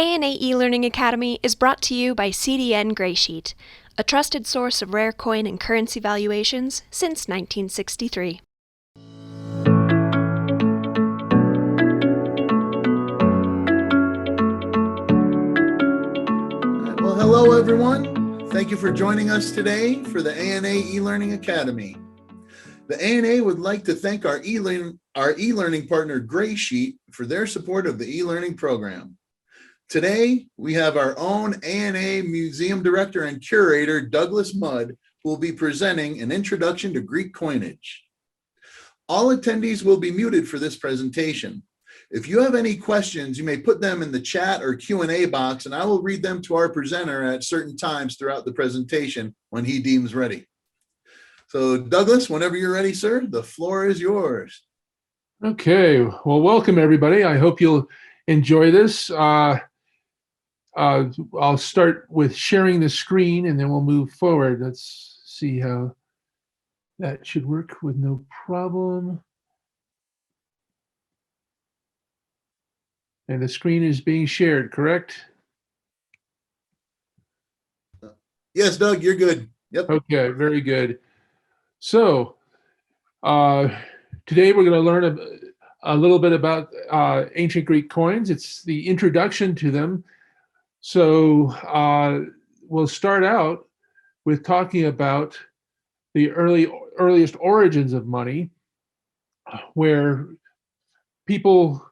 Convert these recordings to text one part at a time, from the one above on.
ANA eLearning Academy is brought to you by CDN Graysheet, a trusted source of rare coin and currency valuations since 1963. Well, hello everyone. Thank you for joining us today for the ANA eLearning Academy. The ANA would like to thank our e-learning partner Graysheet for their support of the e-learning program. Today, we have our own ANA Museum Director and Curator, Douglas Mudd, who will be presenting an introduction to Greek coinage. All attendees will be muted for this presentation. If you have any questions, you may put them in the chat or Q&A box, and I will read them to our presenter at certain times throughout the presentation when he deems ready. So Douglas, whenever you're ready, sir, the floor is yours. Okay, well, welcome everybody. I hope you'll enjoy this. I'll start with sharing the screen and then we'll move forward. Let's see how that should work with no problem. And the screen is being shared, correct? Yes, Doug, you're good. Yep. Okay, very good. So today we're going to learn a little bit about ancient Greek coins. It's the introduction to them. So we'll start out with talking about the earliest origins of money, where people,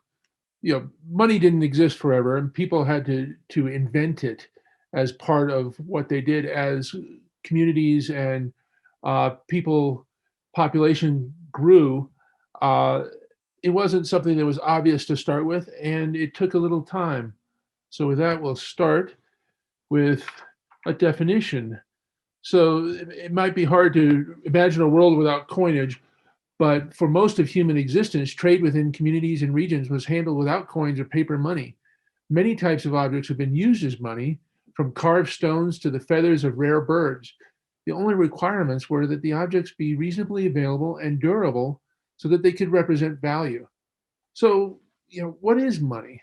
money didn't exist forever, and people had to invent it as part of what they did as communities and population grew. It wasn't something that was obvious to start with, and it took a little time. So with that, we'll start with a definition. So it might be hard to imagine a world without coinage, but for most of human existence, trade within communities and regions was handled without coins or paper money. Many types of objects have been used as money, from carved stones to the feathers of rare birds. The only requirements were that the objects be reasonably available and durable so that they could represent value. So, what is money?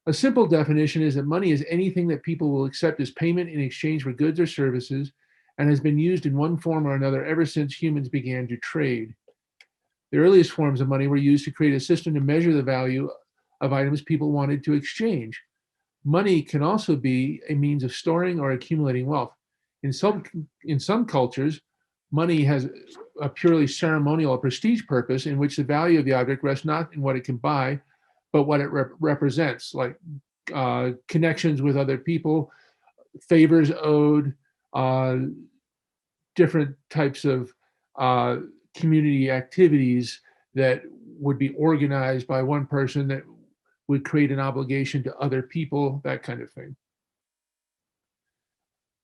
A simple definition is that money is anything that people will accept as payment in exchange for goods or services and has been used in one form or another ever since humans began to trade. The earliest forms of money were used to create a system to measure the value of items people wanted to exchange. Money can also be a means of storing or accumulating wealth. In some cultures, money has a purely ceremonial or prestige purpose in which the value of the object rests not in what it can buy, but what it represents, like connections with other people, favors owed, different types of community activities that would be organized by one person that would create an obligation to other people, that kind of thing.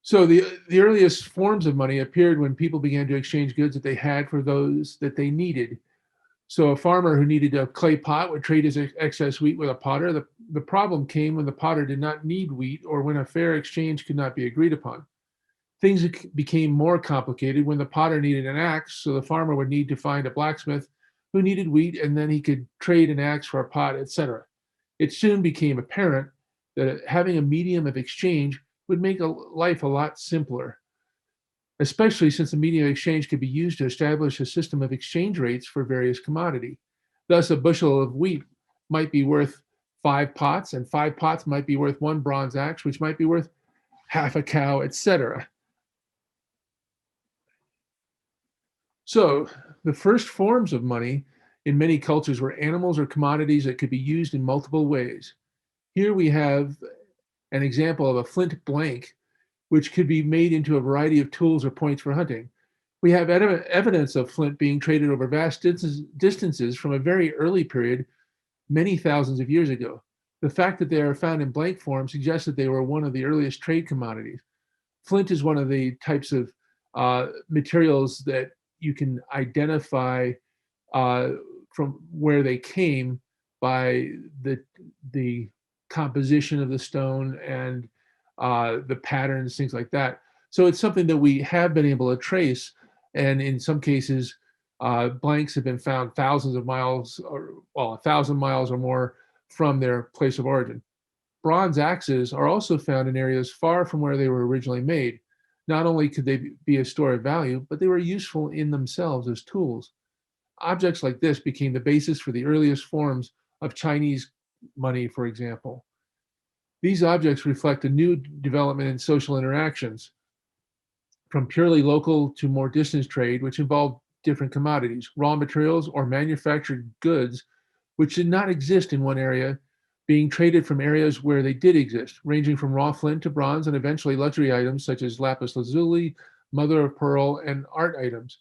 So the earliest forms of money appeared when people began to exchange goods that they had for those that they needed. So a farmer who needed a clay pot would trade his excess wheat with a potter. The problem came when the potter did not need wheat or when a fair exchange could not be agreed upon. Things became more complicated when the potter needed an axe, so the farmer would need to find a blacksmith who needed wheat, and then he could trade an axe for a pot, etc. It soon became apparent that having a medium of exchange would make life a lot simpler, especially since the medium of exchange could be used to establish a system of exchange rates for various commodity. Thus, a bushel of wheat might be worth 5 pots, and 5 pots might be worth 1 bronze axe, which might be worth half a cow, etc. So, the first forms of money in many cultures were animals or commodities that could be used in multiple ways. Here we have an example of a flint blank, which could be made into a variety of tools or points for hunting. We have evidence of flint being traded over vast distances from a very early period, many thousands of years ago. The fact that they are found in blank form suggests that they were one of the earliest trade commodities. Flint is one of the types of materials that you can identify from where they came by the composition of the stone and the patterns, things like that. So it's something that we have been able to trace, and in some cases, blanks have been found thousands of miles, or 1,000 miles or more from their place of origin. bronze axes are also found in areas far from where they were originally made. Not only could they be a store of value, but they were useful in themselves as tools. Objects like this became the basis for the earliest forms of Chinese money, for example. These objects reflect a new development in social interactions, from purely local to more distant trade, which involved different commodities, raw materials, or manufactured goods, which did not exist in one area, being traded from areas where they did exist, ranging from raw flint to bronze and eventually luxury items such as lapis lazuli, mother of pearl, and art items.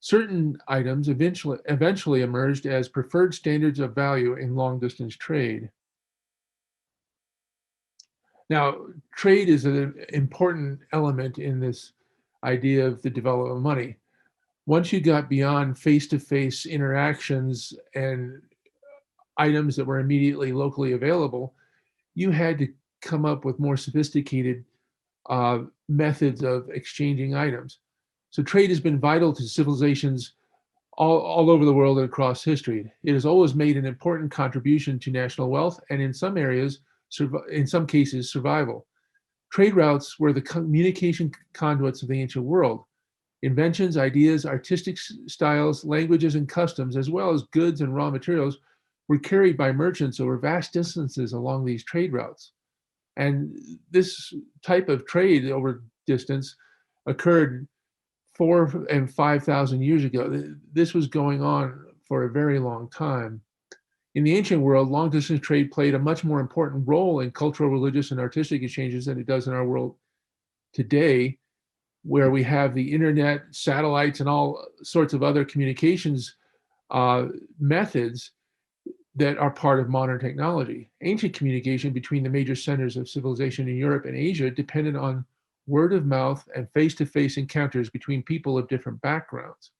Certain items eventually emerged as preferred standards of value in long distance trade. Now, trade is an important element in this idea of the development of money. Once you got beyond face-to-face interactions and items that were immediately locally available, you had to come up with more sophisticated methods of exchanging items. So trade has been vital to civilizations all over the world and across history. It has always made an important contribution to national wealth and in some areas, in some cases, survival. Trade routes were the communication conduits of the ancient world. Inventions, ideas, artistic styles, languages, and customs, as well as goods and raw materials, were carried by merchants over vast distances along these trade routes. And this type of trade over distance occurred 4,000 and 5,000 years ago. This was going on for a very long time. In the ancient world, long distance trade played a much more important role in cultural, religious, and artistic exchanges than it does in our world today, where we have the internet, satellites, and all sorts of other communications methods that are part of modern technology. Ancient communication between the major centers of civilization in Europe and Asia depended on word of mouth and face-to-face encounters between people of different backgrounds.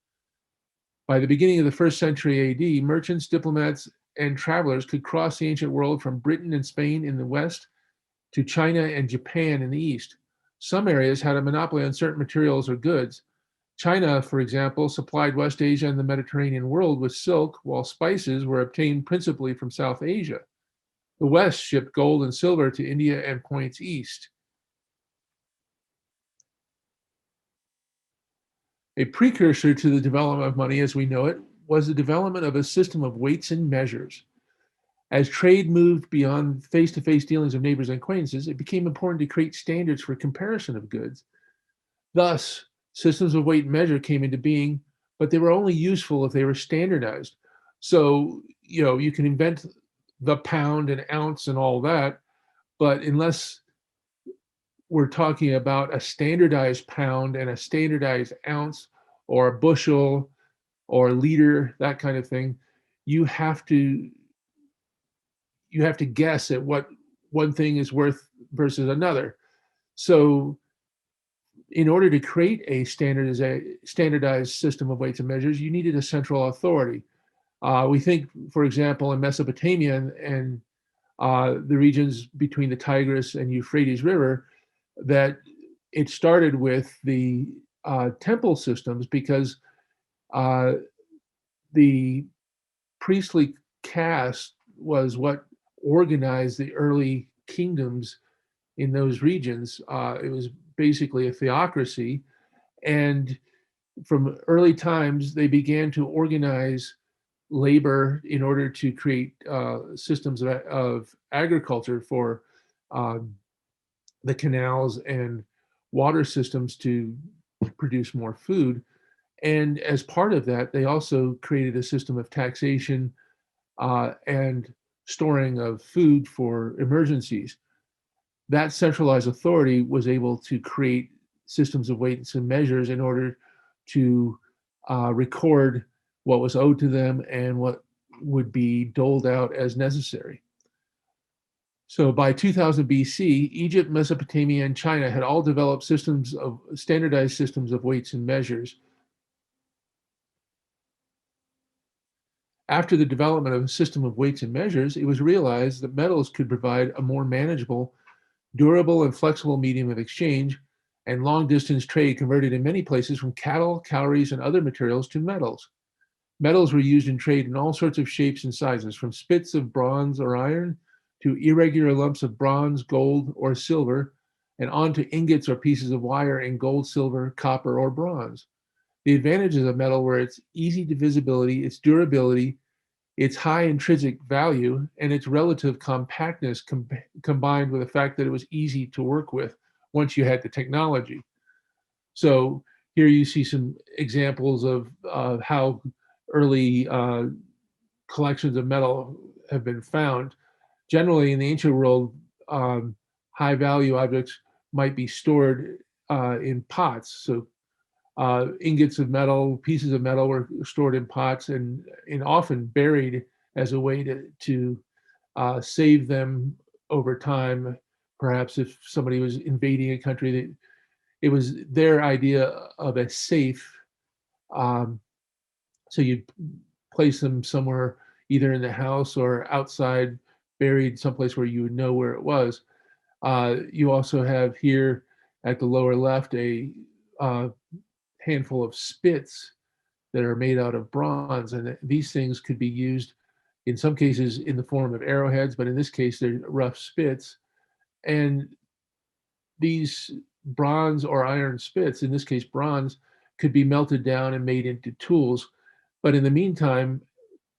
By the beginning of the 1st century AD, merchants, diplomats, and travelers could cross the ancient world from Britain and Spain in the west to China and Japan in the east. Some areas had a monopoly on certain materials or goods. China, for example, supplied West Asia and the Mediterranean world with silk, while spices were obtained principally from South Asia. The West shipped gold and silver to India and points east. A precursor to the development of money as we know it was the development of a system of weights and measures. As trade moved beyond face-to-face dealings of neighbors and acquaintances, it became important to create standards for comparison of goods. Thus, systems of weight and measure came into being, but they were only useful if they were standardized. So, you can invent the pound and ounce and all that, but unless we're talking about a standardized pound and a standardized ounce or a bushel or a liter, that kind of thing, you have to guess at what one thing is worth versus another. So in order to create a standardized system of weights and measures, you needed a central authority. We think, for example, in Mesopotamia and the regions between the Tigris and Euphrates River, that it started with the temple systems because the priestly caste was what organized the early kingdoms in those regions. It was basically a theocracy. And from early times, they began to organize labor in order to create systems of agriculture for the canals and water systems to produce more food. And as part of that, they also created a system of taxation and storing of food for emergencies. That centralized authority was able to create systems of weights and measures in order to record what was owed to them and what would be doled out as necessary. So by 2000 BC, Egypt, Mesopotamia, and China had all developed standardized systems of weights and measures. After the development of a system of weights and measures, it was realized that metals could provide a more manageable, durable, and flexible medium of exchange, and long-distance trade converted in many places from cattle, calories, and other materials to metals. Metals were used in trade in all sorts of shapes and sizes, from spits of bronze or iron to irregular lumps of bronze, gold, or silver, and onto ingots or pieces of wire in gold, silver, copper, or bronze. The advantages of metal were its easy divisibility, its durability, its high intrinsic value, and its relative compactness combined with the fact that it was easy to work with once you had the technology. So here you see some examples of how early collections of metal have been found. Generally, in the ancient world, high value objects might be stored in pots. So ingots of metal, pieces of metal were stored in pots and often buried as a way to save them over time. Perhaps if somebody was invading a country, it was their idea of a safe. Um, so you'd place them somewhere, either in the house or outside, buried someplace where you would know where it was. You also have here at the lower left a handful of spits that are made out of bronze, and these things could be used in some cases in the form of arrowheads, but in this case they're rough spits. And these bronze or iron spits, in this case bronze, could be melted down and made into tools. But in the meantime,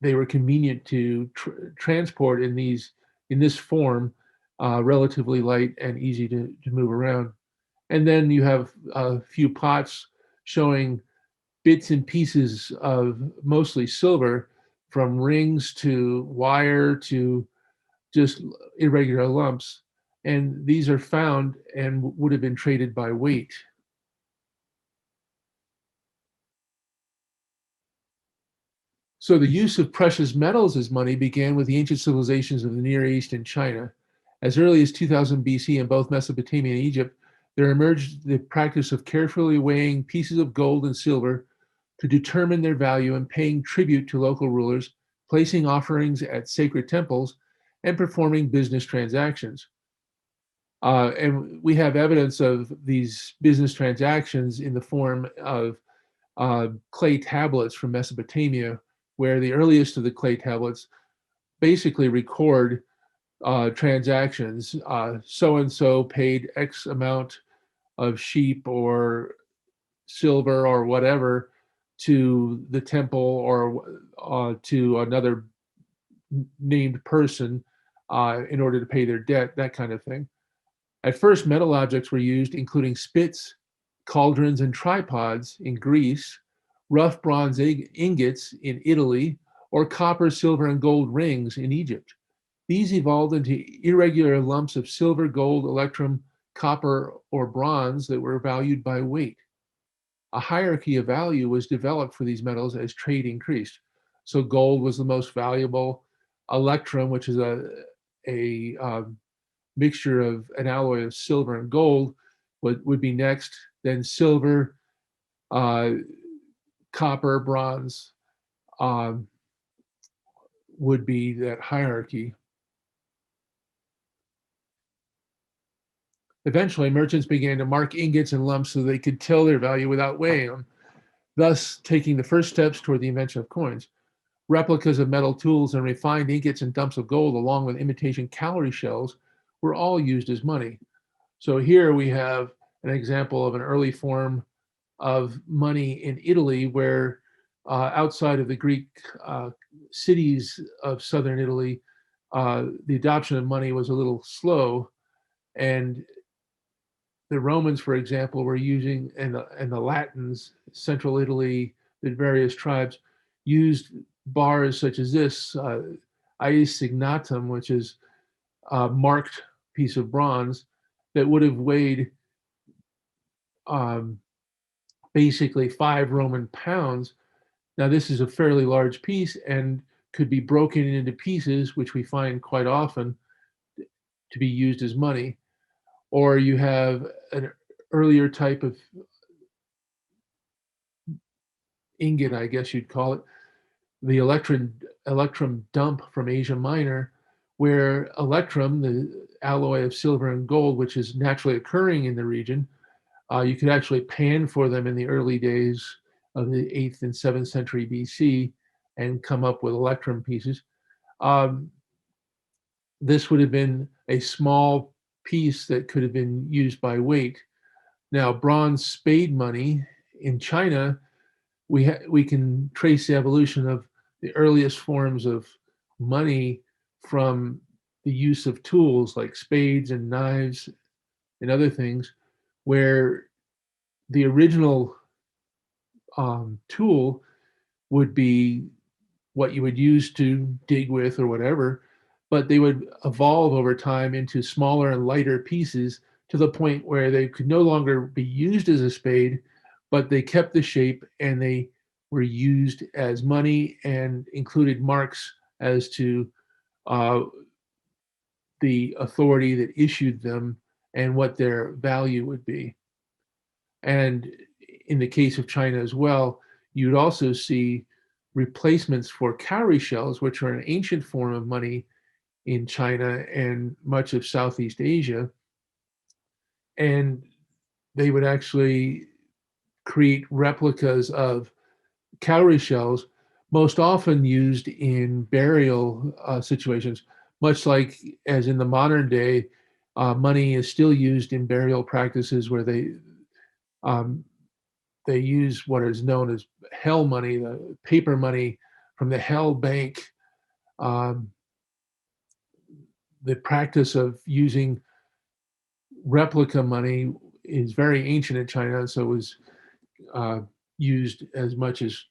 they were convenient to transport in this form, relatively light and easy to move around. And then you have a few pots showing bits and pieces of mostly silver, from rings to wire to just irregular lumps. And these are found and would have been traded by weight. So the use of precious metals as money began with the ancient civilizations of the Near East and China. As early as 2000 BC in both Mesopotamia and Egypt, there emerged the practice of carefully weighing pieces of gold and silver to determine their value and paying tribute to local rulers, placing offerings at sacred temples, and performing business transactions. And we have evidence of these business transactions in the form of clay tablets from Mesopotamia, where the earliest of the clay tablets basically record transactions. So and so paid X amount of sheep or silver or whatever to the temple or to another named person in order to pay their debt, that kind of thing. At first, metal objects were used, including spits, cauldrons, and tripods in Greece, rough bronze ingots in Italy, or copper, silver, and gold rings in Egypt. These evolved into irregular lumps of silver, gold, electrum, copper, or bronze that were valued by weight. A hierarchy of value was developed for these metals as trade increased. So gold was the most valuable. Electrum, which is a mixture of an alloy of silver and gold, would be next. Then silver, copper, bronze would be that hierarchy. Eventually, merchants began to mark ingots and lumps so they could tell their value without weighing them, thus taking the first steps toward the invention of coins. Replicas of metal tools and refined ingots and dumps of gold, along with imitation cowrie shells, were all used as money. So here we have an example of an early form of money in Italy, where outside of the Greek cities of southern Italy, the adoption of money was a little slow. And the Romans, for example, were using, and the Latins, central Italy, the various tribes, used bars such as this, ius signatum, which is a marked piece of bronze that would have weighed basically 5 Roman pounds. Now, this is a fairly large piece and could be broken into pieces, which we find quite often to be used as money. Or you have an earlier type of ingot, I guess you'd call it, the Electrum dump from Asia Minor, where Electrum, the alloy of silver and gold, which is naturally occurring in the region, you could actually pan for them in the early days of the 8th and 7th century BC and come up with Electrum pieces. this would have been a small piece that could have been used by weight. Now, bronze spade money in China, we can trace the evolution of the earliest forms of money from the use of tools like spades and knives and other things, where the original tool would be what you would use to dig with or whatever, but they would evolve over time into smaller and lighter pieces to the point where they could no longer be used as a spade, but they kept the shape and they were used as money and included marks as to uh, the authority that issued them and what their value would be. And in the case of China as well, you'd also see replacements for cowrie shells, which are an ancient form of money in China and much of Southeast Asia. And they would actually create replicas of cowrie shells, most often used in burial situations, much like as in the modern day, money is still used in burial practices where um, they use what is known as hell money, the paper money from the hell bank. Um, the practice of using replica money is very ancient in China, so it was uh, used as much as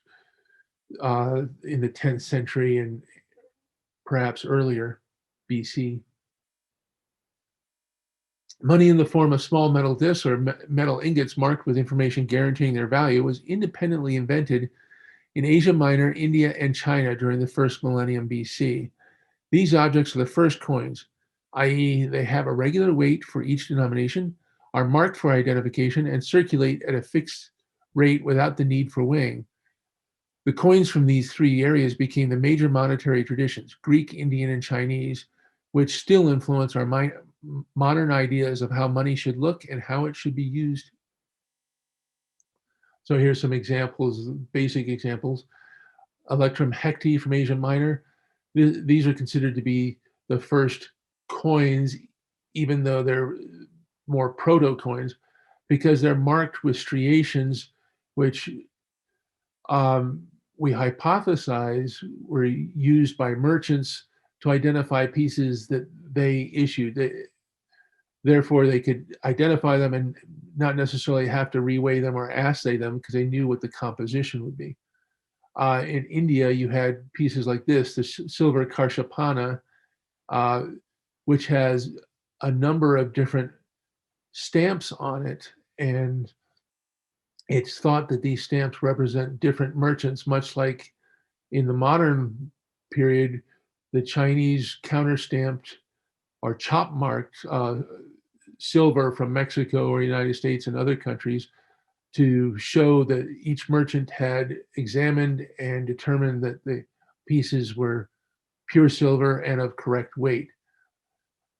in the 10th century and perhaps earlier, BC. Money in the form of small metal discs or metal ingots marked with information guaranteeing their value was independently invented in Asia Minor, India, and China during the first millennium BC. These objects are the first coins, i.e., they have a regular weight for each denomination, are marked for identification, and circulate at a fixed rate without the need for weighing. The coins from these three areas became the major monetary traditions, Greek, Indian, and Chinese, which still influence our modern ideas of how money should look and how it should be used. So here's some examples, basic examples. Electrum hecti from Asia Minor. These are considered to be the first coins, even though they're more proto coins, because they're marked with striations, which we hypothesize were used by merchants to identify pieces that they issued. Therefore, they could identify them and not necessarily have to reweigh them or assay them because they knew what the composition would be. In India, you had pieces like this, the silver karshapana, which has a number of different stamps on it. And it's thought that these stamps represent different merchants, much like in the modern period, the Chinese counter-stamped or chop-marked silver from Mexico or United States and other countries to show that each merchant had examined and determined that the pieces were pure silver and of correct weight.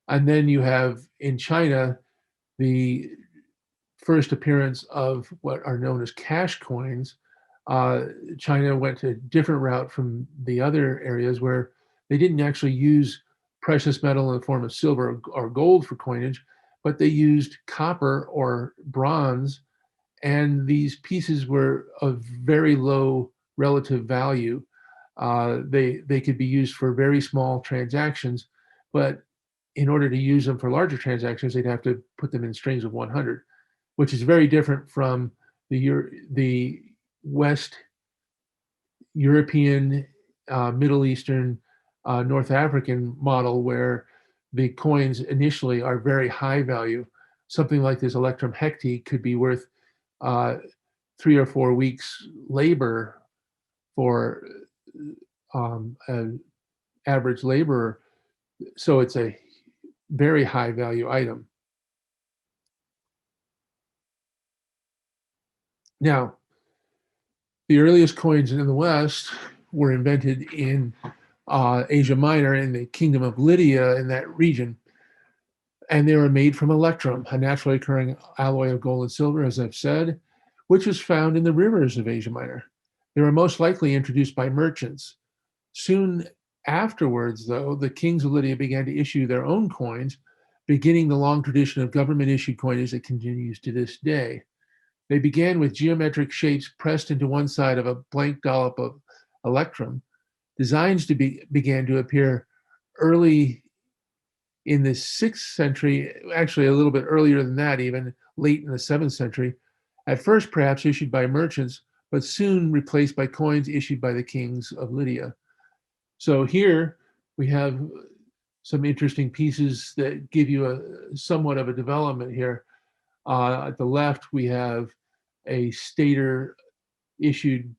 And then you have in China the first appearance of what are known as cash coins. China went a different route from the other areas where they didn't actually use precious metal in the form of silver or gold for coinage, but they used copper or bronze, and these pieces were of very low relative value. They could be used for very small transactions, but in order to use them for larger transactions, they'd have to put them in strings of 100, which is very different from the West European, Middle Eastern, North African model, where the coins initially are very high value. Something like this Electrum hecti could be worth 3 or 4 weeks labor for an average laborer. So it's a very high value item. Now, the earliest coins in the West were invented in Asia Minor in the Kingdom of Lydia in that region. And they were made from electrum, a naturally occurring alloy of gold and silver, as I've said, which was found in the rivers of Asia Minor. They were most likely introduced by merchants. Soon Afterwards, though, the kings of Lydia began to issue their own coins, beginning the long tradition of government-issued coinage that continues to this day. They began with geometric shapes pressed into one side of a blank dollop of Electrum. Designs began to appear early in the 6th century, actually a little bit earlier than that, even late in the 7th century. At first, perhaps issued by merchants, but soon replaced by coins issued by the kings of Lydia. So here we have some interesting pieces that give you a somewhat of a development here. At the left, we have a stater issued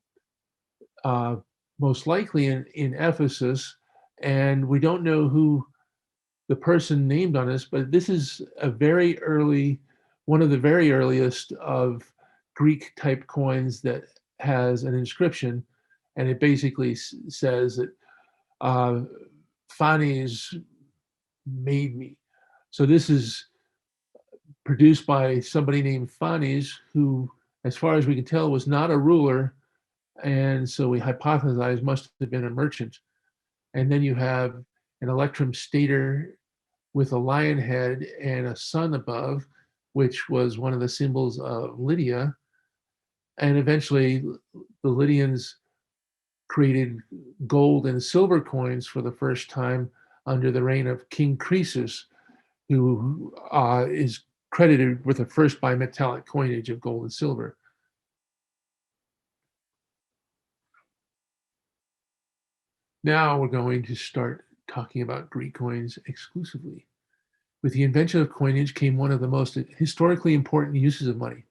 most likely in Ephesus, and we don't know who the person named on this, but this is a very early, one of the very earliest of Greek type coins that has an inscription, and it basically says that Phanes made me. So this is produced by somebody named Phanes, who, as far as we can tell, was not a ruler, and so we hypothesize must have been a merchant. And then you have an Electrum stater with a lion head and a sun above, which was one of the symbols of Lydia. And eventually, the Lydians created gold and silver coins for the first time under the reign of King Croesus, who is credited with the first bimetallic coinage of gold and silver. Now we're going to start talking about Greek coins exclusively. With the invention of coinage came one of the most historically important uses of money.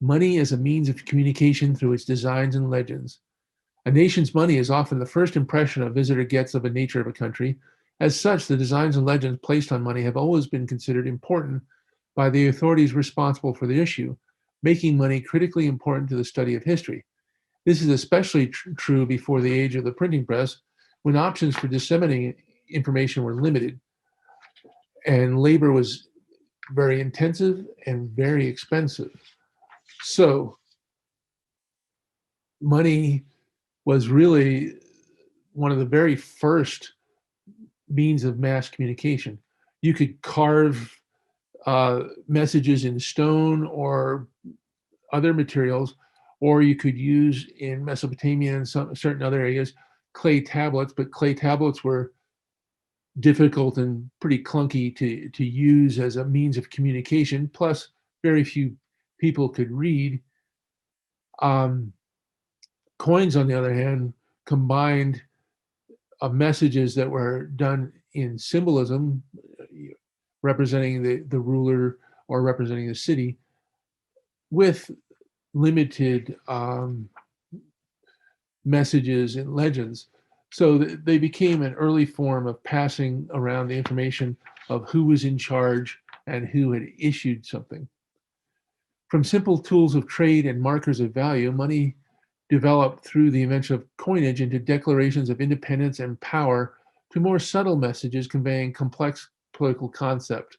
Money as a means of communication through its designs and legends. A nation's money is often the first impression a visitor gets of the nature of a country. As such, the designs and legends placed on money have always been considered important by the authorities responsible for the issue, making money critically important to the study of history. This is especially true before the age of the printing press, when options for disseminating information were limited, and labor was very intensive and very expensive. So money was really one of the very first means of mass communication. You could carve messages in stone or other materials, or you could use in Mesopotamia and some certain other areas clay tablets, but clay tablets were difficult and pretty clunky to use as a means of communication. Plus, very few people could read. Coins, on the other hand, combined messages that were done in symbolism, representing the ruler or representing the city, with limited messages and legends. So they became an early form of passing around the information of who was in charge and who had issued something. From simple tools of trade and markers of value, money developed through the invention of coinage into declarations of independence and power to more subtle messages conveying complex political concept.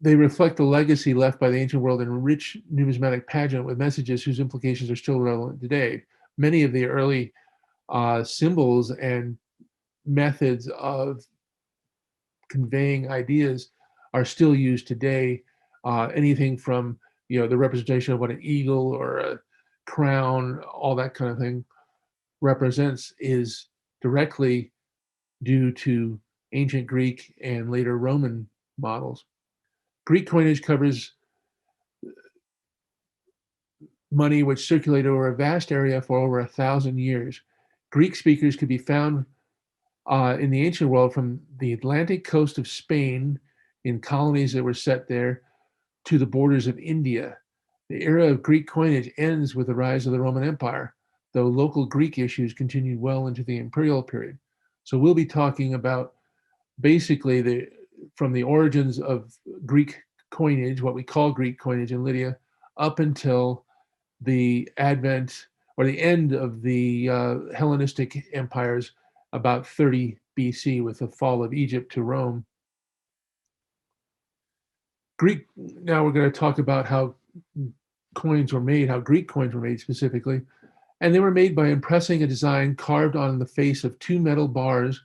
They reflect the legacy left by the ancient world in a rich numismatic pageant with messages whose implications are still relevant today. Many of the early symbols and methods of conveying ideas are still used today. Anything from the representation of what an eagle or a crown, all that kind of thing represents is directly due to ancient Greek and later Roman models. Greek coinage covers money which circulated over a vast area for over 1,000 years. Greek speakers could be found in the ancient world from the Atlantic coast of Spain in colonies that were set there to the borders of India. The era of Greek coinage ends with the rise of the Roman Empire, though local Greek issues continued well into the imperial period. So we'll be talking about basically from the origins of Greek coinage, what we call Greek coinage in Lydia, up until the advent or the end of the Hellenistic empires about 30 BC with the fall of Egypt to Rome. Now we're going to talk about how coins were made, how Greek coins were made specifically. And they were made by impressing a design carved on the face of two metal bars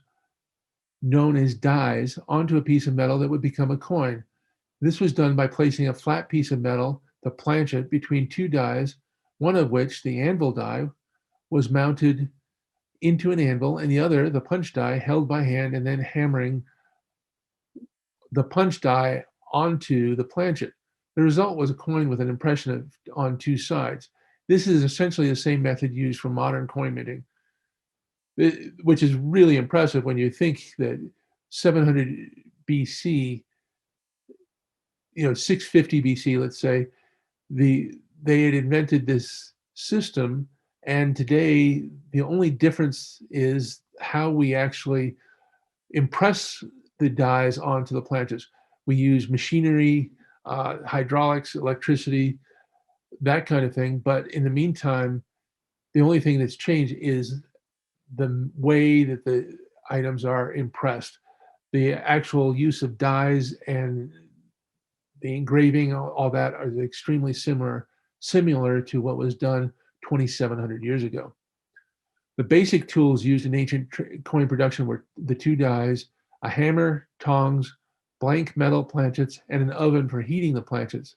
known as dies onto a piece of metal that would become a coin. This was done by placing a flat piece of metal, the planchet, between two dies, one of which, the anvil die, was mounted into an anvil, and the other, the punch die, held by hand and then hammering the punch die onto the planchet. The result was a coin with an impression on two sides. This is essentially the same method used for modern coin minting, which is really impressive when you think that 700 BC, 650 BC, let's say, they had invented this system, and today the only difference is how we actually impress the dies onto the planches. We use machinery, hydraulics, electricity, that kind of thing. But in the meantime, the only thing that's changed is the way that the items are impressed. The actual use of dies and the engraving, all that are extremely similar to what was done 2,700 years ago. The basic tools used in ancient coin production were the two dies, a hammer, tongs, blank metal planchets, and an oven for heating the planchets.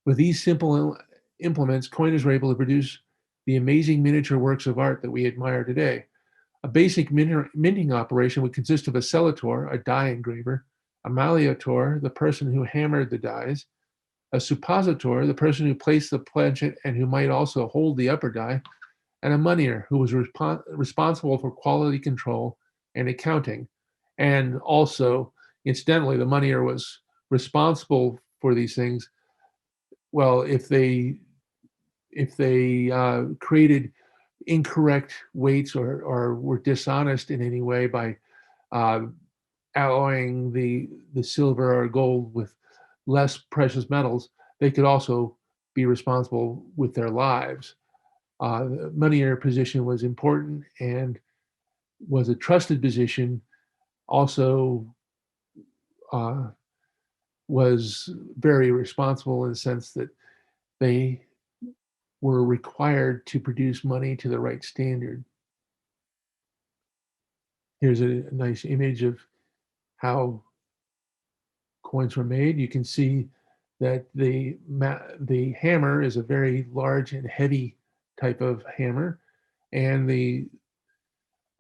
With these simple implements, coiners were able to produce the amazing miniature works of art that we admire today. A basic minting operation would consist of a cellator, a die engraver, a malleator, the person who hammered the dies, a suppositor, the person who placed the planchet and who might also hold the upper die, and a moneyer who was responsible for quality control and accounting. And also, incidentally, the moneyer was responsible for these things. Well, if they created incorrect weights or were dishonest in any way by uh, alloying the silver or gold with less precious metals, they could also be responsible with their lives. The moneyer position was important and was a trusted position. Also, uh, was very responsible in the sense that they were required to produce money to the right standard. Here's a nice image of how coins were made. You can see that the hammer is a very large and heavy type of hammer, and the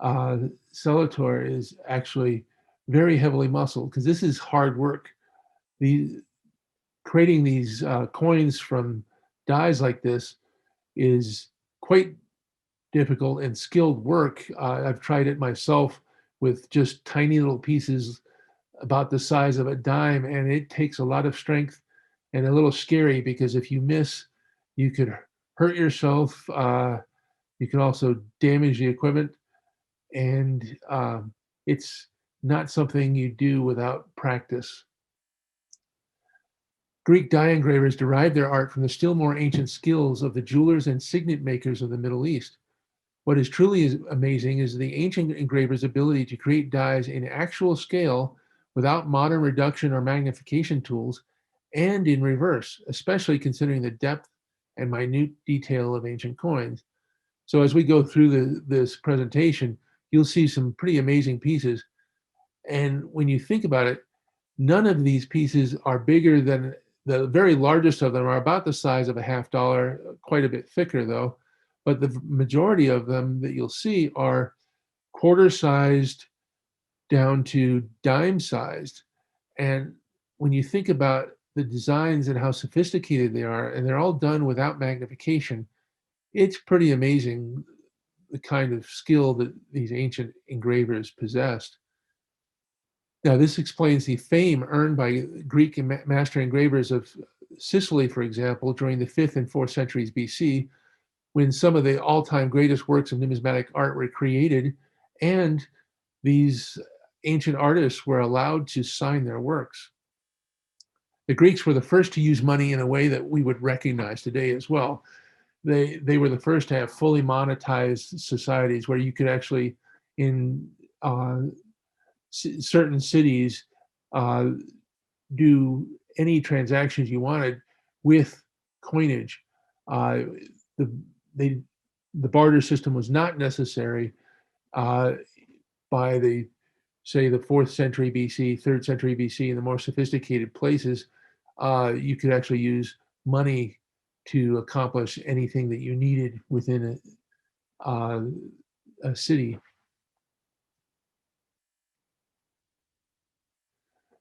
cellator is actually very heavily muscled because this is hard work. Creating these coins from dies like this is quite difficult and skilled work. I've tried it myself with just tiny little pieces about the size of a dime, and it takes a lot of strength and a little scary because if you miss, you could hurt yourself. You can also damage the equipment, and it's not something you do without practice. Greek die engravers derived their art from the still more ancient skills of the jewelers and signet makers of the Middle East. What is truly amazing is the ancient engravers' ability to create dies in actual scale without modern reduction or magnification tools, and in reverse, especially considering the depth and minute detail of ancient coins. So as we go through this presentation, you'll see some pretty amazing pieces. And when you think about it, none of these pieces are bigger than the very largest of them are about the size of a $50, quite a bit thicker though. But the majority of them that you'll see are quarter sized down to dime sized. And when you think about the designs and how sophisticated they are, and they're all done without magnification, it's pretty amazing the kind of skill that these ancient engravers possessed. Now, this explains the fame earned by Greek master engravers of Sicily, for example, during the 5th and 4th centuries BC, when some of the all-time greatest works of numismatic art were created, and these ancient artists were allowed to sign their works. The Greeks were the first to use money in a way that we would recognize today as well. They were the first to have fully monetized societies where you could actually, in certain cities, do any transactions you wanted with coinage. They the barter system was not necessary by the, say, the 4th century BC, 3rd century BC, in the more sophisticated places, you could actually use money to accomplish anything that you needed within a city.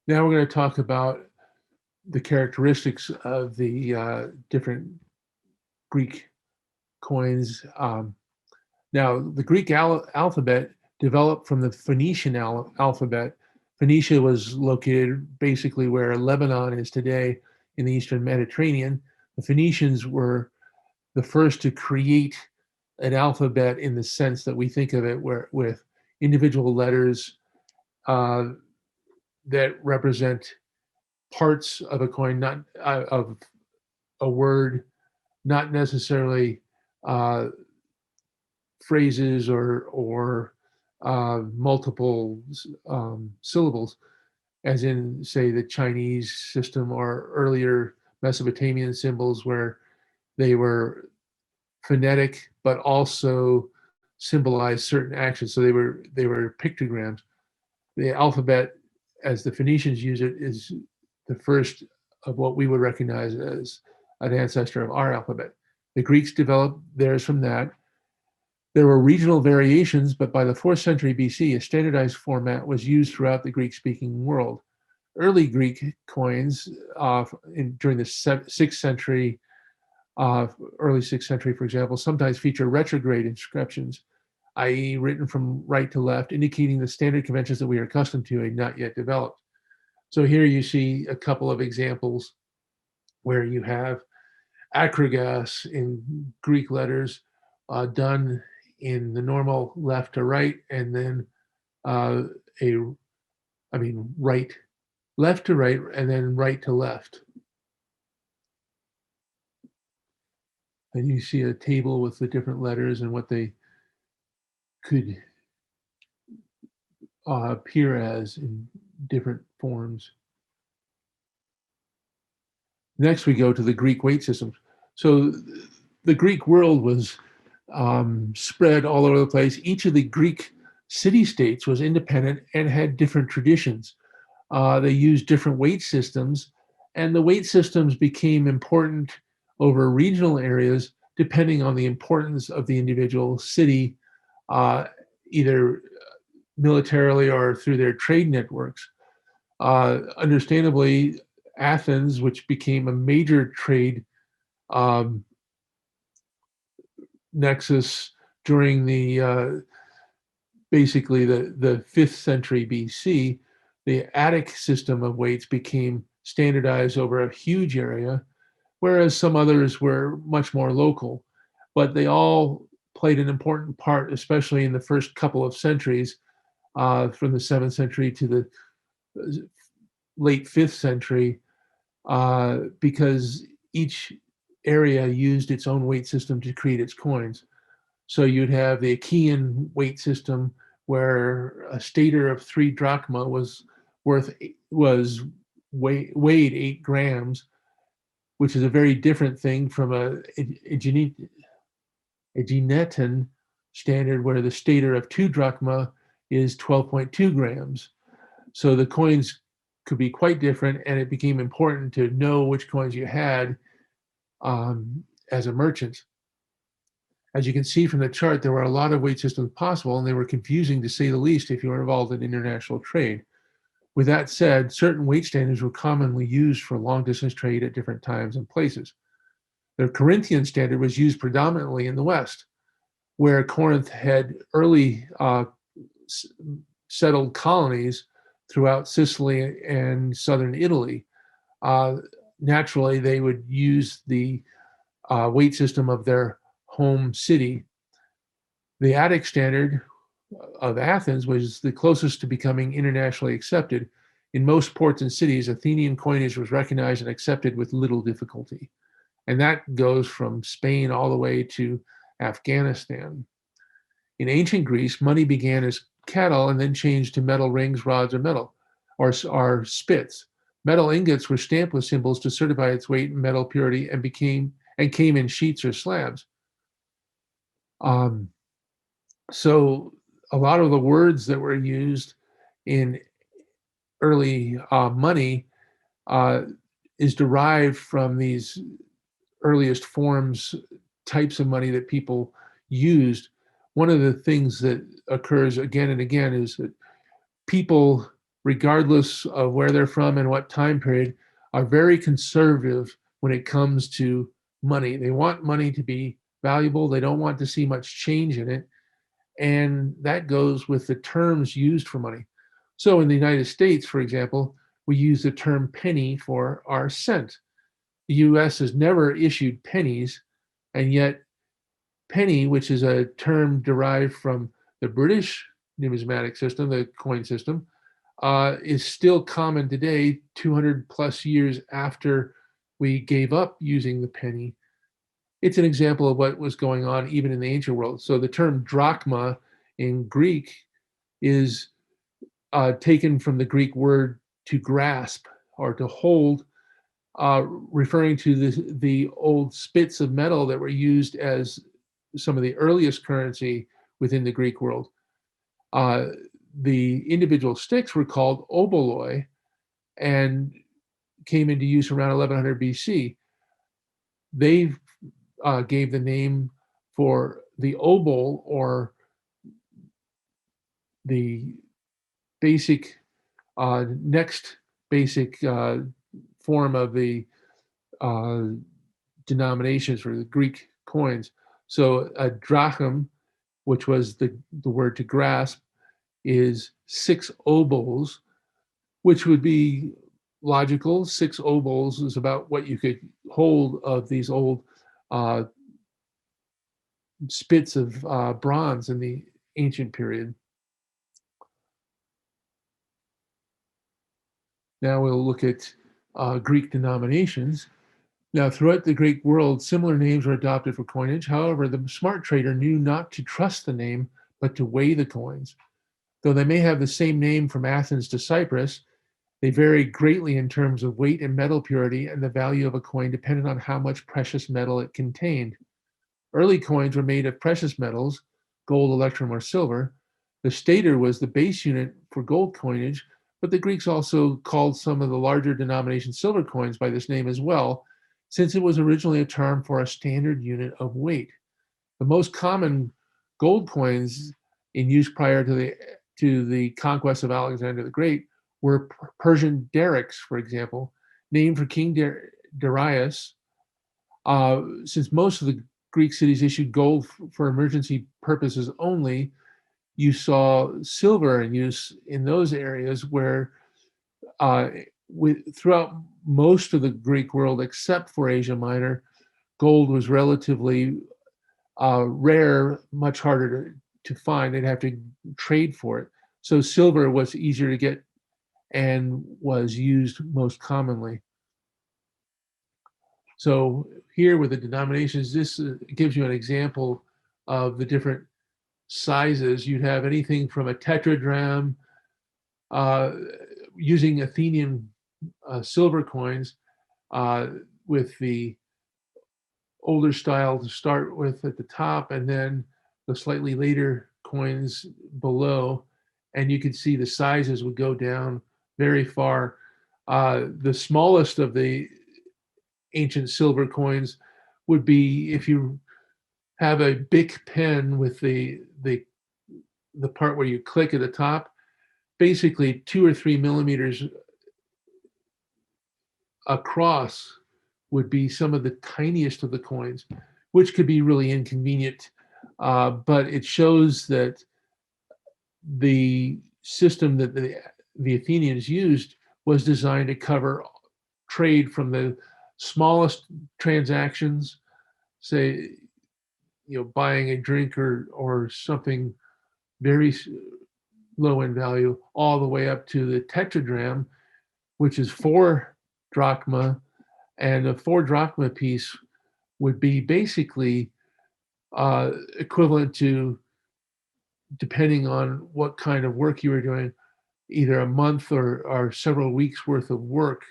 Now we're going to talk about the characteristics of the different Greek coins. Now, the Greek alphabet developed from the Phoenician alphabet. Phoenicia was located basically where Lebanon is today in the Eastern Mediterranean. The Phoenicians were the first to create an alphabet in the sense that we think of it, where with individual letters that represent parts of a coin, not of a word, not necessarily phrases or multiple syllables, as in, say, the Chinese system or earlier Mesopotamian symbols, where they were phonetic but also symbolized certain actions. So they were pictograms. The alphabet, as the Phoenicians use it, is the first of what we would recognize as an ancestor of our alphabet. The Greeks developed theirs from that. There were regional variations, but by the 4th century BC, a standardized format was used throughout the Greek-speaking world. Early Greek coins during the 6th century, early 6th century, for example, sometimes feature retrograde inscriptions, i.e. written from right to left, indicating the standard conventions that we are accustomed to had not yet developed. So here you see a couple of examples where you have acrogas in Greek letters done in the normal left to right, and then left to right, and then right to left. And you see a table with the different letters and what they could appear as in different forms. Next, we go to the Greek weight systems. So the Greek world was spread all over the place. Each of the Greek city-states was independent and had different traditions. They used different weight systems, and the weight systems became important over regional areas depending on the importance of the individual city, either militarily or through their trade networks. Understandably, Athens, which became a major trade nexus during the basically the 5th century BC, the Attic system of weights became standardized over a huge area, whereas some others were much more local. But they all played an important part, especially in the first couple of centuries, from the 7th century to the late 5th century, because each area used its own weight system to create its coins. So you'd have the Achaean weight system, where a stater of 3 drachma weighed 8 grams, which is a very different thing from a Aeginetan standard, where the stater of 2 drachma is 12.2 grams. So the coins could be quite different, and it became important to know which coins you had as a merchant. As you can see from the chart, there were a lot of weight systems possible, and they were confusing, to say the least, if you were involved in international trade. With that said, certain weight standards were commonly used for long-distance trade at different times and places. The Corinthian standard was used predominantly in the West, where Corinth had early settled colonies throughout Sicily and southern Italy. Naturally, they would use the weight system of their home city. The Attic standard of Athens was the closest to becoming internationally accepted. In most ports and cities, Athenian coinage was recognized and accepted with little difficulty. And that goes from Spain all the way to Afghanistan. In ancient Greece, money began as cattle and then changed to metal rings, rods, or spits. Metal ingots were stamped with symbols to certify its weight and metal purity, and came in sheets or slabs. Um, so a lot of the words that were used in early money uh, is derived from these earliest forms, types of money that people used. One of the things that occurs again and again is that people, regardless of where they're from and what time period, are very conservative when it comes to money. They want money to be valuable. They don't want to see much change in it. And that goes with the terms used for money. So in the United States, for example, we use the term penny for our cent. The US has never issued pennies, and yet penny, which is a term derived from the British numismatic system, the coin system, is still common today, 200 plus years after we gave up using the penny. It's an example of what was going on even in the ancient world. So the term drachma in Greek is taken from the Greek word to grasp or to hold, referring to the old spits of metal that were used as some of the earliest currency within the Greek world. The individual sticks were called oboloi and came into use around 1100 BC. They gave the name for the obol, or the basic next basic form of the uh, denominations for the Greek coins. So a drachm, which was the word to grasp, is 6 obols, which would be logical. 6 obols is about what you could hold of these old uh, spits of bronze in the ancient period. Now we'll look at Greek denominations. Now, throughout the Greek world, similar names were adopted for coinage. However, the smart trader knew not to trust the name, but to weigh the coins. Though they may have the same name from Athens to Cyprus, they vary greatly in terms of weight and metal purity, and the value of a coin depended on how much precious metal it contained. Early coins were made of precious metals, gold, electrum, or silver. The stater was the base unit for gold coinage, but the Greeks also called some of the larger denomination silver coins by this name as well, since it was originally a term for a standard unit of weight. The most common gold coins in use prior to the conquest of Alexander the Great were Persian derricks, for example, named for King Darius. Since most of the Greek cities issued gold for emergency purposes only, you saw silver in use in those areas where throughout most of the Greek world, except for Asia Minor, gold was relatively rare, much harder to find. They'd have to trade for it. So silver was easier to get and was used most commonly. So here with the denominations, this gives you an example of the different sizes. You'd have anything from a tetradrachm, using Athenian silver coins, with the older style to start with at the top, and then the slightly later coins below. And you could see the sizes would go down very far. The smallest of the ancient silver coins would be if you have a Bic pen with the part where you click at the top, basically 2 or 3 millimeters across would be some of the tiniest of the coins, which could be really inconvenient. But it shows that the system that the Athenians used was designed to cover trade from the smallest transactions, say, buying a drink or something very low in value, all the way up to the tetradrachm, which is 4 drachma, and a 4 drachma piece would be basically equivalent to, depending on what kind of work you were doing, either a month or several weeks worth of work.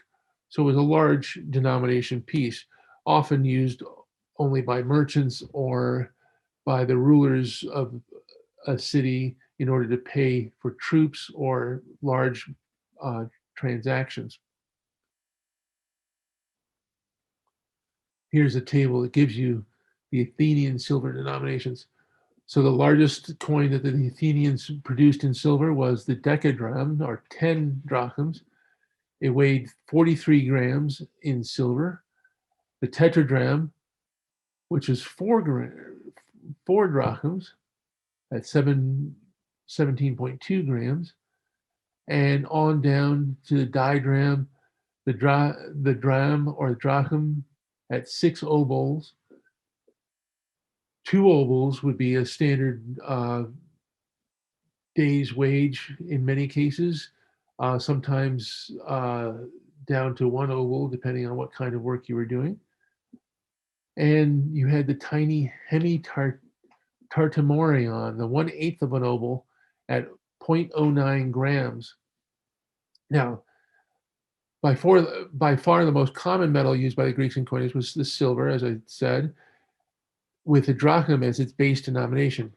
So it was a large denomination piece, often used only by merchants or by the rulers of a city in order to pay for troops or large transactions. Here's a table that gives you the Athenian silver denominations. So the largest coin that the Athenians produced in silver was the decadrachm, or 10 drachms. It weighed 43 grams in silver. The tetradrachm, which is 4 drachms, at 17.2 grams, and on down to the didrachm, the drachm or drachm at 6 obols. 2 obols would be a standard day's wage in many cases, sometimes down to 1 obol, depending on what kind of work you were doing. And you had the tiny hemitartamorion, the 1/8 of an obol at 0.09 grams. Now, by far the most common metal used by the Greeks in coinage was the silver, as I said, with the drachm as its base denomination,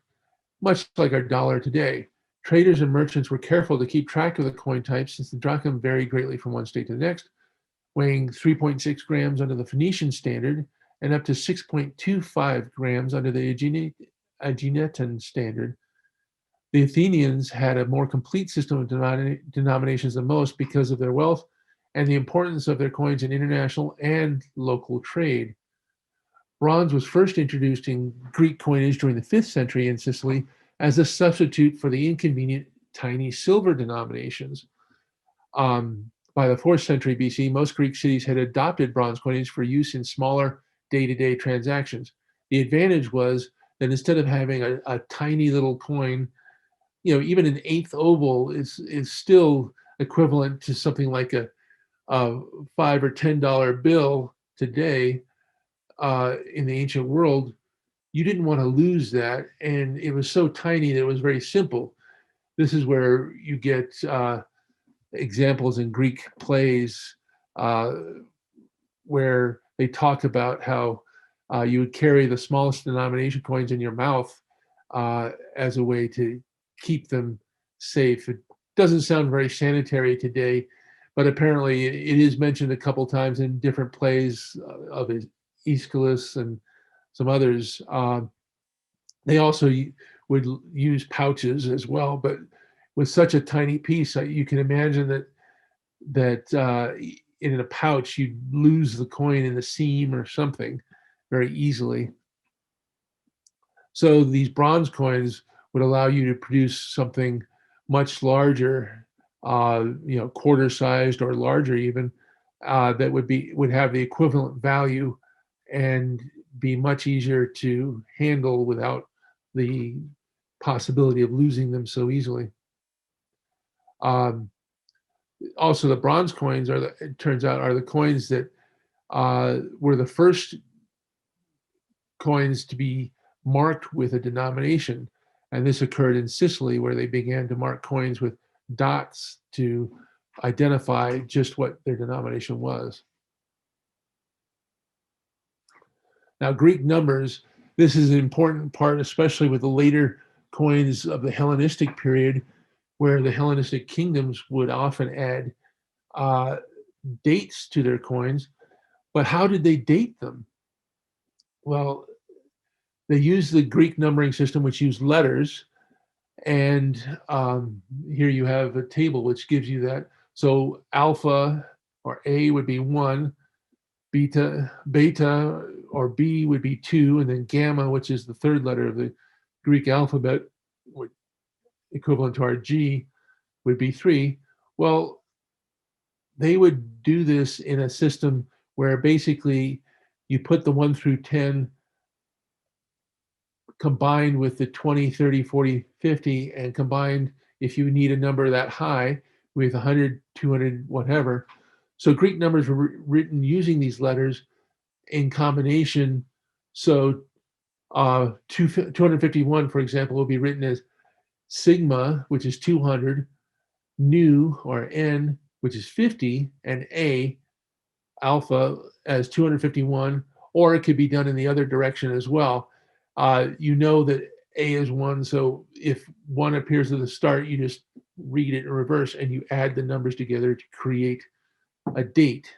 much like our dollar today. Traders and merchants were careful to keep track of the coin types since the drachm varied greatly from one state to the next, weighing 3.6 grams under the Phoenician standard and up to 6.25 grams under the Aeginetan standard. The Athenians had a more complete system of denominations than most because of their wealth and the importance of their coins in international and local trade. Bronze was first introduced in Greek coinage during the 5th century in Sicily as a substitute for the inconvenient tiny silver denominations. By the 4th century BC, most Greek cities had adopted bronze coinage for use in smaller day-to-day transactions. The advantage was that instead of having a tiny little coin, even an 1/8 obol is still equivalent to something like a $5 or $10 bill today. In the ancient world, you didn't want to lose that, and it was so tiny that it was very simple. This is where you get examples in Greek plays where they talk about how you would carry the smallest denomination coins in your mouth as a way to keep them safe. It doesn't sound very sanitary today, but apparently it is mentioned a couple times in different plays of Aeschylus and some others. They also would use pouches as well, but with such a tiny piece, you can imagine that in a pouch you'd lose the coin in the seam or something very easily. So these bronze coins would allow you to produce something much larger, quarter-sized or larger even, that would have the equivalent value and be much easier to handle without the possibility of losing them so easily. Also, the bronze coins it turns out, are the coins that were the first coins to be marked with a denomination. And this occurred in Sicily, where they began to mark coins with dots to identify just what their denomination was. Now, Greek numbers, this is an important part, especially with the later coins of the Hellenistic period, where the Hellenistic kingdoms would often add dates to their coins. But how did they date them? Well, they used the Greek numbering system, which used letters. And here you have a table which gives you that. So alpha or A would be 1, beta or B would be 2, and then gamma, which is the third letter of the Greek alphabet, equivalent to our G, would be 3. Well, they would do this in a system where basically you put the 1 through 10 combined with the 20, 30, 40, 50, and combined if you need a number that high with 100, 200, whatever. So Greek numbers were written using these letters in combination. So 251, for example, will be written as sigma, which is 200, nu or n, which is 50, and A, alpha, as 251, or it could be done in the other direction as well. you know that A is 1. So if 1 appears at the start, you just read it in reverse and you add the numbers together to create a date.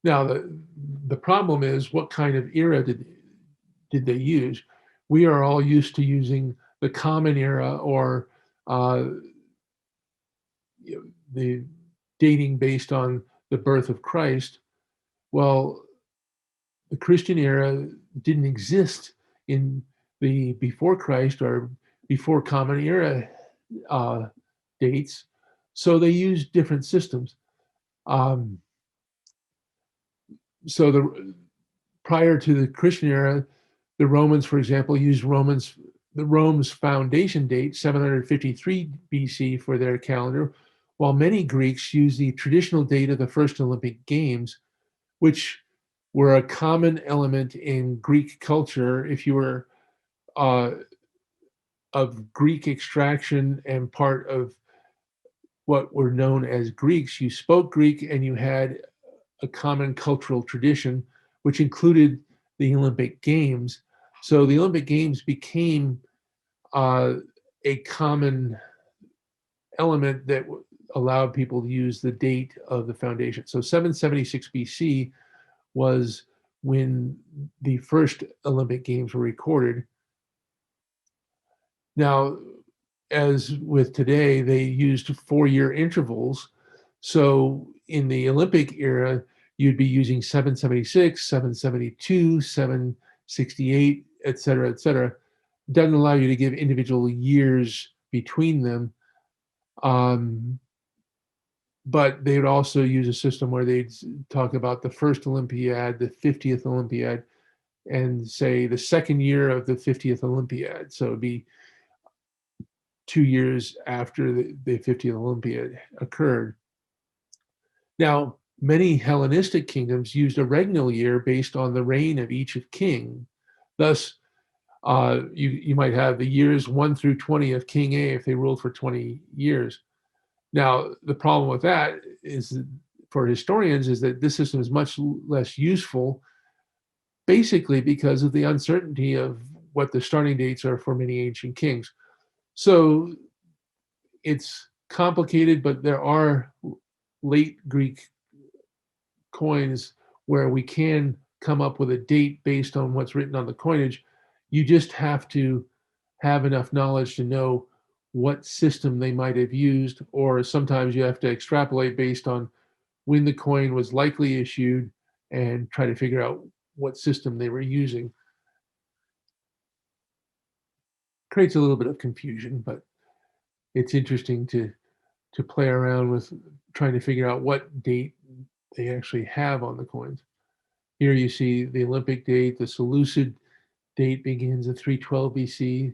Now, the problem is, what kind of era did they use? We are all used to using the common era, or the dating based on the birth of Christ. Well, the Christian era didn't exist in the before Christ or before common era dates, so they used different systems. So prior to the Christian era, the Romans, for example, used Rome's foundation date, 753 BC, for their calendar, while many Greeks used the traditional date of the first Olympic Games, which were a common element in Greek culture. If you were of Greek extraction and part of what were known as Greeks, you spoke Greek and you had a common cultural tradition, which included the Olympic Games. So the Olympic Games became a common element that allowed people to use the date of the foundation. So 776 BC was when the first Olympic Games were recorded. Now, as with today, they used 4-year intervals. So in the Olympic era, you'd be using 776, 772, 768, et cetera, et cetera. Doesn't allow you to give individual years between them. But they would also use a system where they'd talk about the first Olympiad, the 50th Olympiad, and say the second year of the 50th Olympiad. So it'd be 2 years after the 50th Olympiad occurred. Now, many Hellenistic kingdoms used a regnal year based on the reign of each king. Thus, you might have the years 1 through 20 of King A if they ruled for 20 years. Now, the problem with that is, for historians, is that this system is much less useful, basically because of the uncertainty of what the starting dates are for many ancient kings. So it's complicated, but there are late Greek coins where we can come up with a date based on what's written on the coinage. You just have to have enough knowledge to know what system they might have used, or sometimes you have to extrapolate based on when the coin was likely issued and try to figure out what system they were using. Creates a little bit of confusion, but it's interesting to play around with trying to figure out what date they actually have on the coins. Here you see the Olympic date. The Seleucid date begins at 312 BC.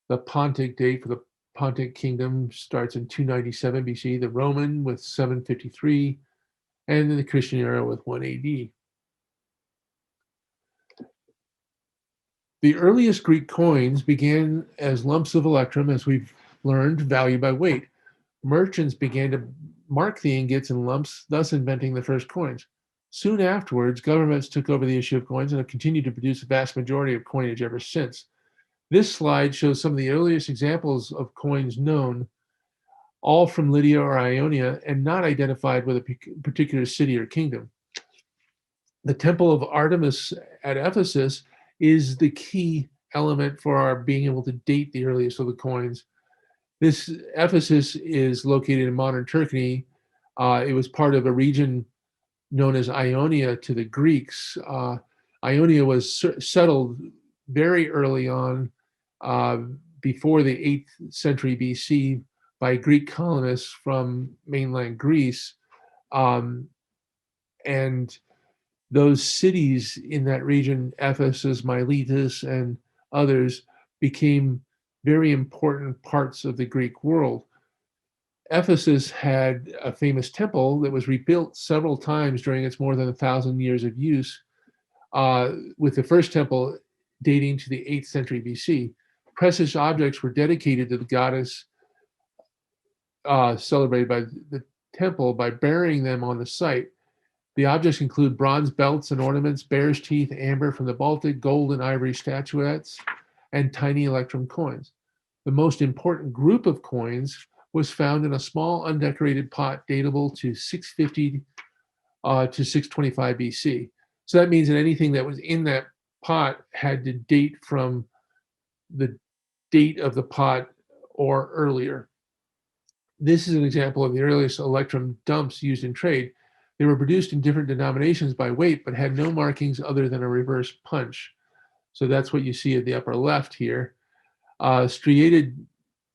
The Pontic date for the Pontic kingdom starts in 297 BC. The Roman with 753, and then the Christian era with 1 AD. The earliest Greek coins began as lumps of Electrum, as we've learned, valued by weight. Merchants began to mark the ingots in lumps, thus inventing the first coins. Soon afterwards, governments took over the issue of coins and have continued to produce the vast majority of coinage ever since. This slide shows some of the earliest examples of coins known, all from Lydia or Ionia, and not identified with a particular city or kingdom. The Temple of Artemis at Ephesus is the key element for our being able to date the earliest of the coins. This Ephesus is located in modern Turkey. It was part of a region known as Ionia to the Greeks. Ionia was settled very early on, before the 8th century BC, by Greek colonists from mainland Greece. And those cities in that region, Ephesus, Miletus, and others, became very important parts of the Greek world. Ephesus had a famous temple that was rebuilt several times during its more than 1,000 years of use, with the first temple dating to the 8th century BC. Precious objects were dedicated to the goddess, celebrated by the temple by burying them on the site. The objects include bronze belts and ornaments, bear's teeth, amber from the Baltic, gold and ivory statuettes, and tiny Electrum coins. The most important group of coins was found in a small undecorated pot datable to 650 to 625 BC. So that means that anything that was in that pot had to date from the date of the pot or earlier. This is an example of the earliest Electrum dumps used in trade. They were produced in different denominations by weight, but had no markings other than a reverse punch. So that's what you see at the upper left here. Striated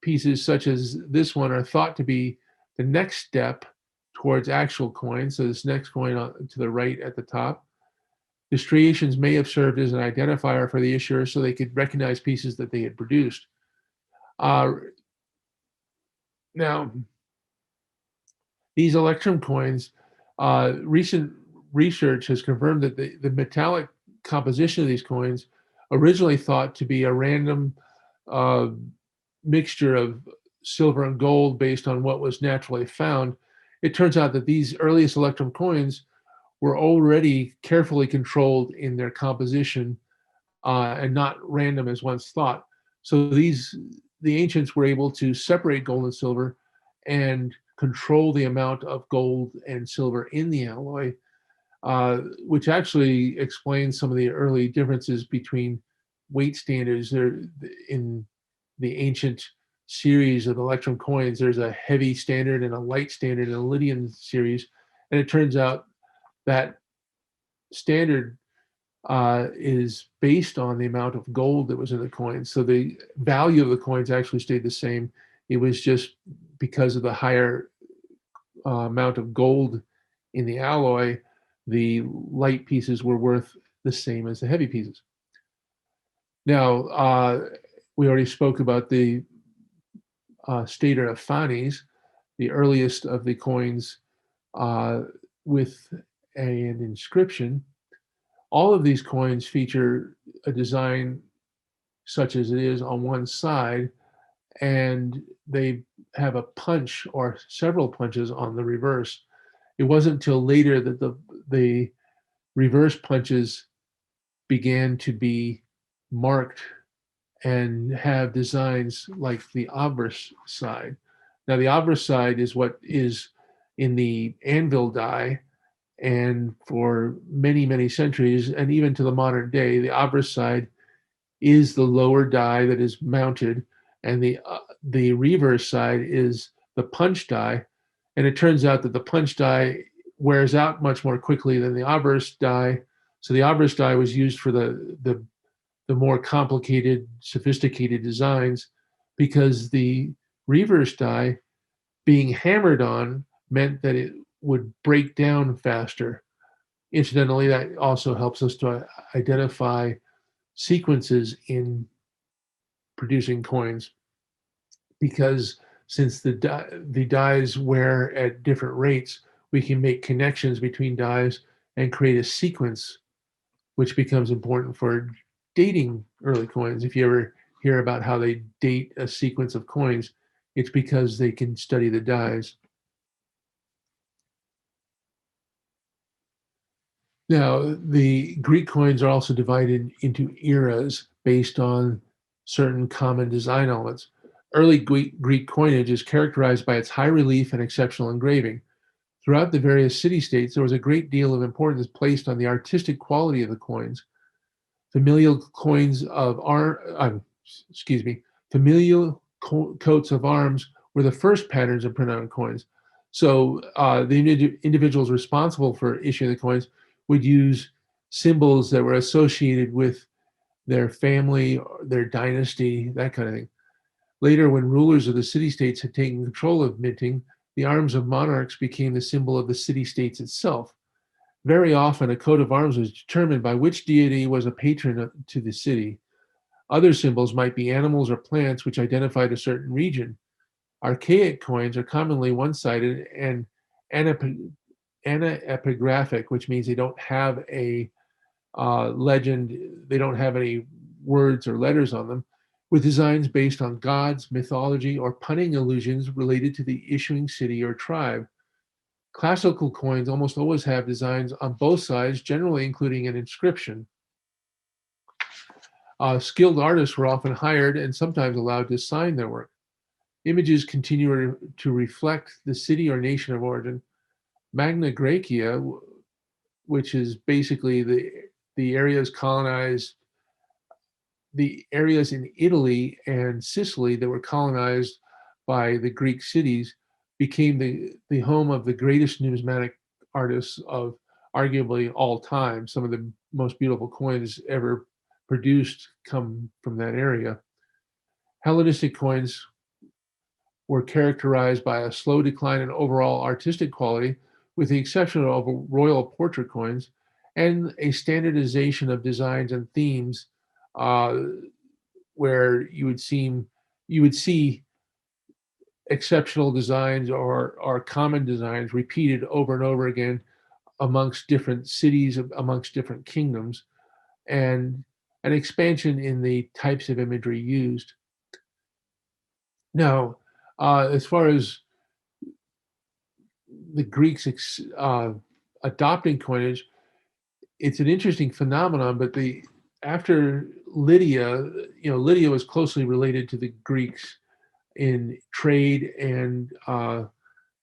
pieces such as this one are thought to be the next step towards actual coins. So this next coin to the right at the top. The striations may have served as an identifier for the issuer so they could recognize pieces that they had produced. Now, these Electrum coins, recent research has confirmed that the metallic composition of these coins, originally thought to be a random mixture of silver and gold based on what was naturally found, it turns out that these earliest Electrum coins were already carefully controlled in their composition and not random as once thought. So the ancients were able to separate gold and silver and control the amount of gold and silver in the alloy, which actually explains some of the early differences between weight standards. There, in the ancient series of Electrum coins, there's a heavy standard and a light standard in the Lydian series, and it turns out that standard is based on the amount of gold that was in the coins. So the value of the coins actually stayed the same. It was just because of the higher amount of gold in the alloy, the light pieces were worth the same as the heavy pieces. Now, we already spoke about the stater of Phanes, the earliest of the coins with an inscription. All of these coins feature a design such as it is on one side, and they have a punch or several punches on the reverse. It wasn't until later that the reverse punches began to be marked and have designs like the obverse side. Now, the obverse side is what is in the anvil die, and for many, many centuries, and even to the modern day, the obverse side is the lower die that is mounted, and the reverse side is the punch die. And it turns out that the punch die wears out much more quickly than the obverse die. So the obverse die was used for the more complicated, sophisticated designs, because the reverse die being hammered on meant that it would break down faster. Incidentally, that also helps us to identify sequences in producing coins, because since the dies wear at different rates, we can make connections between dies and create a sequence, which becomes important for dating early coins. If you ever hear about how they date a sequence of coins, it's because they can study the dies. Now, the Greek coins are also divided into eras based on certain common design elements. Early Greek coinage is characterized by its high relief and exceptional engraving. Throughout the various city-states, there was a great deal of importance placed on the artistic quality of the coins. Familial coins of familial coats of arms were the first patterns of printed on coins. So the individuals responsible for issuing the coins would use symbols that were associated with their family, their dynasty, that kind of thing. Later, when rulers of the city-states had taken control of minting, the arms of monarchs became the symbol of the city-states itself. Very often, a coat of arms was determined by which deity was a patron to the city. Other symbols might be animals or plants which identified a certain region. Archaic coins are commonly one-sided and anaepigraphic, which means they don't have a legend, they don't have any words or letters on them, with designs based on gods, mythology, or punning allusions related to the issuing city or tribe. Classical coins almost always have designs on both sides, generally including an inscription. Skilled artists were often hired and sometimes allowed to sign their work. Images continue to reflect the city or nation of origin. Magna Graecia, which is basically the areas colonized, the areas in Italy and Sicily that were colonized by the Greek cities, became the home of the greatest numismatic artists of arguably all time. Some of the most beautiful coins ever produced come from that area. Hellenistic coins were characterized by a slow decline in overall artistic quality, with the exception of royal portrait coins, and a standardization of designs and themes, uh, where you would see exceptional designs or common designs repeated over and over again amongst different cities, amongst different kingdoms, and an expansion in the types of imagery used. Now, as far as the Greeks adopting coinage, it's an interesting phenomenon. But after Lydia, Lydia was closely related to the Greeks in trade and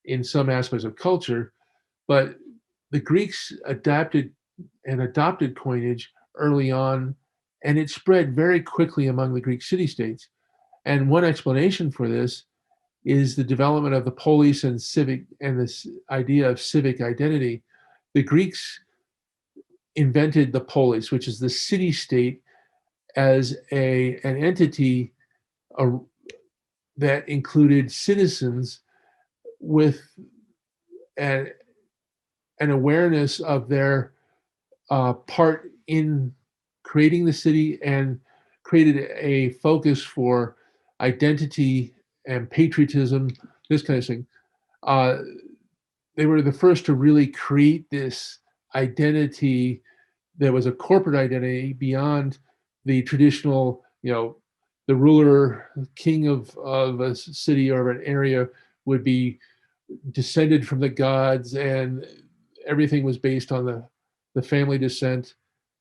in some aspects of culture. But the Greeks adapted and adopted coinage early on, and it spread very quickly among the Greek city-states. And one explanation for this is the development of the polis and this idea of civic identity. The Greeks invented the polis, which is the city-state, as an entity that included citizens with an awareness of their part in creating the city, and created a focus for identity and patriotism, this kind of thing. Uh, they were the first to really create this identity that was a corporate identity beyond the traditional, the ruler, king of a city or of an area would be descended from the gods, and everything was based on the family descent,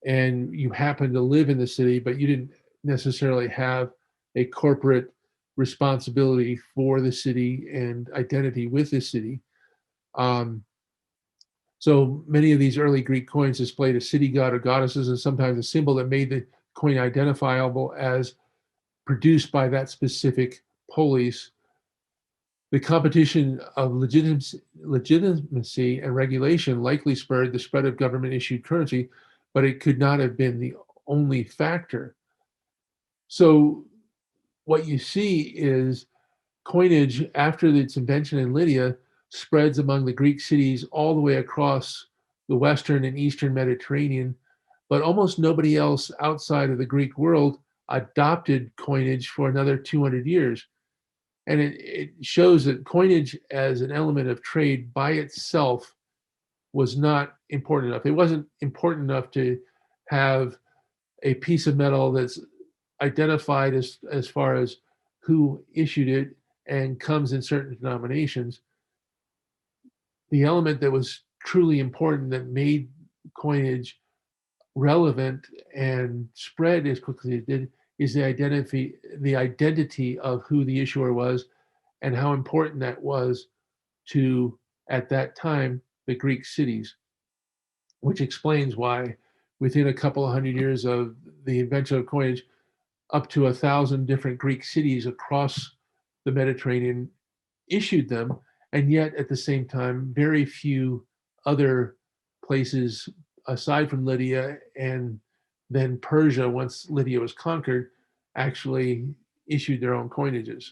and you happened to live in the city, but you didn't necessarily have a corporate responsibility for the city and identity with the city. So many of these early Greek coins displayed a city god or goddesses, and sometimes a symbol that made the coin identifiable as produced by that specific polis. The competition of legitimacy and regulation likely spurred the spread of government-issued currency, but it could not have been the only factor. So what you see is coinage, after its invention in Lydia, spreads among the Greek cities all the way across the Western and Eastern Mediterranean, but almost nobody else outside of the Greek world adopted coinage for another 200 years. And it shows that coinage as an element of trade by itself was not important enough. It wasn't important enough to have a piece of metal that's identified as far as who issued it and comes in certain denominations. The element that was truly important, that made coinage relevant and spread as quickly as it did, is the identity of who the issuer was and how important that was to, at that time, the Greek cities, which explains why within a couple of hundred years of the invention of coinage, up to 1,000 different Greek cities across the Mediterranean issued them, and yet at the same time, very few other places aside from Lydia and then Persia, once Lydia was conquered, actually issued their own coinages.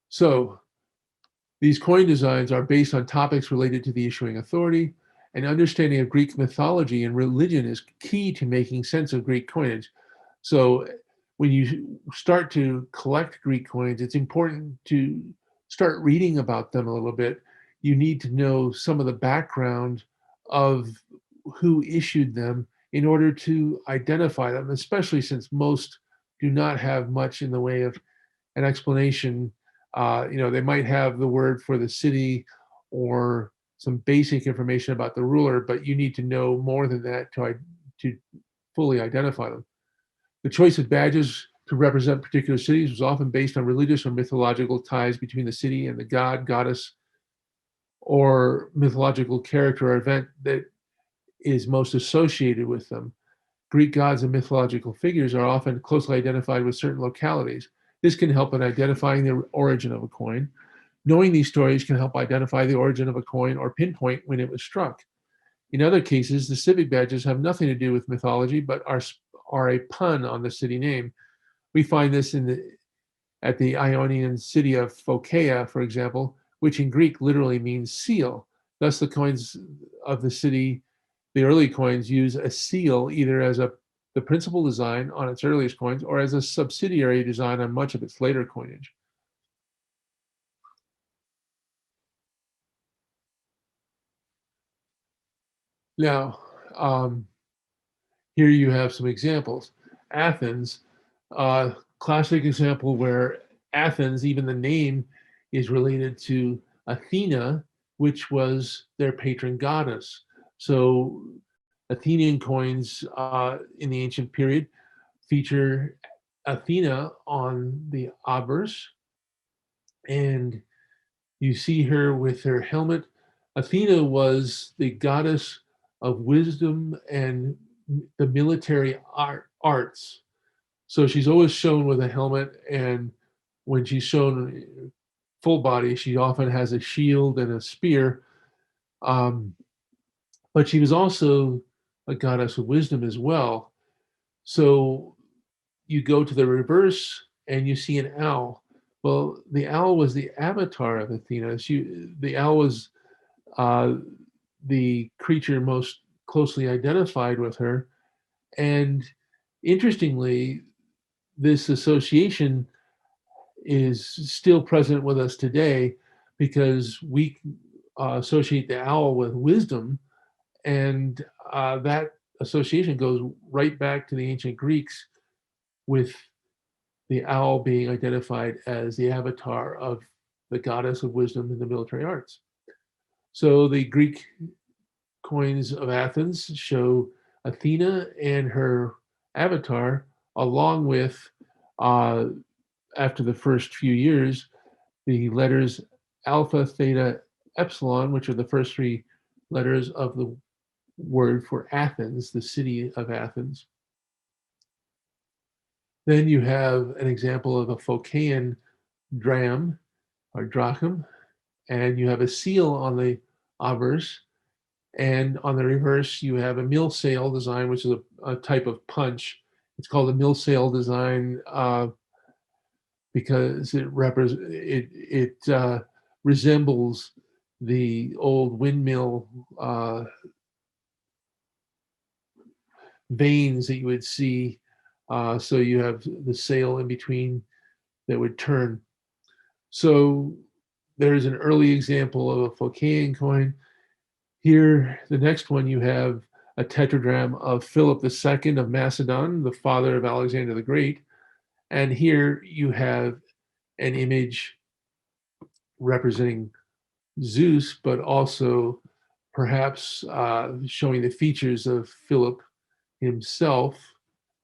So these coin designs are based on topics related to the issuing authority. An understanding of Greek mythology and religion is key to making sense of Greek coinage. So when you start to collect Greek coins, it's important to start reading about them a little bit. You need to know some of the background of who issued them in order to identify them, especially since most do not have much in the way of an explanation They might have the word for the city or some basic information about the ruler, but you need to know more than that to fully identify them. The choice of badges to represent particular cities was often based on religious or mythological ties between the city and the god, goddess, or mythological character or event that is most associated with them. Greek gods and mythological figures are often closely identified with certain localities. This can help in identifying the origin of a coin. Knowing these stories can help identify the origin of a coin or pinpoint when it was struck. In other cases, the civic badges have nothing to do with mythology, but are a pun on the city name. We find this at the Ionian city of Phocaea, for example, which in Greek literally means seal. Thus, the coins of the city, the early coins, use a seal either as the principal design on its earliest coins or as a subsidiary design on much of its later coinage. Now, here you have some examples. Athens, classic example where Athens, even the name, is related to Athena, which was their patron goddess. So Athenian coins in the ancient period feature Athena on the obverse, and you see her with her helmet. Athena was the goddess of wisdom and the military arts. So she's always shown with a helmet, and when she's shown full body, she often has a shield and a spear. Um, but she was also a goddess of wisdom as well. So you go to the reverse and you see an owl. Well, the owl was the avatar of Athena. The owl was uh, the creature most closely identified with her. And interestingly, this association is still present with us today because we associate the owl with wisdom, and that association goes right back to the ancient Greeks with the owl being identified as the avatar of the goddess of wisdom in the military arts. So the Greek coins of Athens show Athena and her avatar, along with, after the first few years, the letters alpha, theta, epsilon, which are the first three letters of the word for Athens, the city of Athens. Then you have an example of a Phocaean dram or drachm, and you have a seal on the obverse, and on the reverse you have a mill sail design, which is a type of punch. It's called a mill sail design because it resembles the old windmill vanes that you would see. So you have the sail in between that would turn. So there's an early example of a Phocaean coin. Here, the next one, you have a tetradrachm of Philip II of Macedon, the father of Alexander the Great. And here you have an image representing Zeus, but also perhaps showing the features of Philip himself,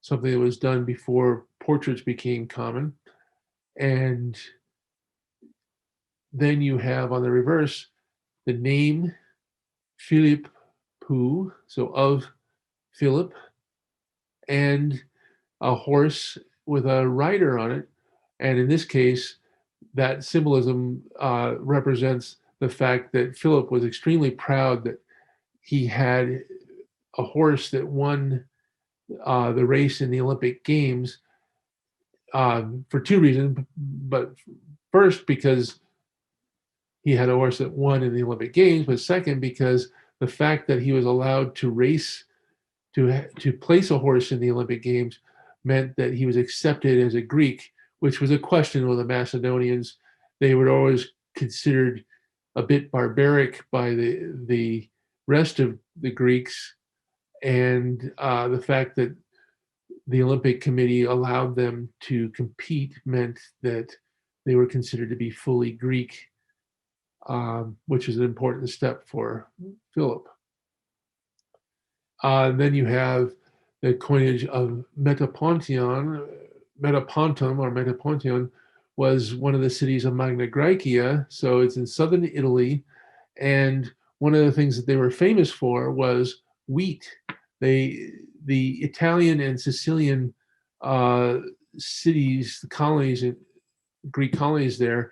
something that was done before portraits became common. And then you have on the reverse the name Philip Pu, so of Philip, and a horse with a rider on it. And in this case, that symbolism represents the fact that Philip was extremely proud that he had a horse that won the race in the Olympic Games for two reasons. But first, because he had a horse that won in the Olympic Games, but second, because the fact that he was allowed to race, to place a horse in the Olympic Games, meant that he was accepted as a Greek, which was a question with the Macedonians. They were always considered a bit barbaric by the rest of the Greeks, and the fact that the Olympic Committee allowed them to compete meant that they were considered to be fully Greek, which is an important step for Philip. Then you have the coinage of Metapontion. Metapontion was one of the cities of Magna Graecia, so it's in southern Italy. And one of the things that they were famous for was wheat. The Italian and Sicilian cities, the colonies, Greek colonies there,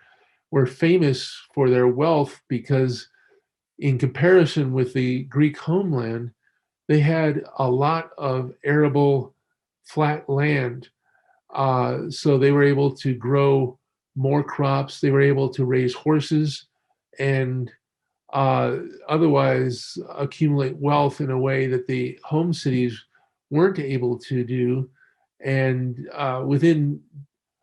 were famous for their wealth because in comparison with the Greek homeland, they had a lot of arable flat land. So they were able to grow more crops. They were able to raise horses and otherwise accumulate wealth in a way that the home cities weren't able to do. And within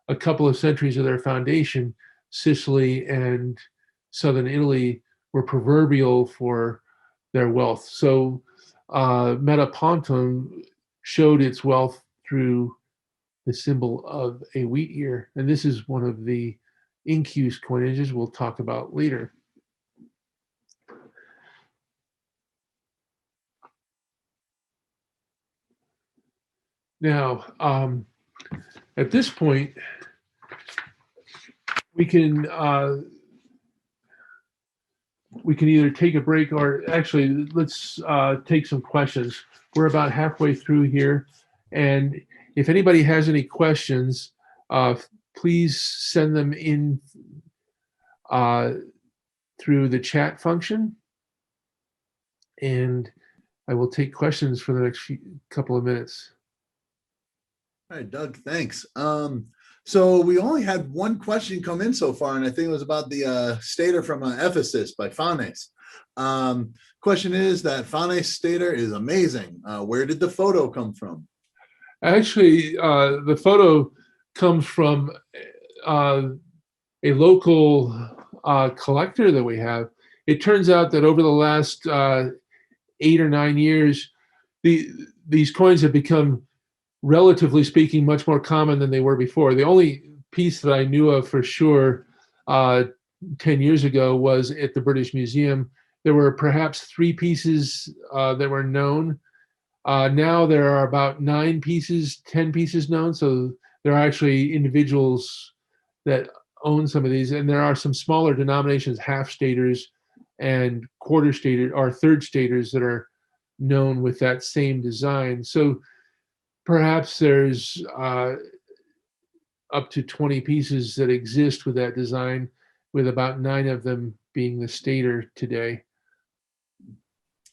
a couple of centuries of their foundation, Sicily and southern Italy were proverbial for their wealth. So Metapontum showed its wealth through the symbol of a wheat ear. And this is one of the in-use coinages we'll talk about later. Now, at this point, we can either take a break or actually let's take some questions. We're about halfway through here, and if anybody has any questions, please send them in through the chat function, and I will take questions for the next couple of minutes. All right, Doug, thanks. So we only had one question come in so far, and I think it was about the stator from Ephesus by Phanes. Question is that Phanes stator is amazing. Where did the photo come from? Actually, the photo comes from a local collector that we have. It turns out that over the last 8 or 9 years, these coins have become, relatively speaking, much more common than they were before. The only piece that I knew of for sure 10 years ago was at the British Museum. There were perhaps 3 pieces that were known. Now there are about 9 pieces, 10 pieces known. So there are actually individuals that own some of these, and there are some smaller denominations, half staters and quarter stater or third staters that are known with that same design. So perhaps there's up to 20 pieces that exist with that design, with about 9 of them being the stater today.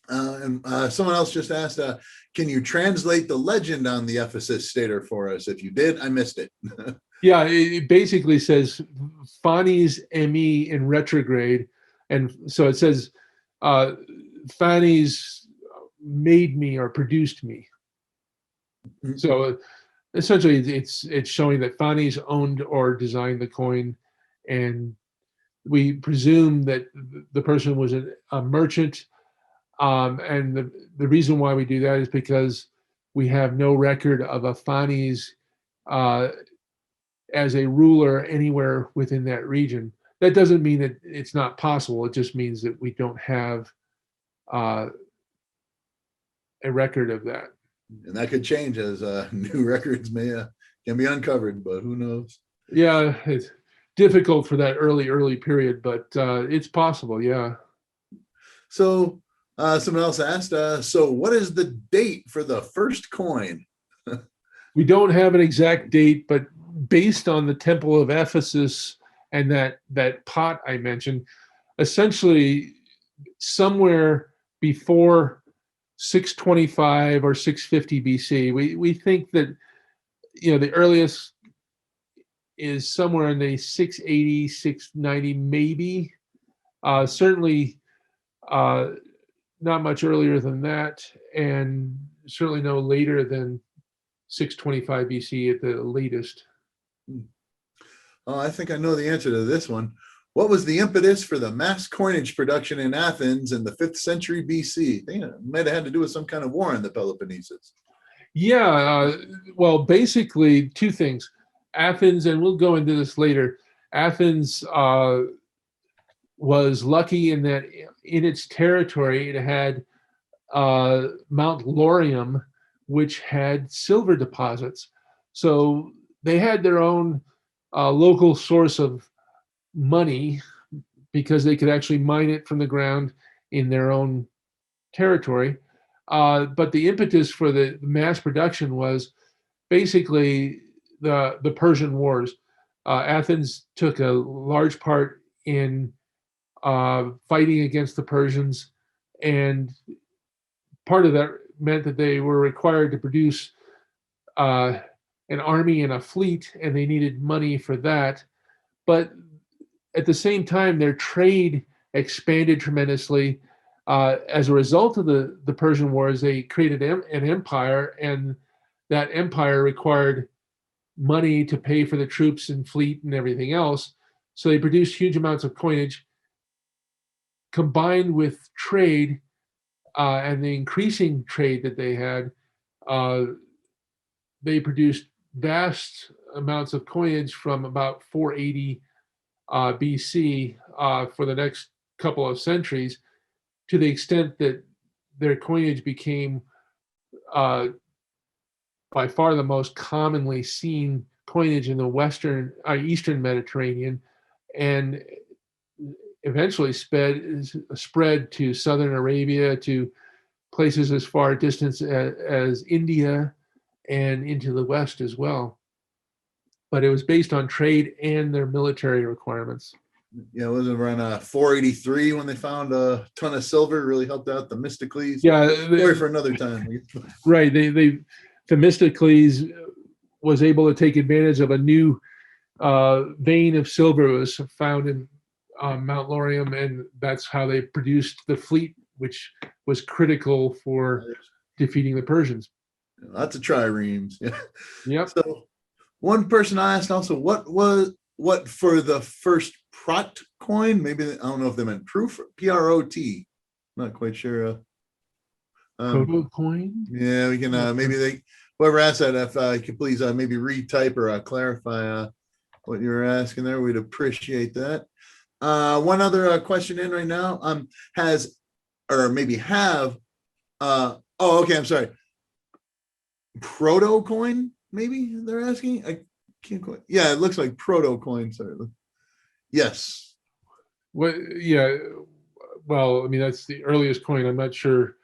And someone else just asked, can you translate the legend on the Ephesus stator for us? If you did, I missed it. Yeah, it basically says Phanes me in retrograde. And so it says Phanes made me or produced me. Mm-hmm. So essentially it's showing that Phanes owned or designed the coin, and we presume that the person was a merchant. And the reason why we do that is because we have no record of a Phanes as a ruler anywhere within that region. That doesn't mean that it's not possible. It just means that we don't have a record of that. And that could change as new records can be uncovered, but who knows? Yeah, it's difficult for that early period, but it's possible, yeah. So someone else asked, so what is the date for the first coin? We don't have an exact date, but based on the Temple of Ephesus and that pot I mentioned, essentially somewhere before 625 or 650 BC. We think that the earliest is somewhere in the 680, 690 maybe. Certainly not much earlier than that, and certainly no later than 625 BC at the latest. I think I know the answer to this one. What was the impetus for the mass coinage production in Athens in the 5th century BC? I think it might have had to do with some kind of war in the Peloponnesus. Yeah, well, basically 2 things. Athens, and we'll go into this later, Athens was lucky in that in its territory it had Mount Laurium, which had silver deposits. So they had their own local source of money because they could actually mine it from the ground in their own territory. But the impetus for the mass production was basically the Persian Wars. Athens took a large part in fighting against the Persians, and part of that meant that they were required to produce an army and a fleet, and they needed money for that. But at the same time, their trade expanded tremendously. As a result of the Persian Wars, they created an empire, and that empire required money to pay for the troops and fleet and everything else. So they produced huge amounts of coinage. Combined with trade and the increasing trade that they had, they produced vast amounts of coinage from about 480 BC for the next couple of centuries, to the extent that their coinage became by far the most commonly seen coinage in the Eastern Mediterranean, and eventually spread to Southern Arabia, to places as far distant as India, and into the West as well. But it was based on trade and their military requirements. Yeah, it was around 483 when they found a ton of silver. Really helped out Themistocles. Yeah, story for another time. Right. Themistocles was able to take advantage of a new vein of silver that was found in Mount Laurium, and that's how they produced the fleet, which was critical for defeating the Persians. Lots of triremes. Yeah. Yep. So one person asked also, what for the first prot coin? Maybe, I don't know if they meant proof, P-R-O-T. Not quite sure. Proto coin? Yeah, we can maybe whoever asked that, if you could please maybe retype or clarify what you were asking there, we'd appreciate that. One other question in right now, okay, I'm sorry. Proto coin, maybe they're asking. I can't quite. Yeah, it looks like proto coin. Sorry. Yes. Well, yeah. Well, I mean, that's the earliest coin. I'm not sure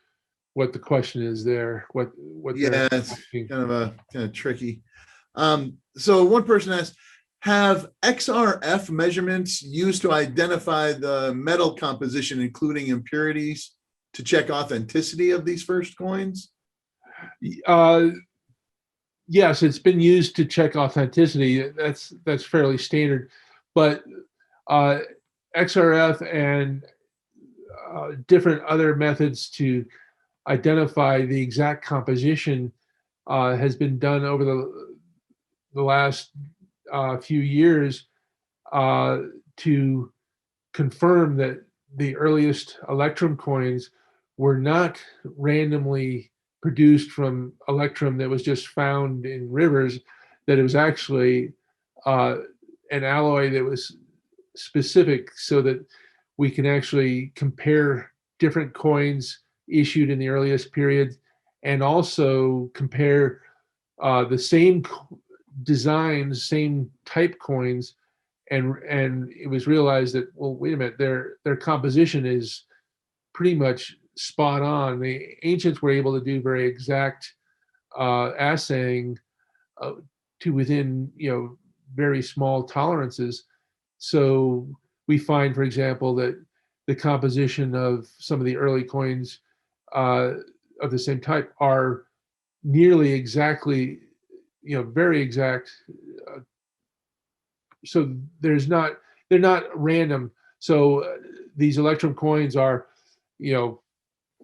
what the question is there. What? Yeah, it's kind of tricky. So one person asked, have XRF measurements used to identify the metal composition, including impurities, to check authenticity of these first coins? Yes, it's been used to check authenticity. That's fairly standard, but XRF and different other methods to identify the exact composition has been done over the last few years to confirm that the earliest Electrum coins were not randomly produced from Electrum that was just found in rivers, that it was actually an alloy that was specific, so that we can actually compare different coins issued in the earliest period, and also compare the same designs, same type coins, and it was realized that, well, wait a minute, their composition is pretty much spot on. The ancients were able to do very exact assaying to within very small tolerances. So we find, for example, that the composition of some of the early coins of the same type are nearly exactly, very exact. So they're not random. So these Electrum coins are,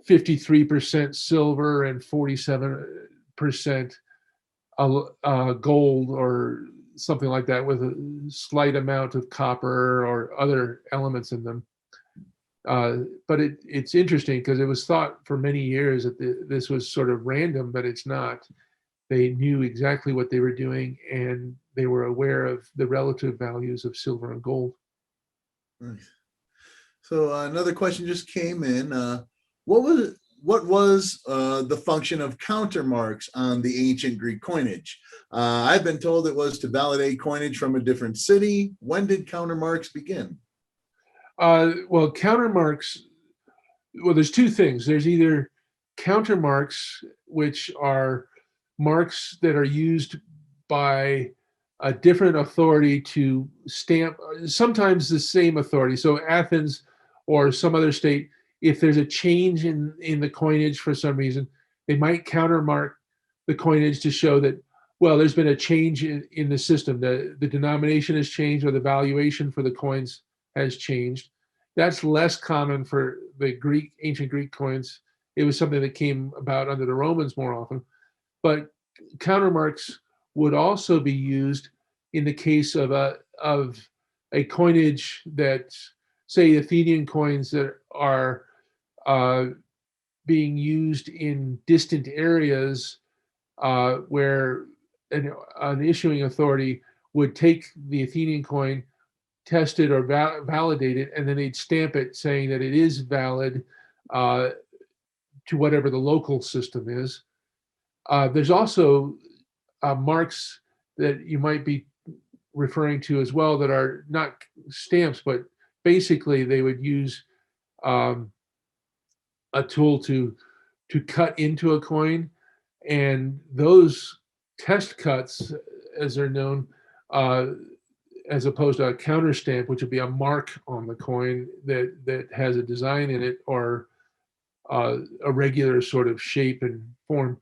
53% silver and 47% gold or something like that, with a slight amount of copper or other elements in them. But it's interesting because it was thought for many years that this was sort of random, but it's not. They knew exactly what they were doing, and they were aware of the relative values of silver and gold. Nice. So another question just came in. What was the function of countermarks on the ancient Greek coinage? I've been told it was to validate coinage from a different city. When did countermarks begin? Well, countermarks, well, there's two things. There's either countermarks, which are marks that are used by a different authority to stamp, sometimes the same authority. So Athens or some other state, if there's a change in the coinage for some reason, they might countermark the coinage to show that, well, there's been a change in the system. The denomination has changed, or the valuation for the coins has changed. That's less common for the ancient Greek coins. It was something that came about under the Romans more often. But countermarks would also be used in the case of a coinage that, say, Athenian coins that are being used in distant areas, where an issuing authority would take the Athenian coin, test it or validate it, and then they'd stamp it saying that it is valid to whatever the local system is. There's also marks that you might be referring to as well that are not stamps, but basically they would use a tool to cut into a coin, and those test cuts, as they're known, as opposed to a counter stamp, which would be a mark on the coin that has a design in it, or a regular sort of shape and form.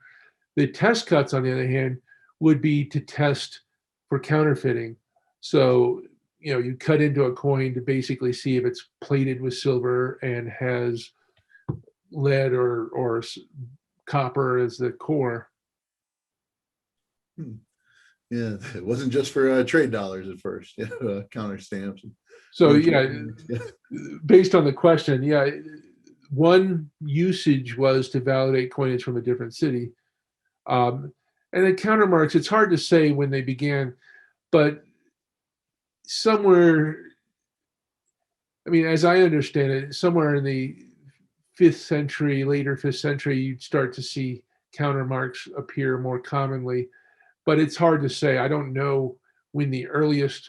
The test cuts, on the other hand, would be to test for counterfeiting. So, you cut into a coin to basically see if it's plated with silver and has lead or copper as the core. Yeah, it wasn't just for trade dollars at first. Yeah, counter stamps. So based on the question, one usage was to validate coinage from a different city. And then countermarks, it's hard to say when they began, but somewhere, as I understand it, somewhere in the 5th century, later 5th century, you'd start to see countermarks appear more commonly. But it's hard to say. I don't know when the earliest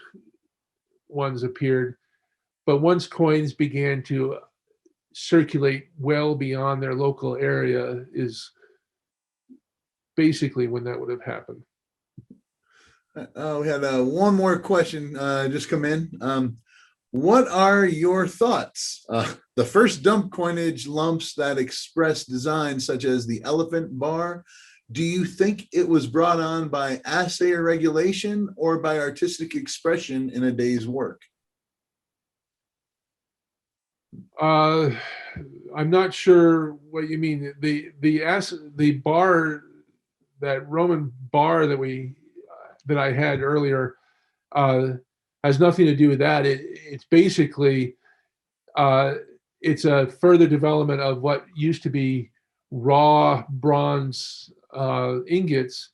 ones appeared. But once coins began to circulate well beyond their local area is basically when that would have happened. We had one more question just come in. What are your thoughts? The first dump coinage lumps that express designs such as the elephant bar, do you think it was brought on by assayer regulation or by artistic expression in a day's work? I'm not sure what you mean. The bar, that Roman bar that I had earlier, has nothing to do with that. It's basically it's a further development of what used to be raw bronze ingots,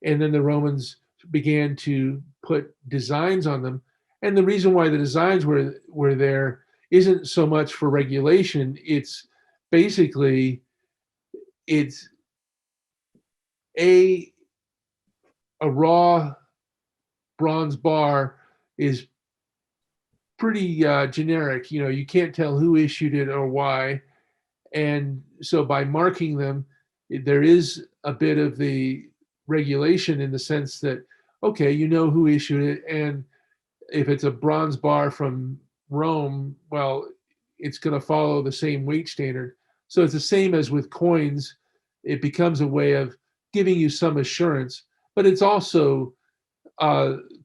and then the Romans began to put designs on them. And the reason why the designs were there isn't so much for regulation. It's basically a raw bronze bar is pretty generic. You can't tell who issued it or why. And so by marking them, there is a bit of the regulation in the sense that, okay, who issued it. And if it's a bronze bar from Rome, well, it's going to follow the same weight standard. So it's the same as with coins. It becomes a way of giving you some assurance, but it's also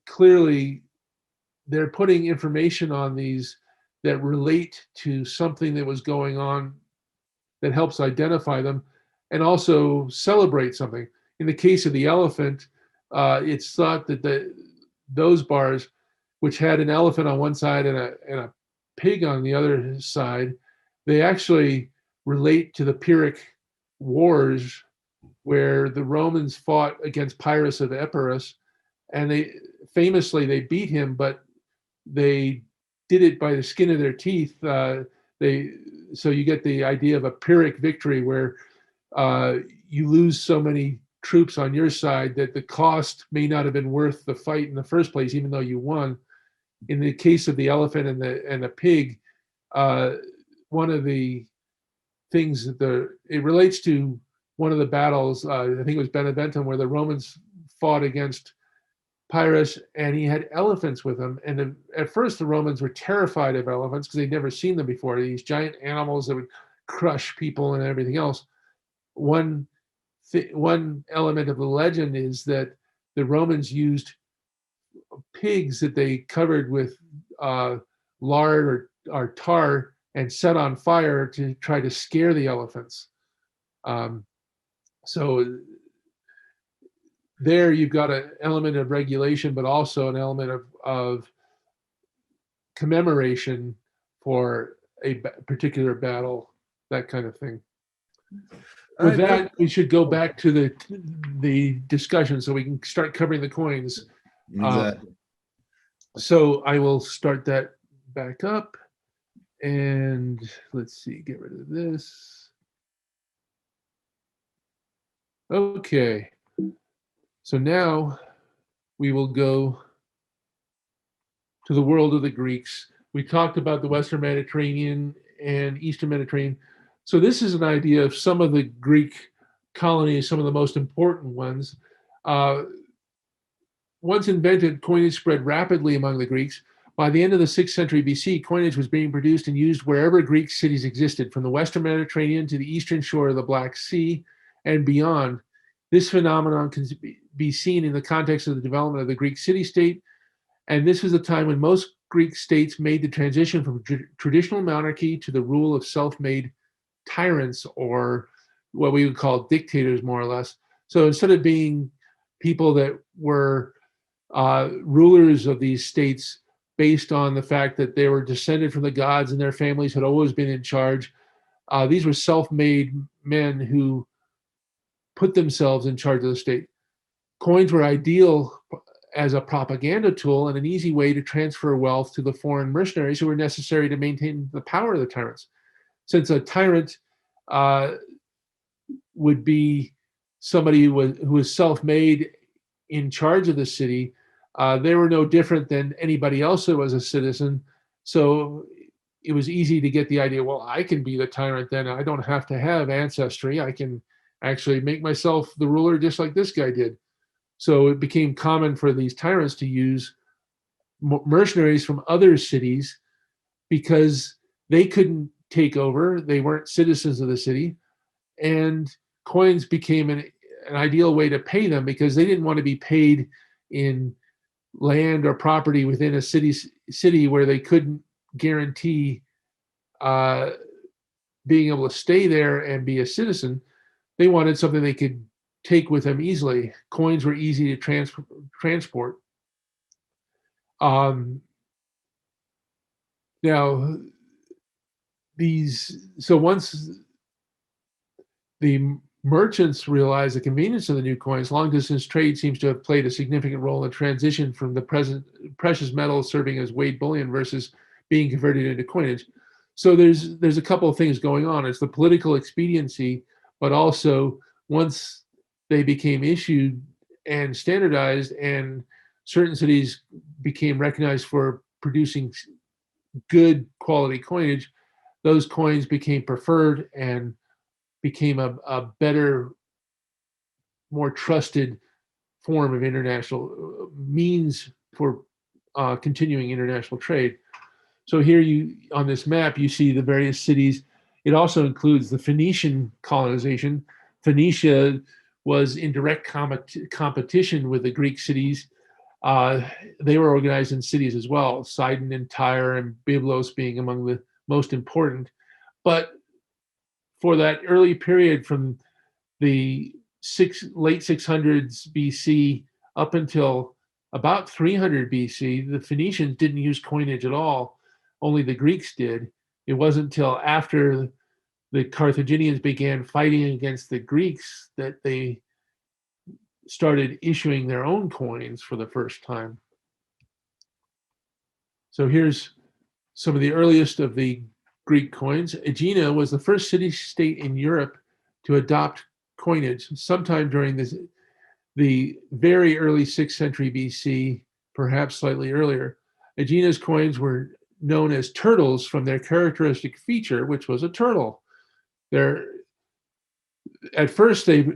clearly they're putting information on these that relate to something that was going on that helps identify them and also celebrate something. In the case of the elephant, it's thought that those bars, which had an elephant on one side and a pig on the other side, they actually relate to the Pyrrhic Wars, where the Romans fought against Pyrrhus of Epirus, and they beat him, but they did it by the skin of their teeth. So you get the idea of a Pyrrhic victory, where you lose so many troops on your side that the cost may not have been worth the fight in the first place, even though you won. In the case of the elephant and the pig, one of the things that it relates to one of the battles, I think it was Beneventum, where the Romans fought against Pyrrhus, and he had elephants with him. And at first, the Romans were terrified of elephants because they'd never seen them before. These giant animals that would crush people and everything else. One element of the legend is that the Romans used pigs that they covered with lard or tar and set on fire to try to scare the elephants. So there you've got an element of regulation, but also an element of commemoration for a particular battle, that kind of thing. With that, we should go back to the discussion so we can start covering the coins. Exactly. So I will start that back up, and let's see, get rid of this. Okay. So now we will go to the world of the Greeks. We talked about the Western Mediterranean and Eastern Mediterranean. So this is an idea of some of the Greek colonies, some of the most important ones. Once invented, coinage spread rapidly among the Greeks. By the end of the 6th century BC, coinage was being produced and used wherever Greek cities existed, from the Western Mediterranean to the eastern shore of the Black Sea and beyond. This phenomenon can be seen in the context of the development of the Greek city-state, and this was a time when most Greek states made the transition from traditional monarchy to the rule of self-made tyrants, or what we would call dictators, more or less. So instead of being people that were rulers of these states based on the fact that they were descended from the gods and their families had always been in charge, these were self-made men who put themselves in charge of the state. Coins were ideal as a propaganda tool and an easy way to transfer wealth to the foreign mercenaries who were necessary to maintain the power of the tyrants. Since a tyrant would be somebody who was self-made in charge of the city, they were no different than anybody else that was a citizen. So it was easy to get the idea, well, I can be the tyrant then. I don't have to have ancestry. I can actually make myself the ruler just like this guy did. So it became common for these tyrants to use mercenaries from other cities because they couldn't take over. They weren't citizens of the city. And coins became an ideal way to pay them because they didn't want to be paid in land or property within a city where they couldn't guarantee being able to stay there and be a citizen. They wanted something they could take with them easily. Coins were easy to transport. Now, so once the merchants realized the convenience of the new coins, long-distance trade seems to have played a significant role in the transition from the present precious metals serving as weighed bullion versus being converted into coinage. So there's a couple of things going on. It's the political expediency, but also once they became issued and standardized and certain cities became recognized for producing good quality coinage, those coins became preferred and became a better, more trusted form of international means for continuing international trade. So here on this map, you see the various cities. It also includes the Phoenician colonization. Phoenicia was in direct competition with the Greek cities. They were organized in cities as well, Sidon and Tyre and Byblos being among the most important. But for that early period from the late 600s BC up until about 300 BC, the Phoenicians didn't use coinage at all. Only the Greeks did. It wasn't until after the Carthaginians began fighting against the Greeks that they started issuing their own coins for the first time. So here's some of the earliest of the Greek coins. Aegina was the first city-state in Europe to adopt coinage sometime during the very early 6th century BC, perhaps slightly earlier. Aegina's coins were known as turtles from their characteristic feature, which was a turtle. At first, they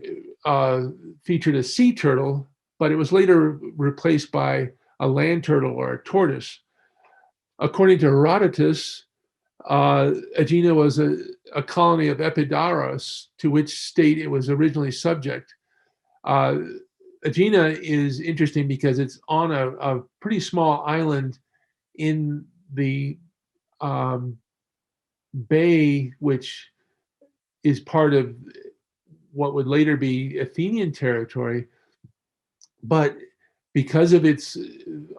featured a sea turtle, but it was later replaced by a land turtle or a tortoise. According to Herodotus, Aegina was a colony of Epidaurus, to which state it was originally subject. Aegina is interesting because it's on a pretty small island in the bay, which is part of what would later be Athenian territory. But because of its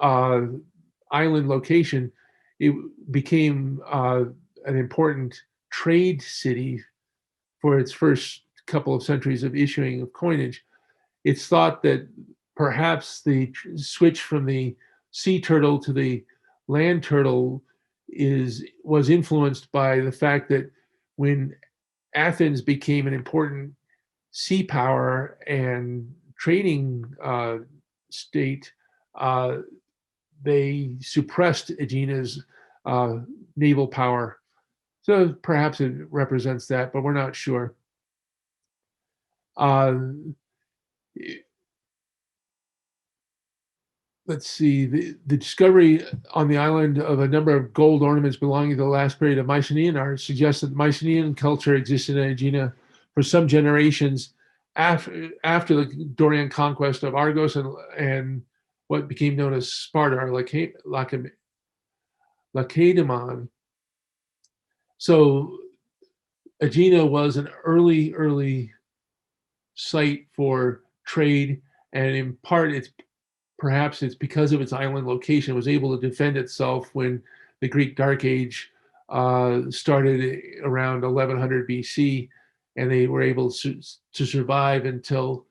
island location, it became an important trade city for its first couple of centuries of issuing of coinage. It's thought that perhaps the switch from the sea turtle to the land turtle was influenced by the fact that when Athens became an important sea power and trading state, they suppressed Aegina's naval power. So perhaps it represents that, but we're not sure. Let's see, the discovery on the island of a number of gold ornaments belonging to the last period of Mycenaean art suggests that Mycenaean culture existed in Aegina for some generations after the Dorian conquest of Argos and what became known as Sparta, or Lacedaemon. So Aegina was an early site for trade, and in part perhaps it's because of its island location, it was able to defend itself when the Greek Dark Age started around 1100 BC, and they were able to survive until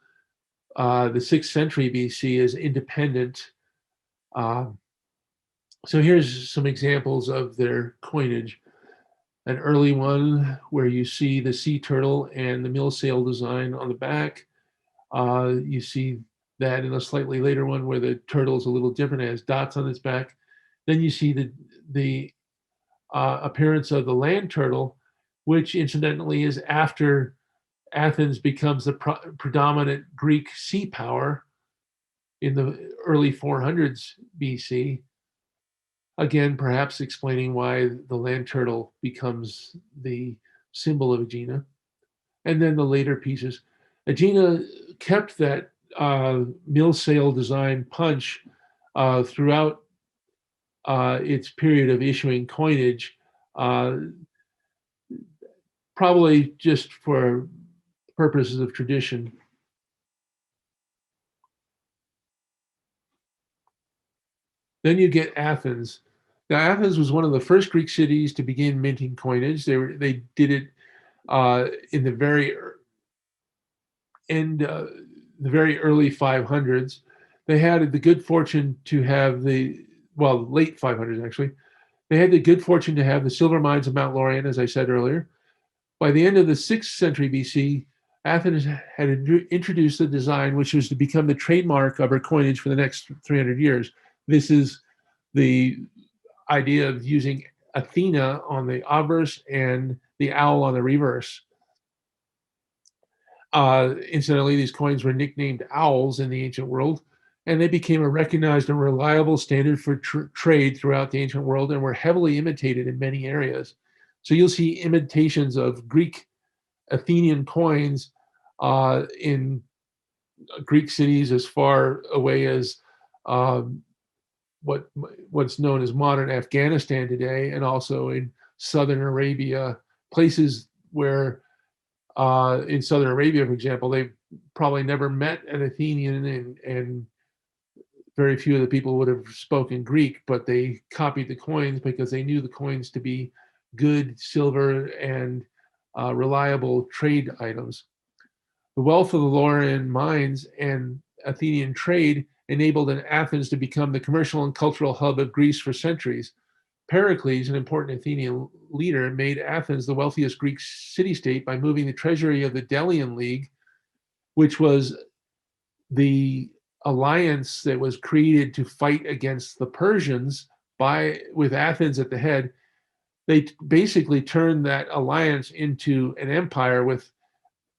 the 6th century BC as independent. So here's some examples of their coinage. An early one where you see the sea turtle and the mill sail design on the back. You see that in a slightly later one where the turtle is a little different, it has dots on its back. Then you see the appearance of the land turtle, which incidentally is after Athens becomes the predominant Greek sea power in the early 400s BC. Again, perhaps explaining why the land turtle becomes the symbol of Aegina. And then the later pieces. Aegina kept that mill sail design punch throughout its period of issuing coinage, probably just for purposes of tradition. Then you get Athens. Now, Athens was one of the first Greek cities to begin minting coinage. They did it in the very early 500s. They had the good fortune to have late 500s actually. They had the good fortune to have the silver mines of Mount Lorien, as I said earlier. By the end of the 6th century BC, Athens had introduced the design which was to become the trademark of her coinage for the next 300 years. This is the idea of using Athena on the obverse and the owl on the reverse. Incidentally, these coins were nicknamed owls in the ancient world, and they became a recognized and reliable standard for trade throughout the ancient world and were heavily imitated in many areas. So you'll see imitations of Greek Athenian coins in Greek cities as far away as what's known as modern Afghanistan today, and also in southern Arabia, places where in southern Arabia, for example, they probably never met an Athenian, and very few of the people would have spoken Greek, but they copied the coins because they knew the coins to be good silver and reliable trade items. The wealth of the Lorien mines and Athenian trade enabled Athens to become the commercial and cultural hub of Greece for centuries. Pericles, an important Athenian leader, made Athens the wealthiest Greek city-state by moving the treasury of the Delian League, which was the alliance that was created to fight against the Persians with Athens at the head. They basically turned that alliance into an empire, with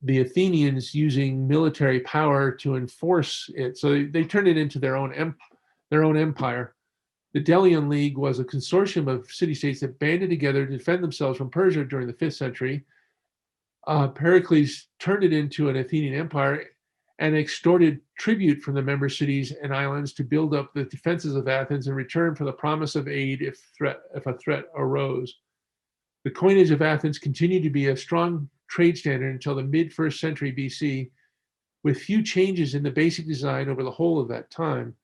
the Athenians using military power to enforce it. So they turned it into their own empire. The Delian League was a consortium of city-states that banded together to defend themselves from Persia during the 5th century. Pericles turned it into an Athenian empire and extorted tribute from the member cities and islands to build up the defenses of Athens in return for the promise of aid if a threat arose. The coinage of Athens continued to be a strong trade standard until the mid-1st century BC, with few changes in the basic design over the whole of that time.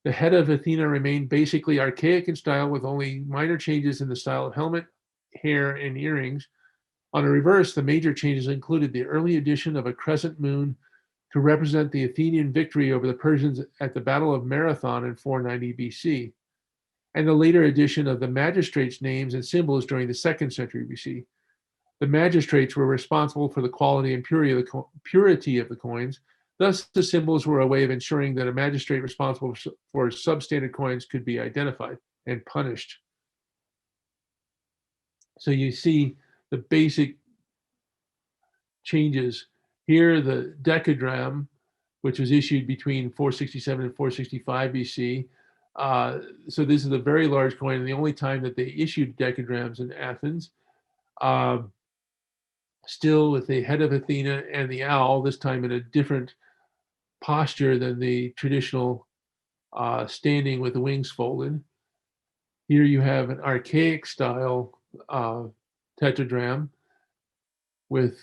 The head of Athena remained basically archaic in style, with only minor changes in the style of helmet, hair, and earrings. On the reverse, the major changes included the early addition of a crescent moon to represent the Athenian victory over the Persians at the Battle of Marathon in 490 BC, and the later addition of the magistrates' names and symbols during the 2nd century BC. The magistrates were responsible for the quality and purity of the coins. Thus, the symbols were a way of ensuring that a magistrate responsible for substandard coins could be identified and punished. So you see the basic changes here. The decadrachm, which was issued between 467 and 465 BC. So this is a very large coin, and the only time that they issued decadrachms in Athens. Still with the head of Athena and the owl, this time in a different posture than the traditional standing with the wings folded. Here you have an archaic style tetradrachm with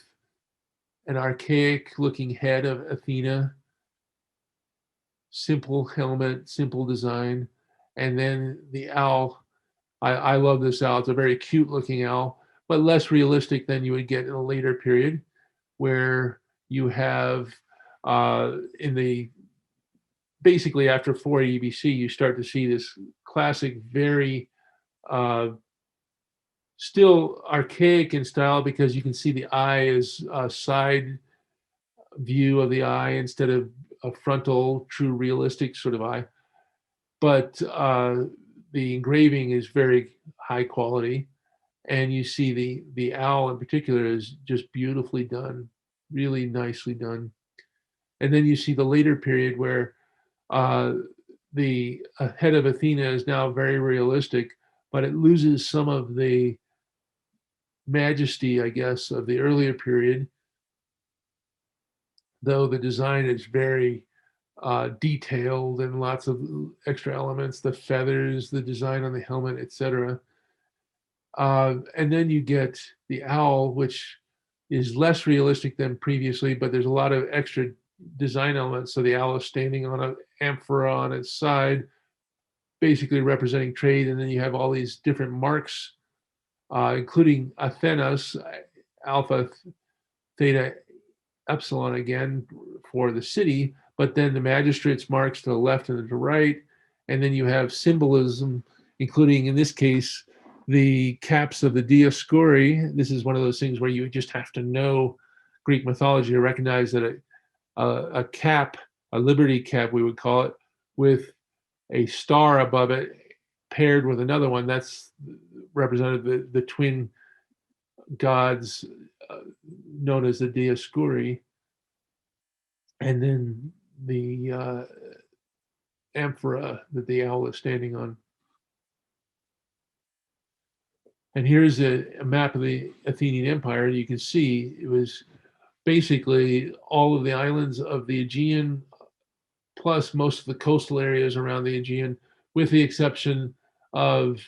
an archaic looking head of Athena, simple helmet, simple design, and then the owl. I love this owl. It's a very cute looking owl, but less realistic than you would get in a later period, where you have basically after 480 BC, you start to see this classic, very still archaic in style, because you can see the eye is a side view of the eye instead of a frontal, true realistic sort of eye. But the engraving is very high quality, and you see the owl in particular is just beautifully done, really nicely done. And then you see the later period where the head of Athena is now very realistic, but it loses some of the majesty, I guess, of the earlier period, though the design is very detailed and lots of extra elements, the feathers, the design on the helmet, etc. And then you get the owl, which is less realistic than previously, but there's a lot of extra design elements. So the owl is standing on an amphora on its side, basically representing trade. And then you have all these different marks, including Athenos, alpha, theta, epsilon again for the city, but then the magistrates marks to the left and to the right. And then you have symbolism, including, in this case, the caps of the Dioscuri. This is one of those things where you just have to know Greek mythology to recognize that a cap, a liberty cap, we would call it, with a star above it paired with another one, that's represented the twin gods known as the Dioscuri. And then the amphora that the owl is standing on. And here's a map of the Athenian Empire. You can see it was basically all of the islands of the Aegean, plus most of the coastal areas around the Aegean, with the exception of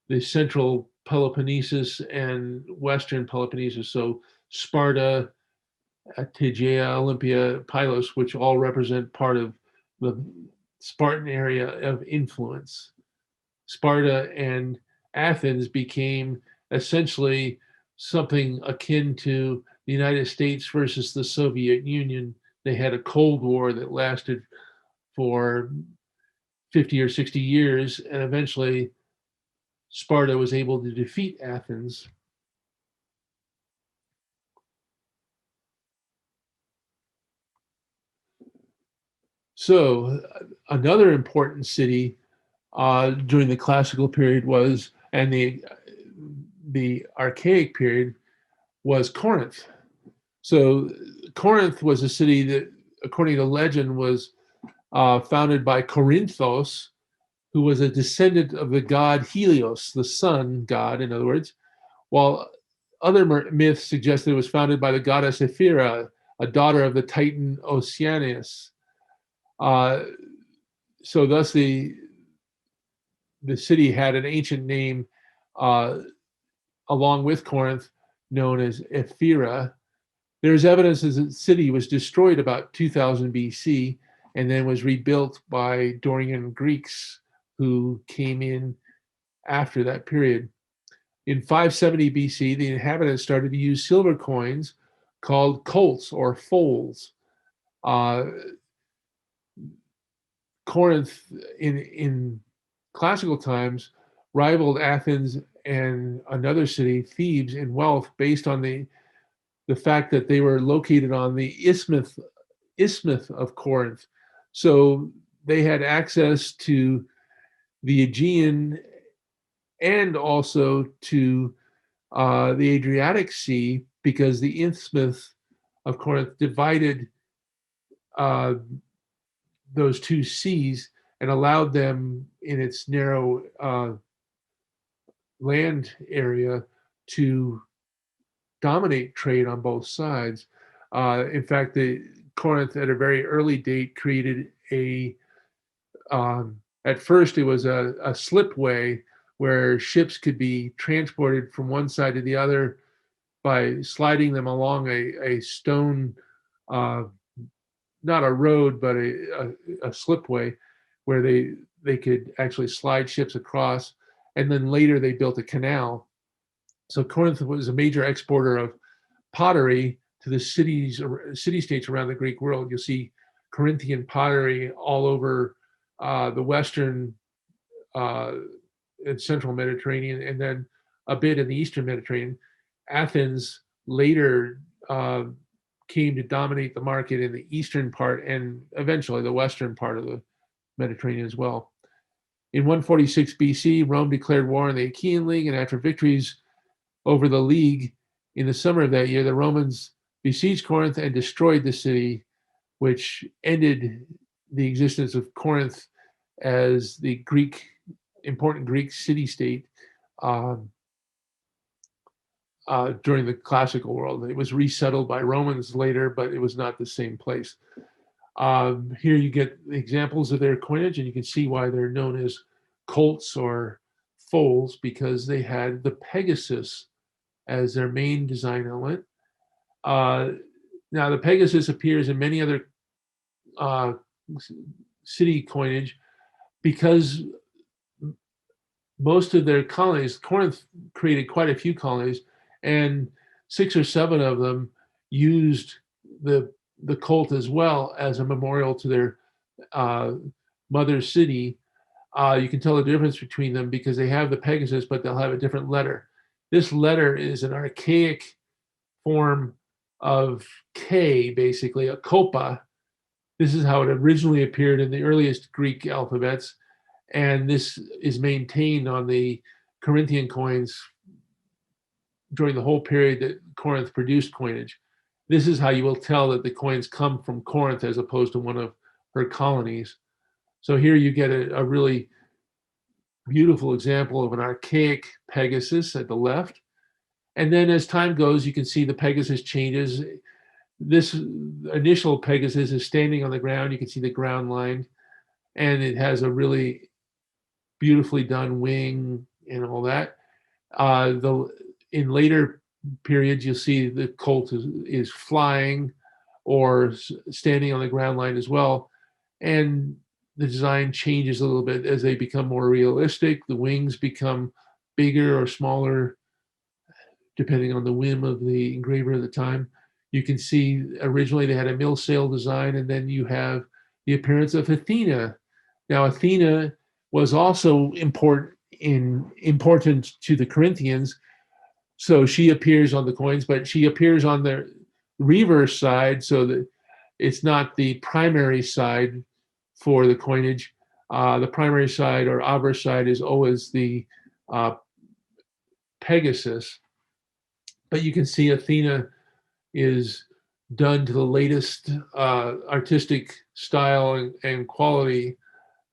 the central Peloponnesus and western Peloponnesus. So Sparta, Tegea, Olympia, Pylos, which all represent part of the Spartan area of influence. Sparta and Athens became essentially something akin to the United States versus the Soviet Union they had a Cold War that lasted for 50 or 60 years, and eventually Sparta was able to defeat Athens. So another important city during the classical period was, and the archaic period was Corinth. So Corinth was a city that, according to legend, was founded by Corinthos, who was a descendant of the god Helios, the sun god, in other words, while other myths suggest that it was founded by the goddess Ephyra, a daughter of the titan Oceanus. So thus the city had an ancient name along with Corinth known as Ephyra. There's evidence that the city was destroyed about 2000 BC and then was rebuilt by Dorian Greeks who came in after that period. In 570 BC, the inhabitants started to use silver coins called colts or foals. Corinth in classical times rivaled Athens and another city, Thebes, in wealth based on the fact that they were located on the isthmus of Corinth. So they had access to the Aegean and also to the Adriatic Sea, because the isthmus of Corinth divided those two seas and allowed them in its narrow land area to dominate trade on both sides. In fact, Corinth at a very early date created at first it was a slipway where ships could be transported from one side to the other by sliding them along a stone, not a road, but a slipway where they could actually slide ships across. And then later they built a canal. So Corinth was a major exporter of pottery to the city-states around the Greek world. You'll see Corinthian pottery all over the Western and Central Mediterranean, and then a bit in the Eastern Mediterranean. Athens later came to dominate the market in the eastern part and eventually the western part of the Mediterranean as well. In 146 BC, Rome declared war on the Achaean League, and after victories over the League in the summer of that year, the Romans besieged Corinth and destroyed the city, which ended the existence of Corinth as the important Greek city-state during the classical world. It was resettled by Romans later, but it was not the same place. Here you get examples of their coinage, and you can see why they're known as colts or foals, because they had the Pegasus as their main design element. Now, the Pegasus appears in many other city coinage because most of their colonies, Corinth created quite a few colonies, and 6 or 7 of them used the colt as well as a memorial to their mother city. You can tell the difference between them because they have the Pegasus, but they'll have a different letter. This letter is an archaic form of K, basically, a kopa. This is how it originally appeared in the earliest Greek alphabets, and this is maintained on the Corinthian coins during the whole period that Corinth produced coinage. This is how you will tell that the coins come from Corinth as opposed to one of her colonies. So here you get a really beautiful example of an archaic Pegasus at the left. And then as time goes, you can see the Pegasus changes. This initial Pegasus is standing on the ground. You can see the ground line, and it has a really beautifully done wing and all that. In later periods, you'll see the colt is flying or standing on the ground line as well. And the design changes a little bit as they become more realistic. The wings become bigger or smaller, depending on the whim of the engraver at the time. You can see originally they had a mill sail design, and then you have the appearance of Athena. Now, Athena was also important to the Corinthians, so she appears on the coins, but she appears on the reverse side, so that it's not the primary side for the coinage. The primary side or obverse side is always the Pegasus, but you can see Athena is done to the latest artistic style and quality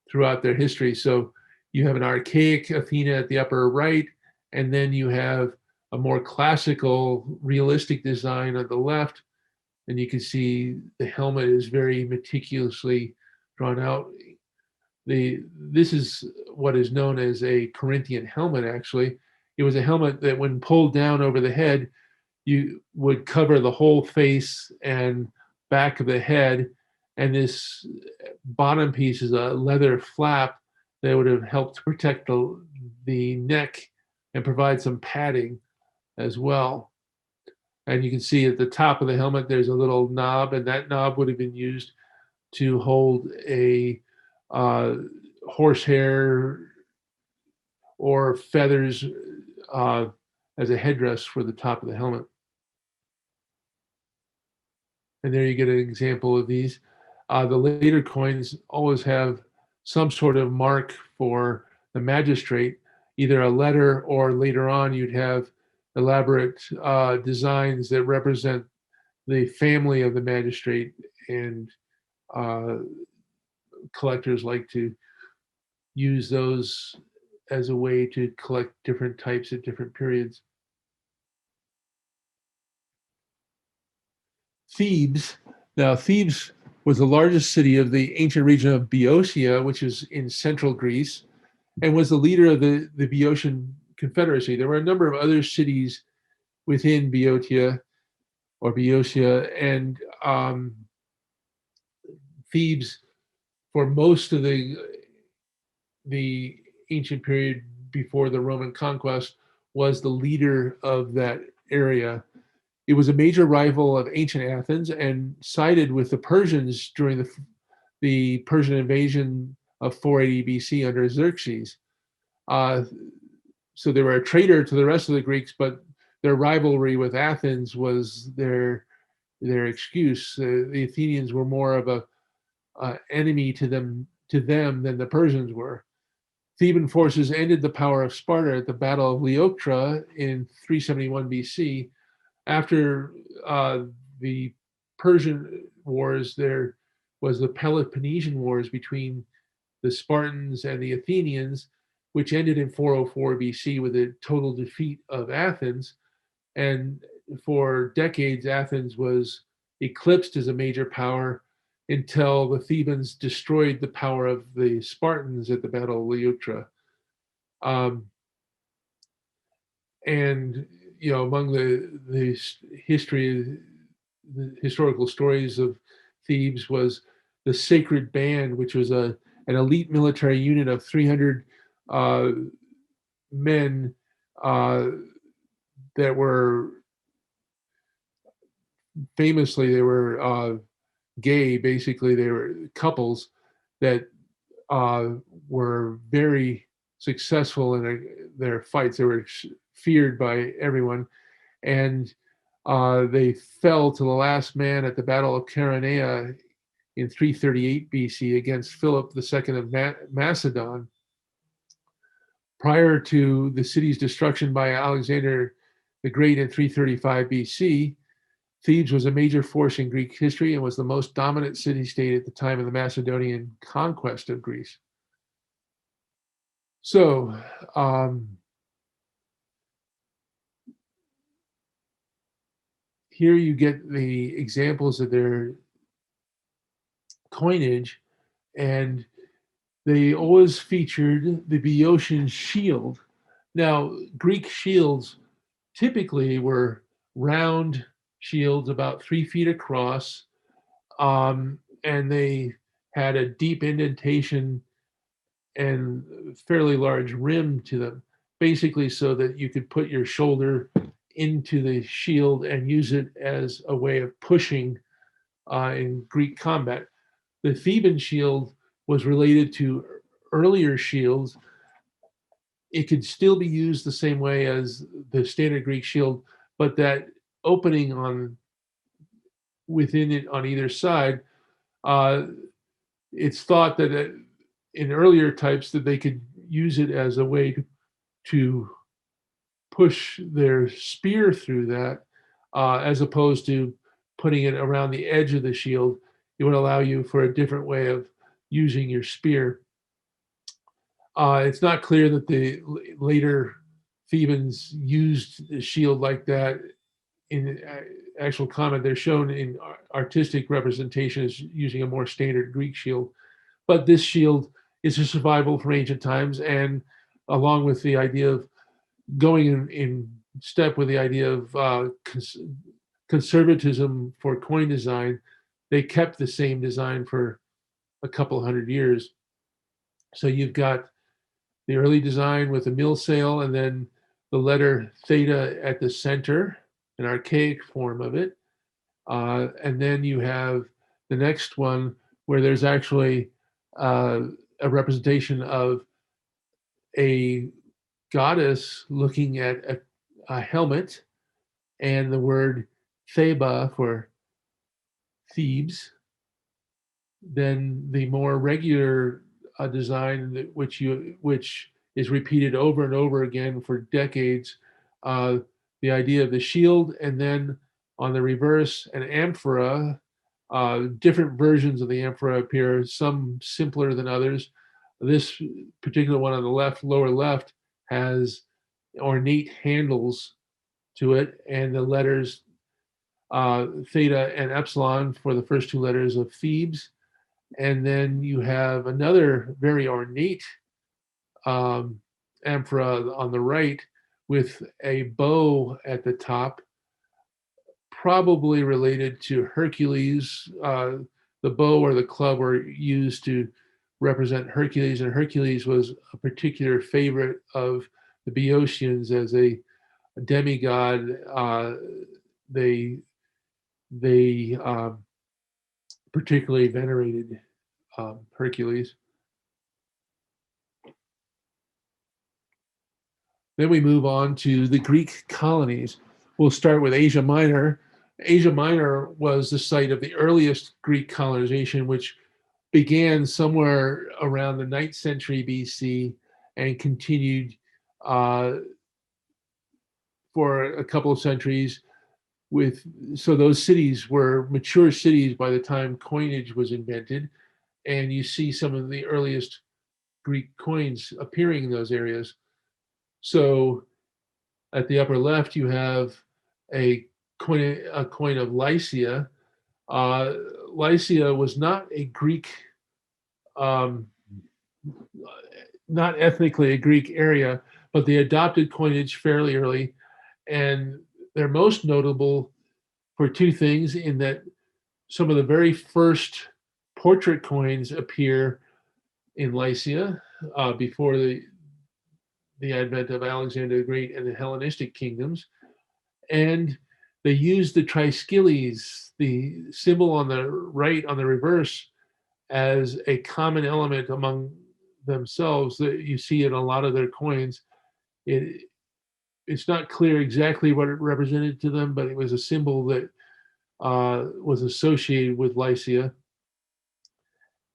throughout their history. So you have an archaic Athena at the upper right, and then you have a more classical, realistic design on the left. And you can see the helmet is very meticulously drawn out. This is what is known as a Corinthian helmet, actually. It was a helmet that when pulled down over the head, you would cover the whole face and back of the head. And this bottom piece is a leather flap that would have helped to protect the neck and provide some padding as well. And you can see at the top of the helmet, there's a little knob, and that knob would have been used to hold a horsehair or feathers as a headdress for the top of the helmet. And there you get an example of these. The later coins always have some sort of mark for the magistrate, either a letter, or later on you'd have elaborate designs that represent the family of the magistrate, and collectors like to use those as a way to collect different types at different periods. Thebes. Now, Thebes was the largest city of the ancient region of Boeotia, which is in central Greece, and was the leader of the Boeotian Confederacy. There were a number of other cities within Boeotia, and Thebes, for most of the ancient period before the Roman conquest, was the leader of that area. It was a major rival of ancient Athens and sided with the Persians during the Persian invasion of 480 BC under Xerxes. So they were a traitor to the rest of the Greeks, but their rivalry with Athens was their excuse. The Athenians were more of a enemy to them than the Persians were. Theban forces ended the power of Sparta at the Battle of Leuctra in 371 BC. After the Persian wars, there was the Peloponnesian Wars between the Spartans and the Athenians, which ended in 404 BC with a total defeat of Athens. And for decades, Athens was eclipsed as a major power until the Thebans destroyed the power of the Spartans at the Battle of Leuctra. And among the historical stories of Thebes was the Sacred Band, which was an elite military unit of 300 men that were famously, they were gay. Basically, they were couples that were very successful in their fights. They were feared by everyone, and they fell to the last man at the Battle of Chaeronea in 338 BC against Philip II of Macedon. Prior to the city's destruction by Alexander the Great in 335 BC, Thebes was a major force in Greek history and was the most dominant city-state at the time of the Macedonian conquest of Greece. So, here you get the examples of their coinage, and they always featured the Boeotian shield. Now, Greek shields typically were round shields about 3 feet across, and they had a deep indentation and fairly large rim to them, basically so that you could put your shoulder into the shield and use it as a way of pushing in Greek combat. The Theban shield was related to earlier shields. It could still be used the same way as the standard Greek shield, but that opening on within it on either side, it's thought that in earlier types that they could use it as a way to push their spear through that, as opposed to putting it around the edge of the shield. It would allow you for a different way of using your spear. It's not clear that the later Thebans used the shield like that in actual combat. They're shown in artistic representation as using a more standard Greek shield. But this shield is a survival for ancient times, and along with the idea of going in step with the idea of conservatism for coin design, they kept the same design for a couple hundred years. So you've got the early design with the mill sail, and then the letter theta at the center, an archaic form of it. And then you have the next one where there's actually a representation of a goddess looking at a helmet, and the word Theba for Thebes. Then the more regular design, which is repeated over and over again for decades, the idea of the shield, and then on the reverse, an amphora. Different versions of the amphora appear, some simpler than others. This particular one on the left, lower left, has ornate handles to it, and the letters theta and epsilon for the first two letters of Thebes. And then you have another very ornate amphora on the right with a bow at the top, probably related to Hercules. The bow or the club were used to represent Hercules, and Hercules was a particular favorite of the Boeotians as a demigod. They particularly venerated Hercules. Then we move on to the Greek colonies. We'll start with Asia Minor. Asia Minor was the site of the earliest Greek colonization, which began somewhere around the 9th century BC and continued for a couple of centuries. So those cities were mature cities by the time coinage was invented, and you see some of the earliest Greek coins appearing in those areas. So at the upper left, you have a coin of Lycia. Lycia was not a Greek, not ethnically a Greek area, but they adopted coinage fairly early, and they're most notable for two things, in that some of the very first portrait coins appear in Lycia before the advent of Alexander the Great and the Hellenistic kingdoms. And they used the triskelies, the symbol on the right, on the reverse, as a common element among themselves. That you see in a lot of their coins. It's not clear exactly what it represented to them, but it was a symbol that was associated with Lycia.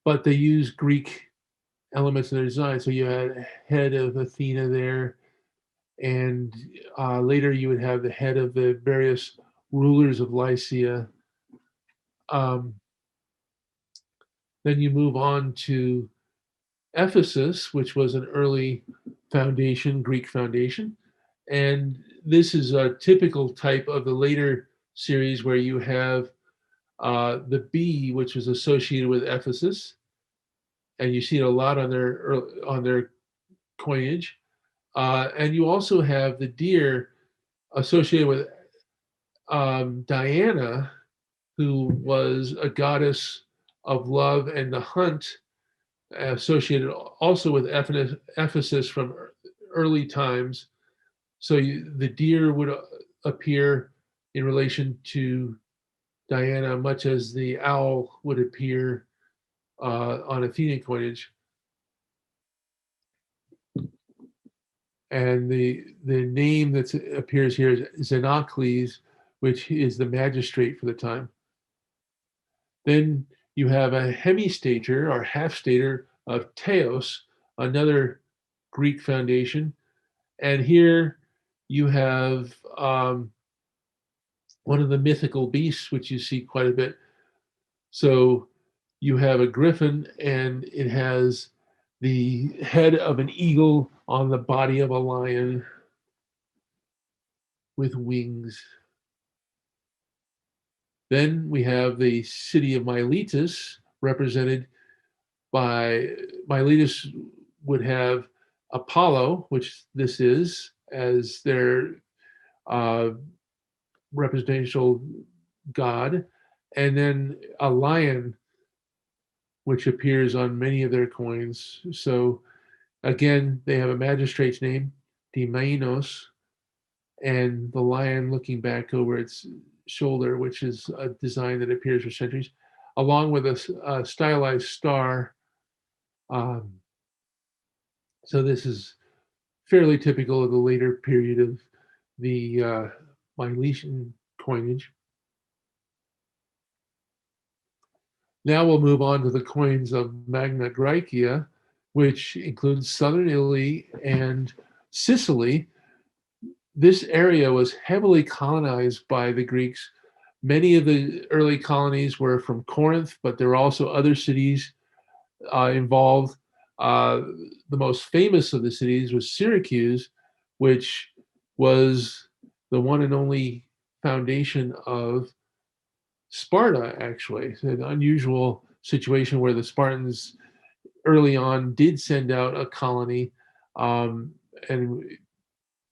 But they used Greek elements in their design. So you had a head of Athena there, and later you would have the head of the various rulers of Lycia. Then you move on to Ephesus, which was an early foundation, Greek foundation. And this is a typical type of the later series where you have the B, which was associated with Ephesus, and you see it a lot on their coinage. And you also have the deer associated with Diana, who was a goddess of love and the hunt, associated also with Ephesus from early times. So the deer would appear in relation to Diana, much as the owl would appear on Athenian coinage. And the name that appears here is Xenocles, which is the magistrate for the time. Then you have a hemistater or half-stater of Teos, another Greek foundation. And here you have one of the mythical beasts, which you see quite a bit. So you have a griffin, and it has the head of an eagle on the body of a lion with wings. Then we have the city of Miletus, represented by Miletus would have Apollo, which this is, as their representational god, and then a lion, which appears on many of their coins. So again, they have a magistrate's name, Dimainos, and the lion looking back over its shoulder, which is a design that appears for centuries, along with a stylized star. So this is fairly typical of the later period of the Milesian coinage. Now we'll move on to the coins of Magna Graecia, which includes southern Italy and Sicily. This area was heavily colonized by the Greeks. Many of the early colonies were from Corinth, but there were also other cities involved. The most famous of the cities was Syracuse, which was the one and only foundation of Sparta, actually. It's an unusual situation where the Spartans early on did send out a colony, and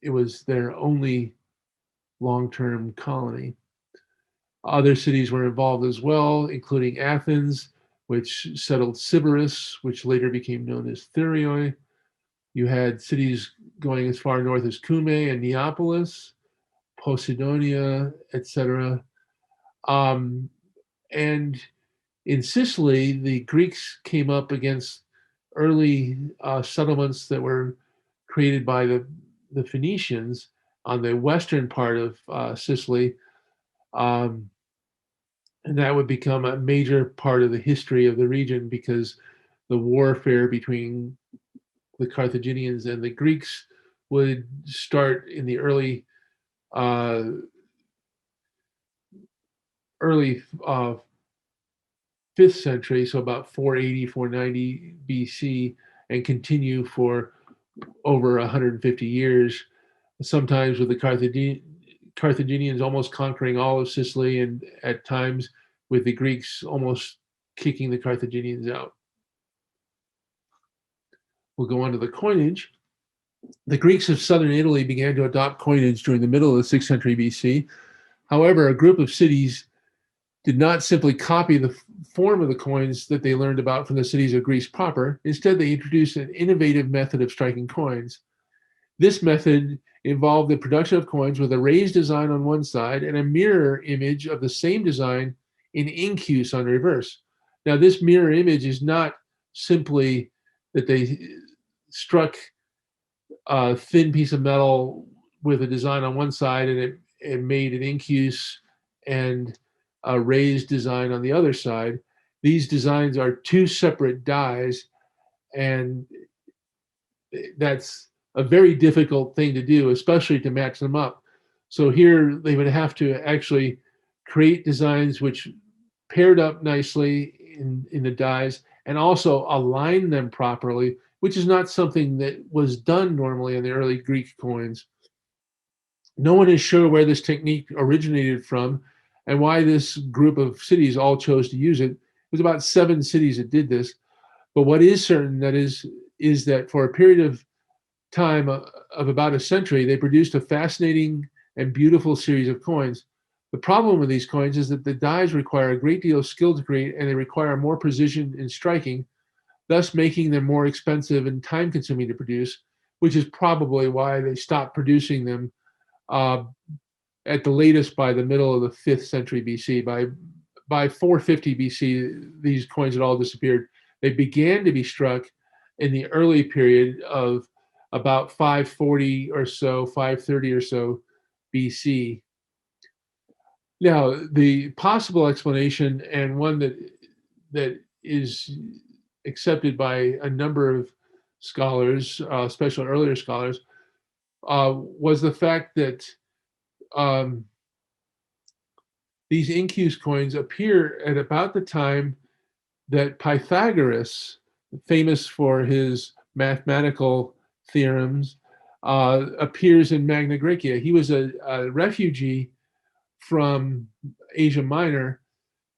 it was their only long-term colony. Other cities were involved as well, including Athens, which settled Sybaris, which later became known as Therioi. You had cities going as far north as Cumae and Neapolis, Posidonia, etc. And in Sicily, the Greeks came up against early settlements that were created by the Phoenicians on the western part of Sicily. And that would become a major part of the history of the region, because the warfare between the Carthaginians and the Greeks would start in the early 5th century, so about 480, 490 BC, and continue for over 150 years, sometimes with the Carthaginians almost conquering all of Sicily, and at times with the Greeks almost kicking the Carthaginians out. We'll go on to the coinage. The Greeks of southern Italy began to adopt coinage during the middle of the 6th century BC. However, a group of cities did not simply copy the form of the coins that they learned about from the cities of Greece proper. Instead, they introduced an innovative method of striking coins. This method involved the production of coins with a raised design on one side and a mirror image of the same design in incuse on reverse. Now, this mirror image is not simply that they struck a thin piece of metal with a design on one side and it made an incuse and a raised design on the other side. These designs are two separate dies, and that's a very difficult thing to do, especially to match them up. So here they would have to actually create designs which paired up nicely in the dies, and also align them properly, which is not something that was done normally in the early Greek coins. No one is sure where this technique originated from and why this group of cities all chose to use it. It was about 7 cities that did this. But what is certain is that for a period of time of about a century, they produced a fascinating and beautiful series of coins. The problem with these coins is that the dies require a great deal of skill to create, and they require more precision in striking, thus making them more expensive and time-consuming to produce, which is probably why they stopped producing them at the latest by the middle of the 5th century BC. By 450 BC, these coins had all disappeared. They began to be struck in the early period of about 540 or so, 530 or so BC. Now, the possible explanation, and one that is accepted by a number of scholars, especially earlier scholars, was the fact that these incuse coins appear at about the time that Pythagoras, famous for his mathematical theorems, appears in Magna Graecia. He was a refugee from Asia Minor.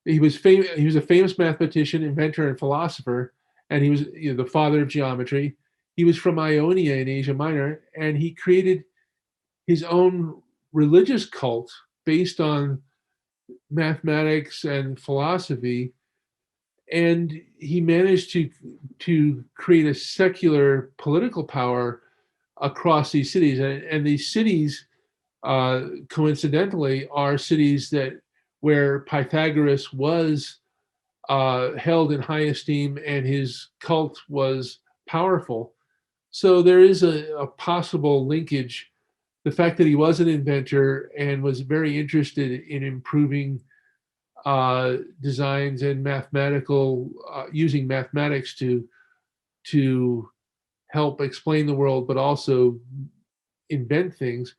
He was a famous mathematician, inventor, and philosopher, and he was the father of geometry. He was from Ionia in Asia Minor, and he created his own religious cult based on mathematics and philosophy, and he managed to create a secular political power across these cities. And these cities, coincidentally, are cities where Pythagoras was held in high esteem and his cult was powerful. So there is a possible linkage. The fact that he was an inventor and was very interested in improving designs and using mathematics to help explain the world, but also invent things,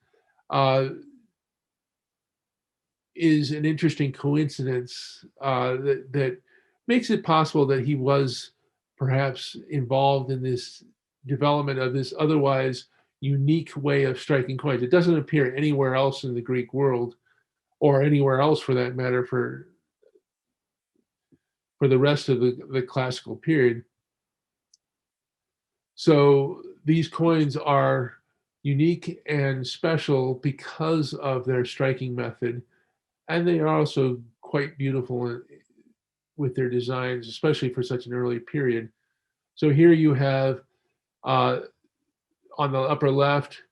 is an interesting coincidence that makes it possible that he was perhaps involved in this development of this otherwise unique way of striking coins. It doesn't appear anywhere else in the Greek world, or anywhere else for that matter, for the rest of the classical period. So these coins are unique and special because of their striking method, and they are also quite beautiful with their designs, especially for such an early period. So here you have on the upper left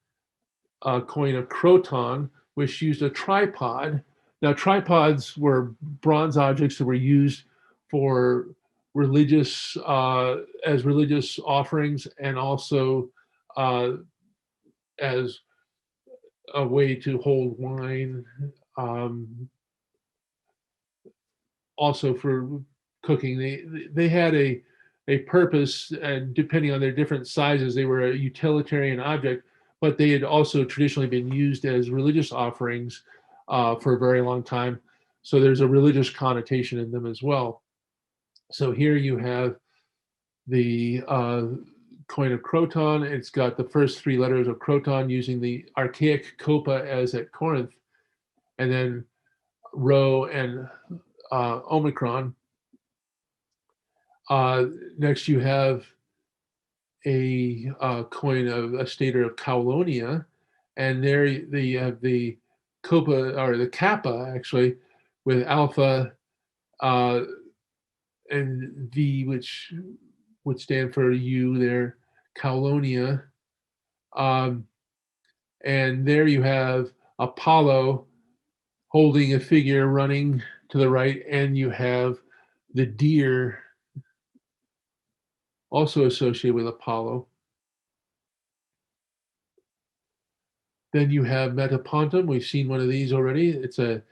a coin of Croton, which used a tripod. Now, tripods were bronze objects that were used for religious as religious offerings, and also as a way to hold wine, also for cooking. They had a purpose, and depending on their different sizes, they were a utilitarian object, but they had also traditionally been used as religious offerings for a very long time. So there's a religious connotation in them as well. So here you have the coin of Croton. It's got the first 3 letters of Croton using the archaic copa as at Corinth, and then Rho and Omicron. Next you have a coin of a stater of Caulonia, and there you have the copa, or the kappa actually, with alpha and V, which would stand for U there, Caulonia. And there you have Apollo holding a figure running to the right, and you have the deer also associated with Apollo. Then you have Metapontum. We've seen one of these already. It's an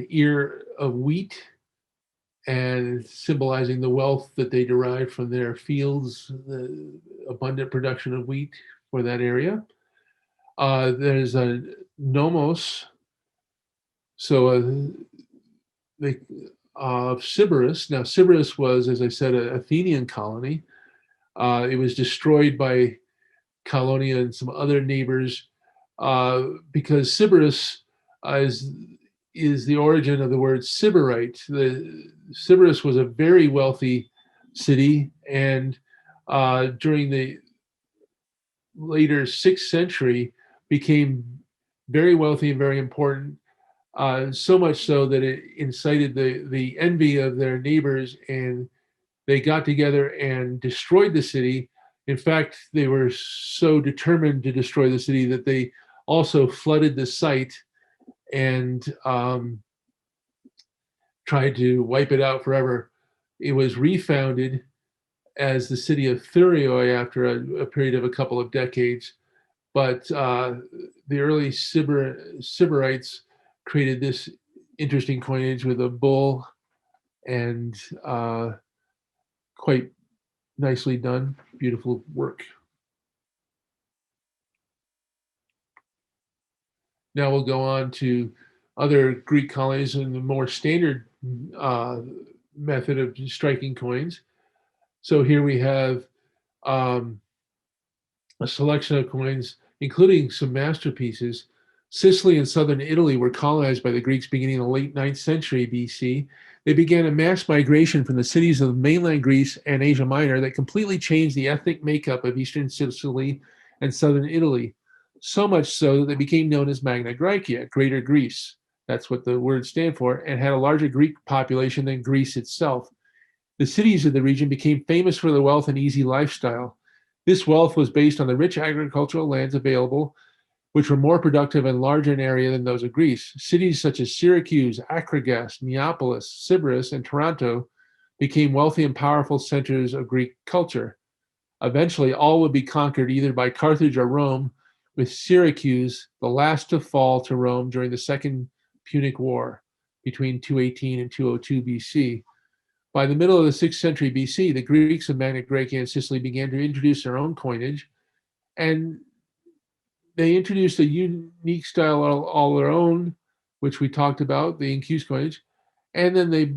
ear of wheat, and symbolizing the wealth that they derive from their fields, the abundant production of wheat for that area. There's a nomos, so of Sybaris. Now, Sybaris was, as I said, an Athenian colony. It was destroyed by Caulonia and some other neighbors because Sybaris is the origin of the word Sybarite. Sybaris was a very wealthy city, and during the later 6th century became very wealthy and very important, so much so that it incited the envy of their neighbors, and they got together and destroyed the city. In fact, they were so determined to destroy the city that they also flooded the site and tried to wipe it out forever. It was refounded as the city of Thurioi after a period of a couple of decades. But the early Sybarites created this interesting coinage with a bull, and quite nicely done, beautiful work. Now we'll go on to other Greek colonies and the more standard method of striking coins. So here we have a selection of coins, including some masterpieces. Sicily and southern Italy were colonized by the Greeks beginning in the late 9th century BC. They began a mass migration from the cities of mainland Greece and Asia Minor that completely changed the ethnic makeup of eastern Sicily and southern Italy, so much so that they became known as Magna Graecia, Greater Greece. That's what the words stand for, and had a larger Greek population than Greece itself. The cities of the region became famous for their wealth and easy lifestyle. This wealth was based on the rich agricultural lands available, which were more productive and larger in area than those of Greece. Cities such as Syracuse, Acragas, Neapolis, Sybaris, and Taranto became wealthy and powerful centers of Greek culture. Eventually, all would be conquered either by Carthage or Rome, with Syracuse the last to fall to Rome during the Second Punic War between 218 and 202 BC. By the middle of the 6th century BC, the Greeks of Magna Graecia and Sicily began to introduce their own coinage, and they introduced a unique style all their own, which we talked about, the incuse coinage, and then they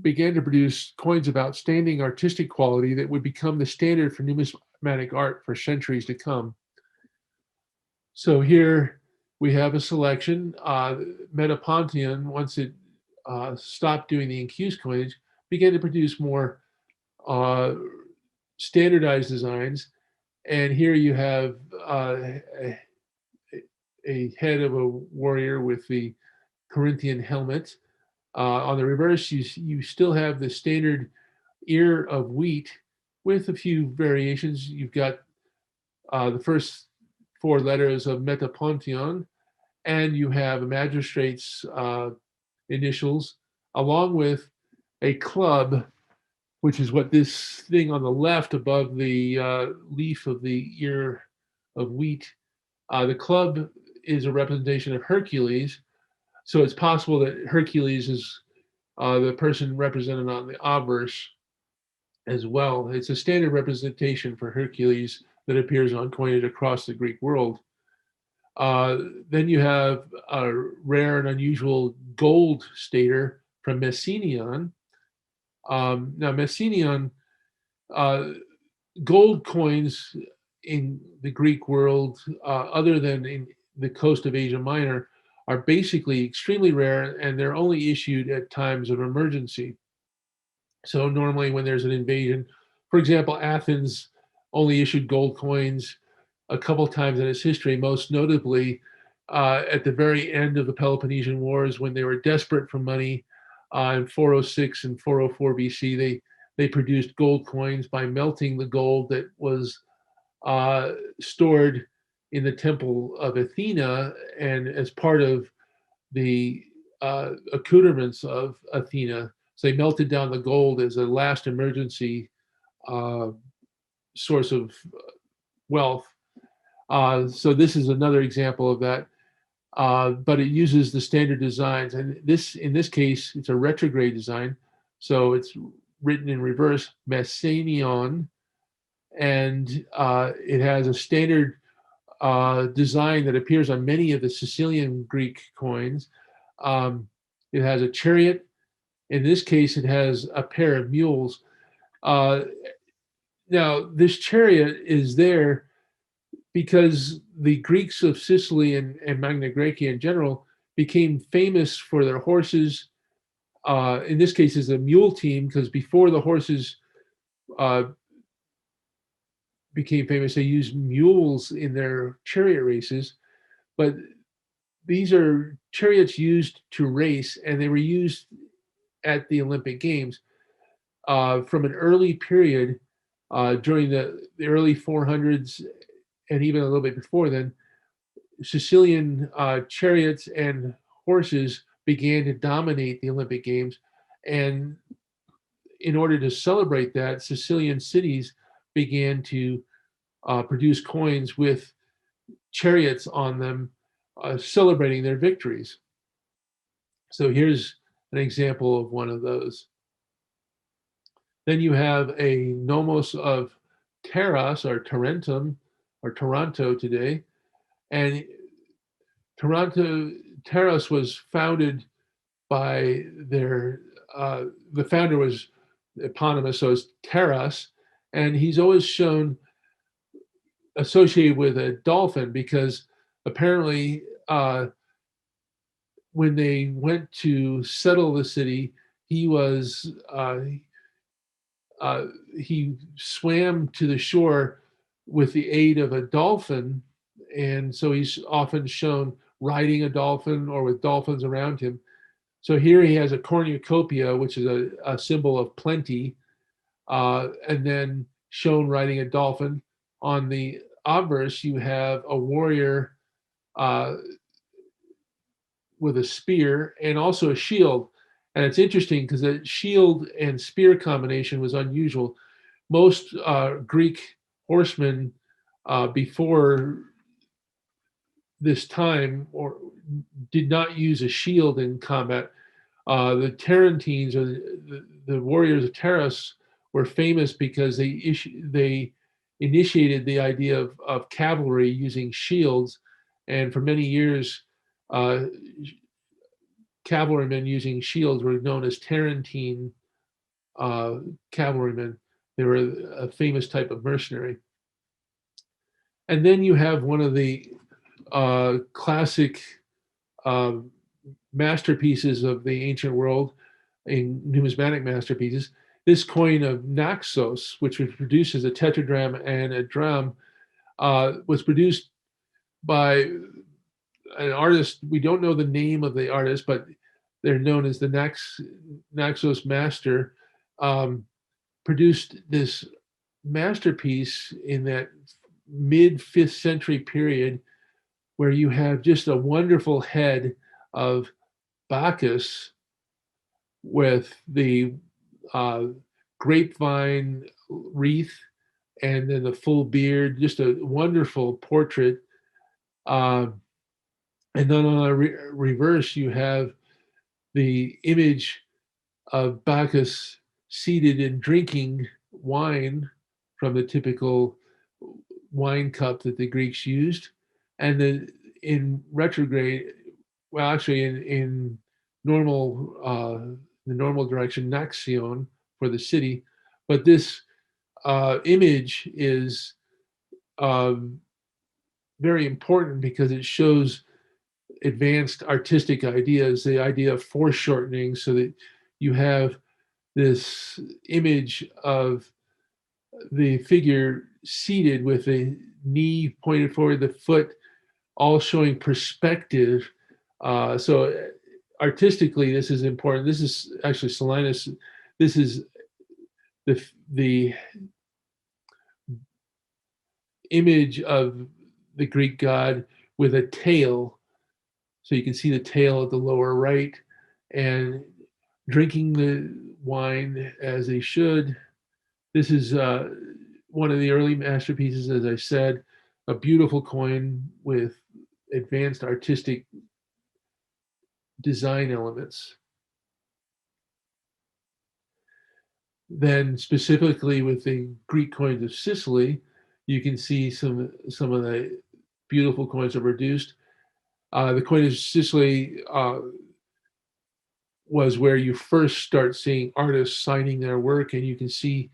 began to produce coins of outstanding artistic quality that would become the standard for numismatic art for centuries to come. So here we have a selection. Metapontion, once it stopped doing the incuse coinage, began to produce more standardized designs. And here you have a head of a warrior with the Corinthian helmet. On the reverse, you still have the standard ear of wheat with a few variations. You've got the first 4 letters of Metapontion, and you have a magistrate's initials, along with a club, which is what this thing on the left above the leaf of the ear of wheat. The club is a representation of Hercules, so it's possible that Hercules is the person represented on the obverse as well. It's a standard representation for Hercules that appears on coinage across the Greek world. Then you have a rare and unusual gold stater from Messenion. Now, Messenion, gold coins in the Greek world, other than in the coast of Asia Minor, are basically extremely rare, and they're only issued at times of emergency. So normally when there's an invasion, for example, Athens only issued gold coins a couple times in its history, most notably at the very end of the Peloponnesian Wars when they were desperate for money in 406 and 404 BC. They produced gold coins by melting the gold that was stored in the temple of Athena, and as part of the accoutrements of Athena. So they melted down the gold as a last emergency source of wealth. So this is another example of that, but it uses the standard designs. And in this case, it's a retrograde design. So it's written in reverse, Messenion, and it has a standard design that appears on many of the Sicilian Greek coins. It has a chariot. In this case, it has a pair of mules. Now, this chariot is there because the Greeks of Sicily and Magna Graecia in general became famous for their horses. In this case, is a mule team, because before the horses became famous, they used mules in their chariot races. But these are chariots used to race, and they were used at the Olympic Games from an early period during the early 400s, and even a little bit before then. Sicilian chariots and horses began to dominate the Olympic Games. And in order to celebrate that, Sicilian cities began to produce coins with chariots on them, celebrating their victories. So here's an example of one of those. Then you have a nomos of Terras or Tarentum or Toronto today. And Toronto Terras was founded by the founder was eponymous, so it's Terras. And he's always shown associated with a dolphin because apparently when they went to settle the city, he was he swam to the shore with the aid of a dolphin, and so he's often shown riding a dolphin or with dolphins around him. So here he has a cornucopia, which is a symbol of plenty, and then shown riding a dolphin. On the obverse, you have a warrior with a spear and also a shield. And it's interesting because the shield and spear combination was unusual. Most Greek horsemen before this time or did not use a shield in combat. The Tarentines or the warriors of Taras were famous because they initiated the idea of cavalry using shields, and for many years, cavalrymen using shields were known as Tarentine cavalrymen. They were a famous type of mercenary. And then you have one of the classic masterpieces of the ancient world, in numismatic masterpieces. This coin of Naxos, which was produced as a tetradrachm and a dram, was produced by an artist. We don't know the name of the artist, but they're known as the Naxos master. Produced this masterpiece in that mid 5th century period, where you have just a wonderful head of Bacchus with the grapevine wreath and then the full beard, just a wonderful portrait. And then on the reverse, you have the image of Bacchus seated and drinking wine from the typical wine cup that the Greeks used. And then in retrograde, well, actually in normal, the normal direction, Naxion for the city. But this image is very important because it shows advanced artistic ideas, the idea of foreshortening, so that you have this image of the figure seated with the knee pointed forward, the foot all showing perspective. So artistically, this is important. This is actually Solinus. This is the image of the Greek god with a tail. So you can see the tail at the lower right, and drinking the wine as they should. This is one of the early masterpieces, as I said, a beautiful coin with advanced artistic design elements. Then specifically with the Greek coins of Sicily, you can see some of the beautiful coins that were produced. The coin of Sicily was where you first start seeing artists signing their work, and you can see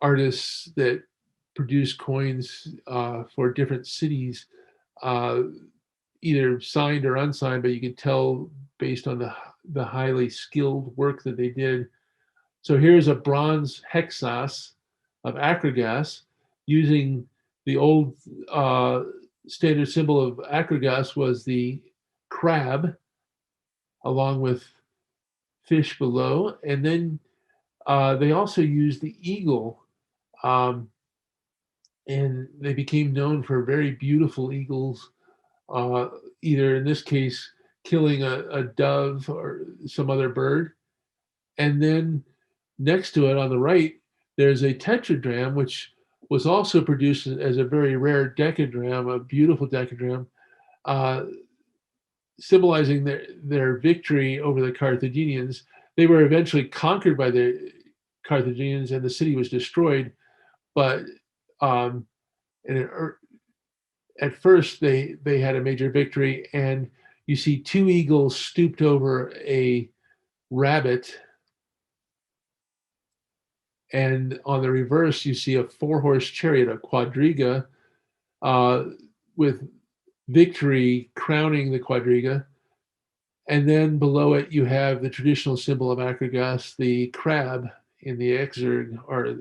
artists that produce coins for different cities, either signed or unsigned, but you can tell based on the highly skilled work that they did. So here's a bronze hexas of Acragas using the old standard symbol of Acragas was the crab, along with fish below. And then they also used the eagle, and they became known for very beautiful eagles, either in this case killing a dove or some other bird. And then next to it on the right, there's a tetradrachm, which was also produced as a very rare decadrachm, a beautiful decadrachm, uh, symbolizing their victory over the Carthaginians. They were eventually conquered by the Carthaginians and the city was destroyed. But um, and at first they had a major victory, and you see two eagles stooped over a rabbit, and on the reverse you see a four-horse chariot, a quadriga, uh, with victory crowning the quadriga. And then below it you have the traditional symbol of Akragas, the crab in the exergue, or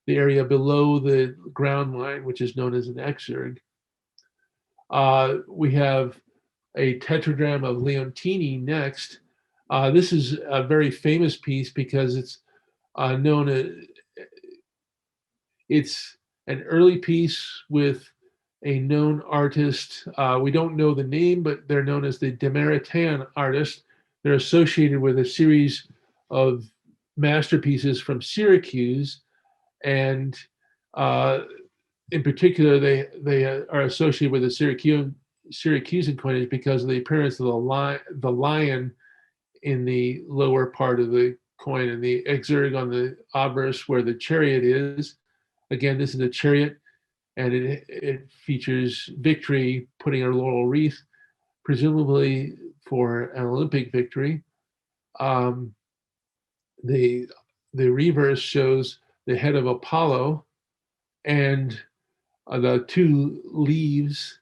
the area below the ground line, which is known as an exergue. We have a tetradrachm of Leontini next. This is a very famous piece because it's known as, it's an early piece with a known artist. We don't know the name, but they're known as the Demeritan artist. They're associated with a series of masterpieces from Syracuse, and in particular, they are associated with the Syracusan coinage because of the appearance of the lion in the lower part of the coin, and the exergue on the obverse where the chariot is. Again, this is a chariot, and it features victory, putting a laurel wreath, presumably for an Olympic victory. Um, the reverse shows the head of Apollo, and the two leaves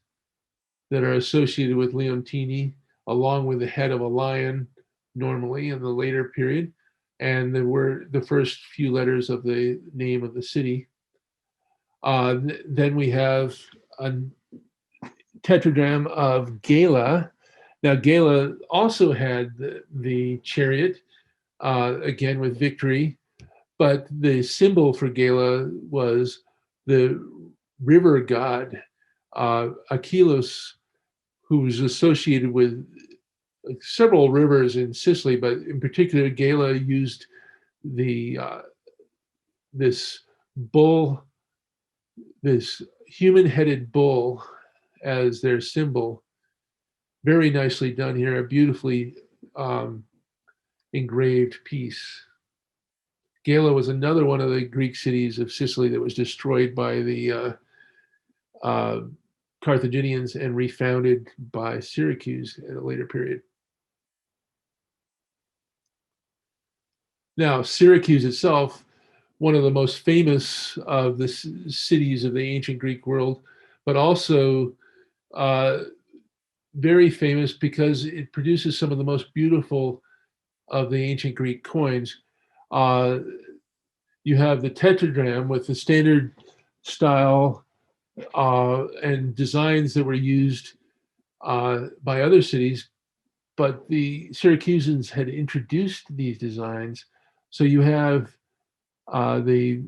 that are associated with Leontini, along with the head of a lion, normally in the later period, and the first few letters of the name of the city. Then we have a tetradrachm of Gala. Now, Gala also had the chariot, again with victory, but the symbol for Gala was the river god, Achelos, who was associated with several rivers in Sicily, but in particular, Gala used the this bull, this human-headed bull, as their symbol. Very nicely done here, a beautifully engraved piece. Gala was another one of the Greek cities of Sicily that was destroyed by the Carthaginians and refounded by Syracuse at a later period. Now, Syracuse itself, one of the most famous of the cities of the ancient Greek world, but also very famous because it produces some of the most beautiful of the ancient Greek coins. You have the tetradrachm with the standard style and designs that were used by other cities, but the Syracusans had introduced these designs. So you have the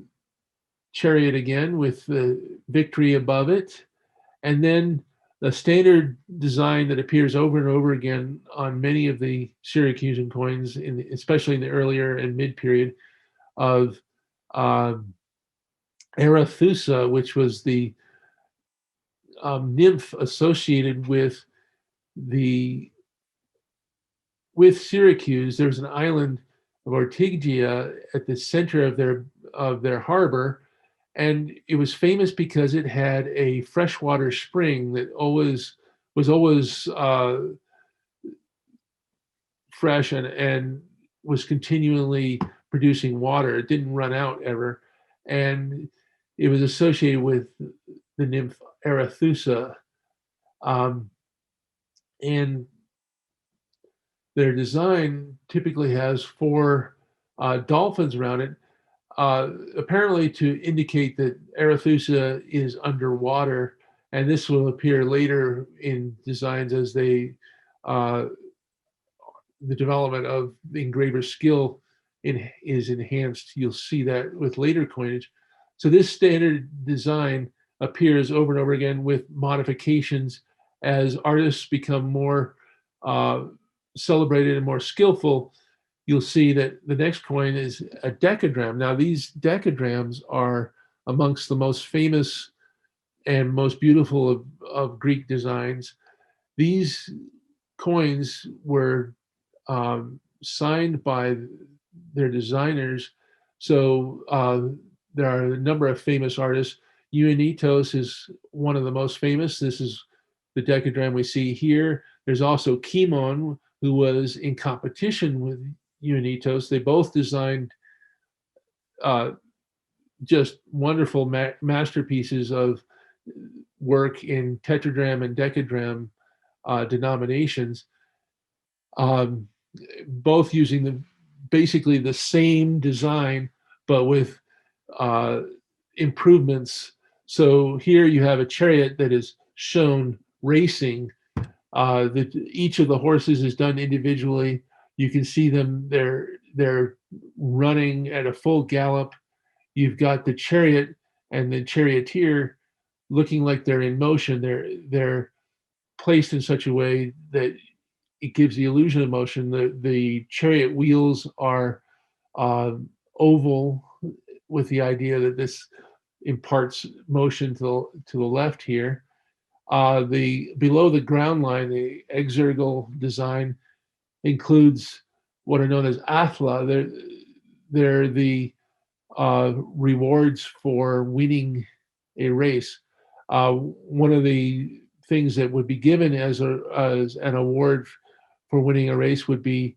chariot again with the victory above it, and then the standard design that appears over and over again on many of the Syracusan coins, especially in the earlier and mid-period, of Arethusa, which was the nymph associated with Syracuse. There's an island of Ortygia at the center of their harbor, and it was famous because it had a freshwater spring that was always fresh and was continually producing water. It didn't run out ever, and it was associated with the nymph Arethusa, and their design typically has four dolphins around it, apparently to indicate that Arethusa is underwater, and this will appear later in designs as the development of the engraver's skill is enhanced. You'll see that with later coinage. So this standard design appears over and over again with modifications as artists become more celebrated and more skillful, you'll see that the next coin is a decadram. Now, these decadrams are amongst the most famous and most beautiful of Greek designs. These coins were signed by their designers. So there are a number of famous artists. Ioanitos is one of the most famous. This is the decadram we see here. There's also Kimon, who was in competition with Ioanitos. They both designed just wonderful masterpieces of work in tetragram and decadram denominations, both using basically the same design, but with improvements. So here you have a chariot that is shown racing. Each of the horses is done individually. You can see them, they're running at a full gallop. You've got the chariot and the charioteer looking like they're in motion. They're placed in such a way that it gives the illusion of motion. The chariot wheels are oval, with the idea that this imparts motion to the left here. Below the ground line, the exergal design includes what are known as athla. They're the rewards for winning a race. One of the things that would be given as an award for winning a race would be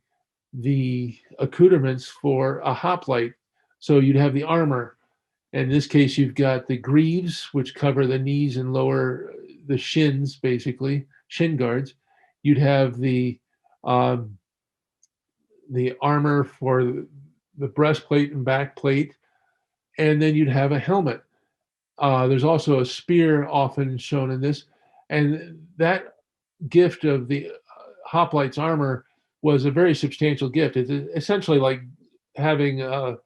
the accoutrements for a hoplite. So you'd have the armor. In this case, you've got the greaves, which cover the knees and lower the shins, basically shin guards. You'd have the armor for the breastplate and backplate, and then you'd have a helmet. There's also a spear often shown in this, and that gift of the hoplite's armor was a very substantial gift. It's essentially like having a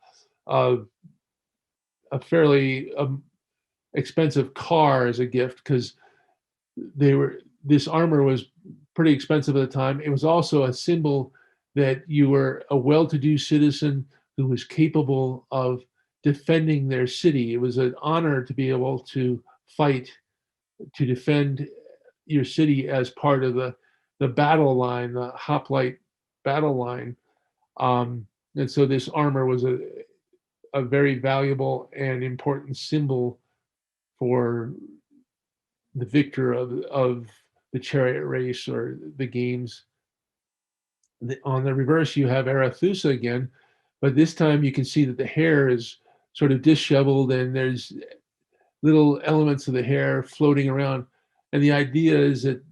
fairly expensive car as a gift, because this armor was pretty expensive at the time. It was also a symbol that you were a well-to-do citizen who was capable of defending their city. It was an honor to be able to fight to defend your city as part of the battle line, the hoplite battle line. And so this armor was a very valuable and important symbol for the victor of the chariot race or the games. On the reverse, you have Arethusa again, but this time you can see that the hair is sort of disheveled and there's little elements of the hair floating around. And the idea is that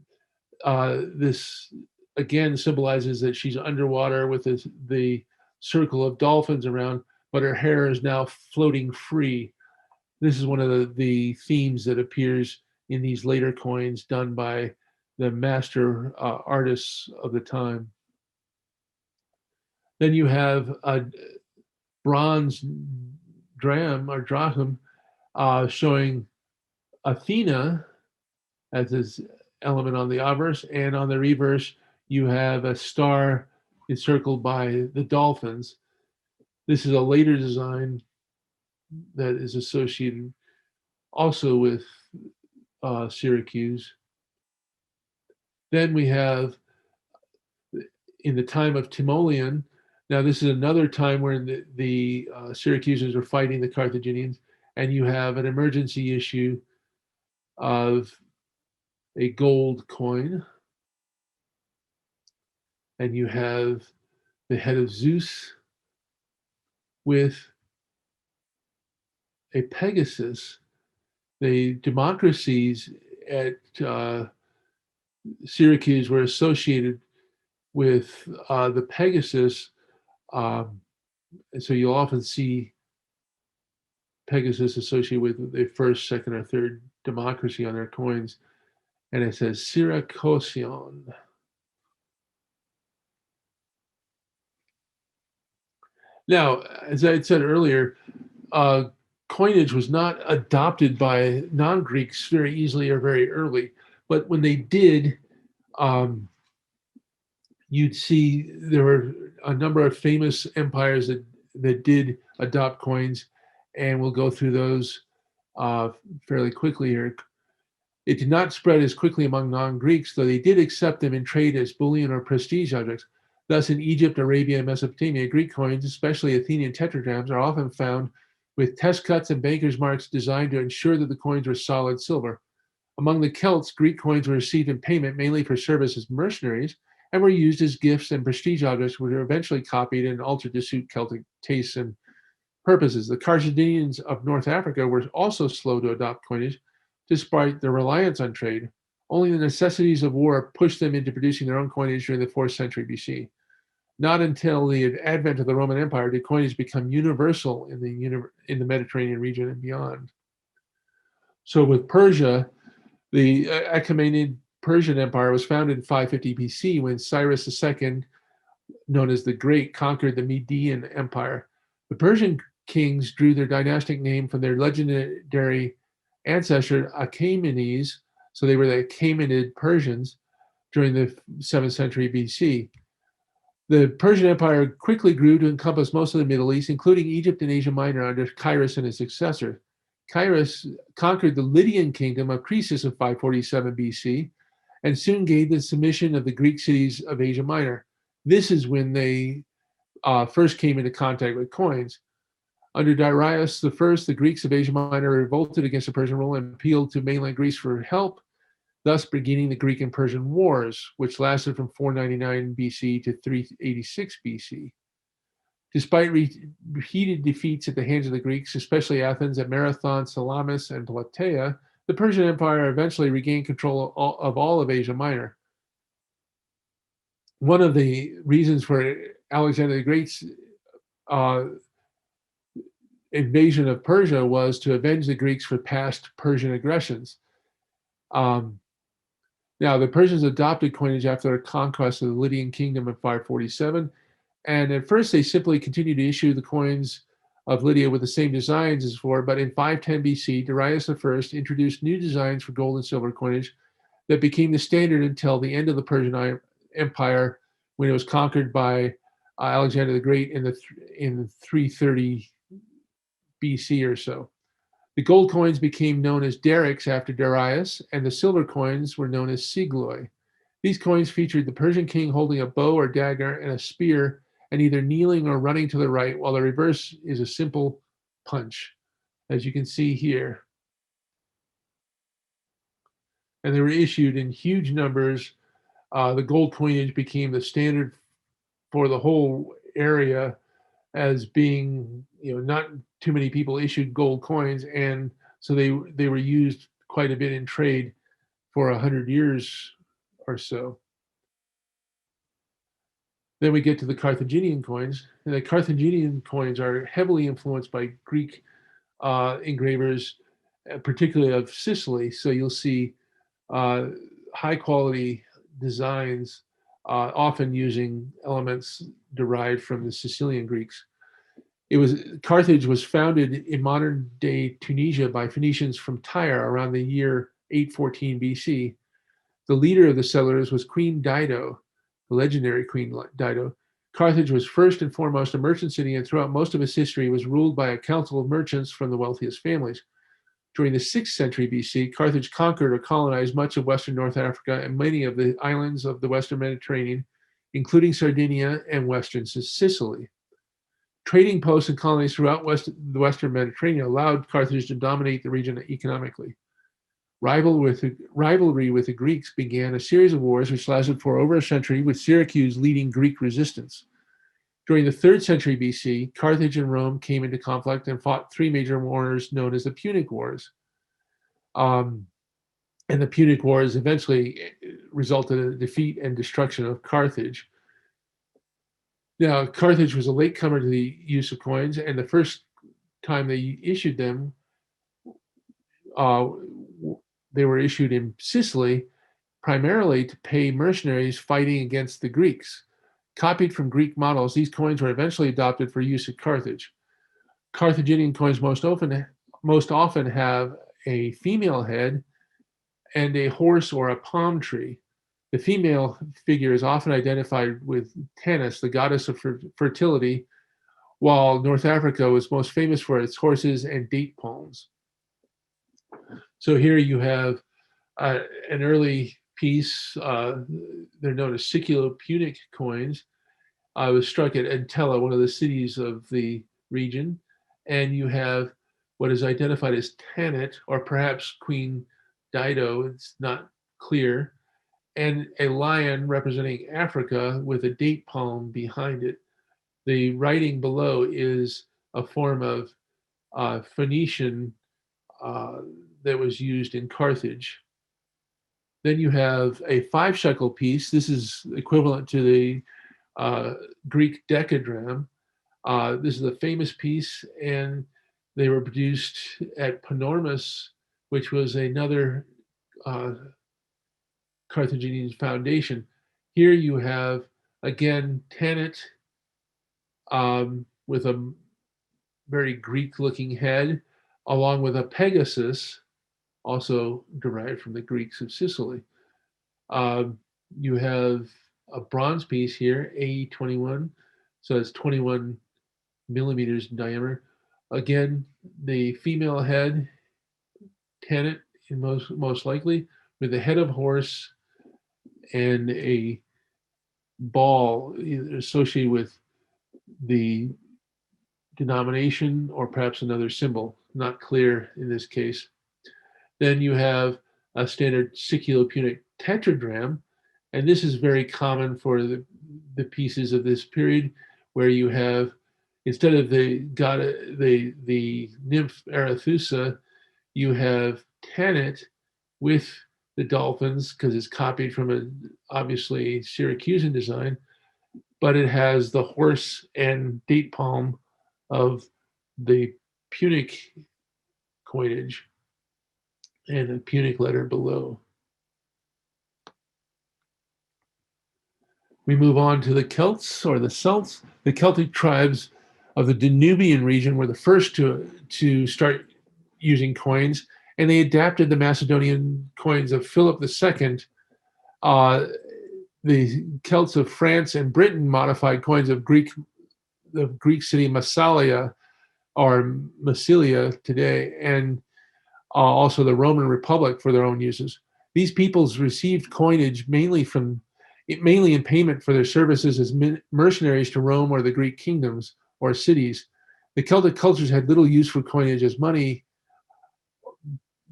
this again symbolizes that she's underwater with the circle of dolphins around, but her hair is now floating free. This is one of the themes that appears in these later coins done by the master artists of the time. Then you have a bronze dram or drachm showing Athena as this element on the obverse, and on the reverse you have a star encircled by the dolphins. This is a later design that is associated also with Syracuse. Then we have, in the time of Timoleon, now this is another time where the Syracusans are fighting the Carthaginians, and you have an emergency issue of a gold coin, and you have the head of Zeus with a Pegasus. The democracies at Syracuse were associated with the Pegasus, and so you'll often see Pegasus associated with the first, second, or third democracy on their coins, and it says Syracosion. Now, as I had said earlier, coinage was not adopted by non-Greeks very easily or very early, but when they did, you'd see there were a number of famous empires that did adopt coins, and we'll go through those fairly quickly here. It did not spread as quickly among non-Greeks, though they did accept them in trade as bullion or prestige objects. Thus, in Egypt, Arabia, and Mesopotamia, Greek coins, especially Athenian tetradrachms, are often found with test cuts and bankers' marks designed to ensure that the coins were solid silver. Among the Celts, Greek coins were received in payment mainly for service as mercenaries and were used as gifts and prestige objects, which were eventually copied and altered to suit Celtic tastes and purposes. The Carthaginians of North Africa were also slow to adopt coinage, despite their reliance on trade. Only the necessities of war pushed them into producing their own coinage during the 4th century BC. Not until the advent of the Roman Empire did coinage become universal in the Mediterranean region and beyond. So with Persia, the Achaemenid Persian Empire was founded in 550 BC when Cyrus II, known as the Great, conquered the Median Empire. The Persian kings drew their dynastic name from their legendary ancestor Achaemenes, so they were the Achaemenid Persians during the 7th century BC. The Persian Empire quickly grew to encompass most of the Middle East, including Egypt and Asia Minor under Cyrus and his successor. Cyrus conquered the Lydian kingdom of Croesus in 547 BC and soon gained the submission of the Greek cities of Asia Minor. This is when they first came into contact with coins. Under Darius I, the Greeks of Asia Minor revolted against the Persian rule and appealed to mainland Greece for help, thus beginning the Greek and Persian Wars, which lasted from 499 BC to 386 BC. Despite repeated defeats at the hands of the Greeks, especially Athens at Marathon, Salamis, and Plataea, the Persian Empire eventually regained control of all of Asia Minor. One of the reasons for Alexander the Great's invasion of Persia was to avenge the Greeks for past Persian aggressions. Now, the Persians adopted coinage after their conquest of the Lydian kingdom in 547, and at first they simply continued to issue the coins of Lydia with the same designs as before, but in 510 BC, Darius I introduced new designs for gold and silver coinage that became the standard until the end of the Persian Empire, when it was conquered by Alexander the Great in 330 BC or so. The gold coins became known as darics after Darius, and the silver coins were known as sigloi. These coins featured the Persian king holding a bow or dagger and a spear, and either kneeling or running to the right, while the reverse is a simple punch, as you can see here. And they were issued in huge numbers. The gold coinage became the standard for the whole area, as being, not too many people issued gold coins, and so they were used quite a bit in trade for 100 years or so. Then we get to the Carthaginian coins, and the Carthaginian coins are heavily influenced by Greek engravers, particularly of Sicily. So you'll see high quality designs, often using elements derived from the Sicilian Greeks. Carthage was founded in modern day Tunisia by Phoenicians from Tyre around the year 814 BC. The leader of the settlers was Queen Dido, the legendary Queen Dido. Carthage was first and foremost a merchant city, and throughout most of its history was ruled by a council of merchants from the wealthiest families. During the 6th century BC, Carthage conquered or colonized much of Western North Africa and many of the islands of the Western Mediterranean, including Sardinia and Western Sicily. Trading posts and colonies throughout the Western Mediterranean allowed Carthage to dominate the region economically. Rivalry with the Greeks began a series of wars which lasted for over a century, with Syracuse leading Greek resistance. During the 3rd century BC, Carthage and Rome came into conflict and fought 3 major wars known as the Punic Wars. And the Punic Wars eventually resulted in the defeat and destruction of Carthage. Now, Carthage was a latecomer to the use of coins, and the first time they issued them, they were issued in Sicily, primarily to pay mercenaries fighting against the Greeks. Copied from Greek models, these coins were eventually adopted for use at Carthage. Carthaginian coins most often have a female head and a horse or a palm tree. The female figure is often identified with Tanis, the goddess of fertility, while North Africa was most famous for its horses and date palms. So here you have an early piece. They're known as Siculo-Punic coins. I was struck at Entella, one of the cities of the region, and you have what is identified as Tanit, or perhaps Queen Dido, it's not clear, and a lion representing Africa with a date palm behind it. The writing below is a form of Phoenician that was used in Carthage. Then you have a 5 shekel piece. This is equivalent to the Greek decadrachm. This is a famous piece, and they were produced at Panormus, which was another Carthaginian foundation. Here you have, again, Tanit with a very Greek-looking head, along with a Pegasus, also derived from the Greeks of Sicily. You have a bronze piece here, A21, so it's 21 millimeters in diameter. Again, the female head, Tanit, most likely, with a head of horse and a ball associated with the denomination or perhaps another symbol, not clear in this case. Then you have a standard Siculo-Punic tetradrachm, and this is very common for the pieces of this period, where you have, instead of the nymph Arethusa, you have Tanit with the dolphins, because it's copied from a obviously Syracusan design, but it has the horse and date palm of the Punic coinage and a Punic letter below. We move on to the Celts, or the Celts. The Celtic tribes of the Danubian region were the first to start using coins, and they adapted the Macedonian coins of Philip II. The Celts of France and Britain modified coins of the Greek city Massalia, or Massilia today, and also the Roman Republic for their own uses. These peoples received coinage mainly in payment for their services as mercenaries to Rome or the Greek kingdoms or cities. The Celtic cultures had little use for coinage as money,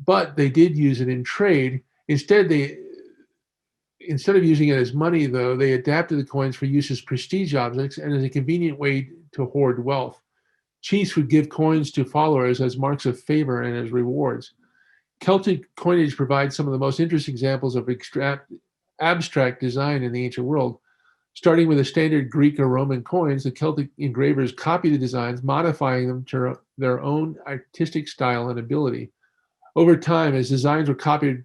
but they did use it in trade. Instead of using it as money, though, they adapted the coins for use as prestige objects and as a convenient way to hoard wealth. Chiefs would give coins to followers as marks of favor and as rewards. Celtic coinage provides some of the most interesting examples of abstract design in the ancient world. Starting with the standard Greek or Roman coins, the Celtic engravers copied the designs, modifying them to their own artistic style and ability. Over time, as designs were copied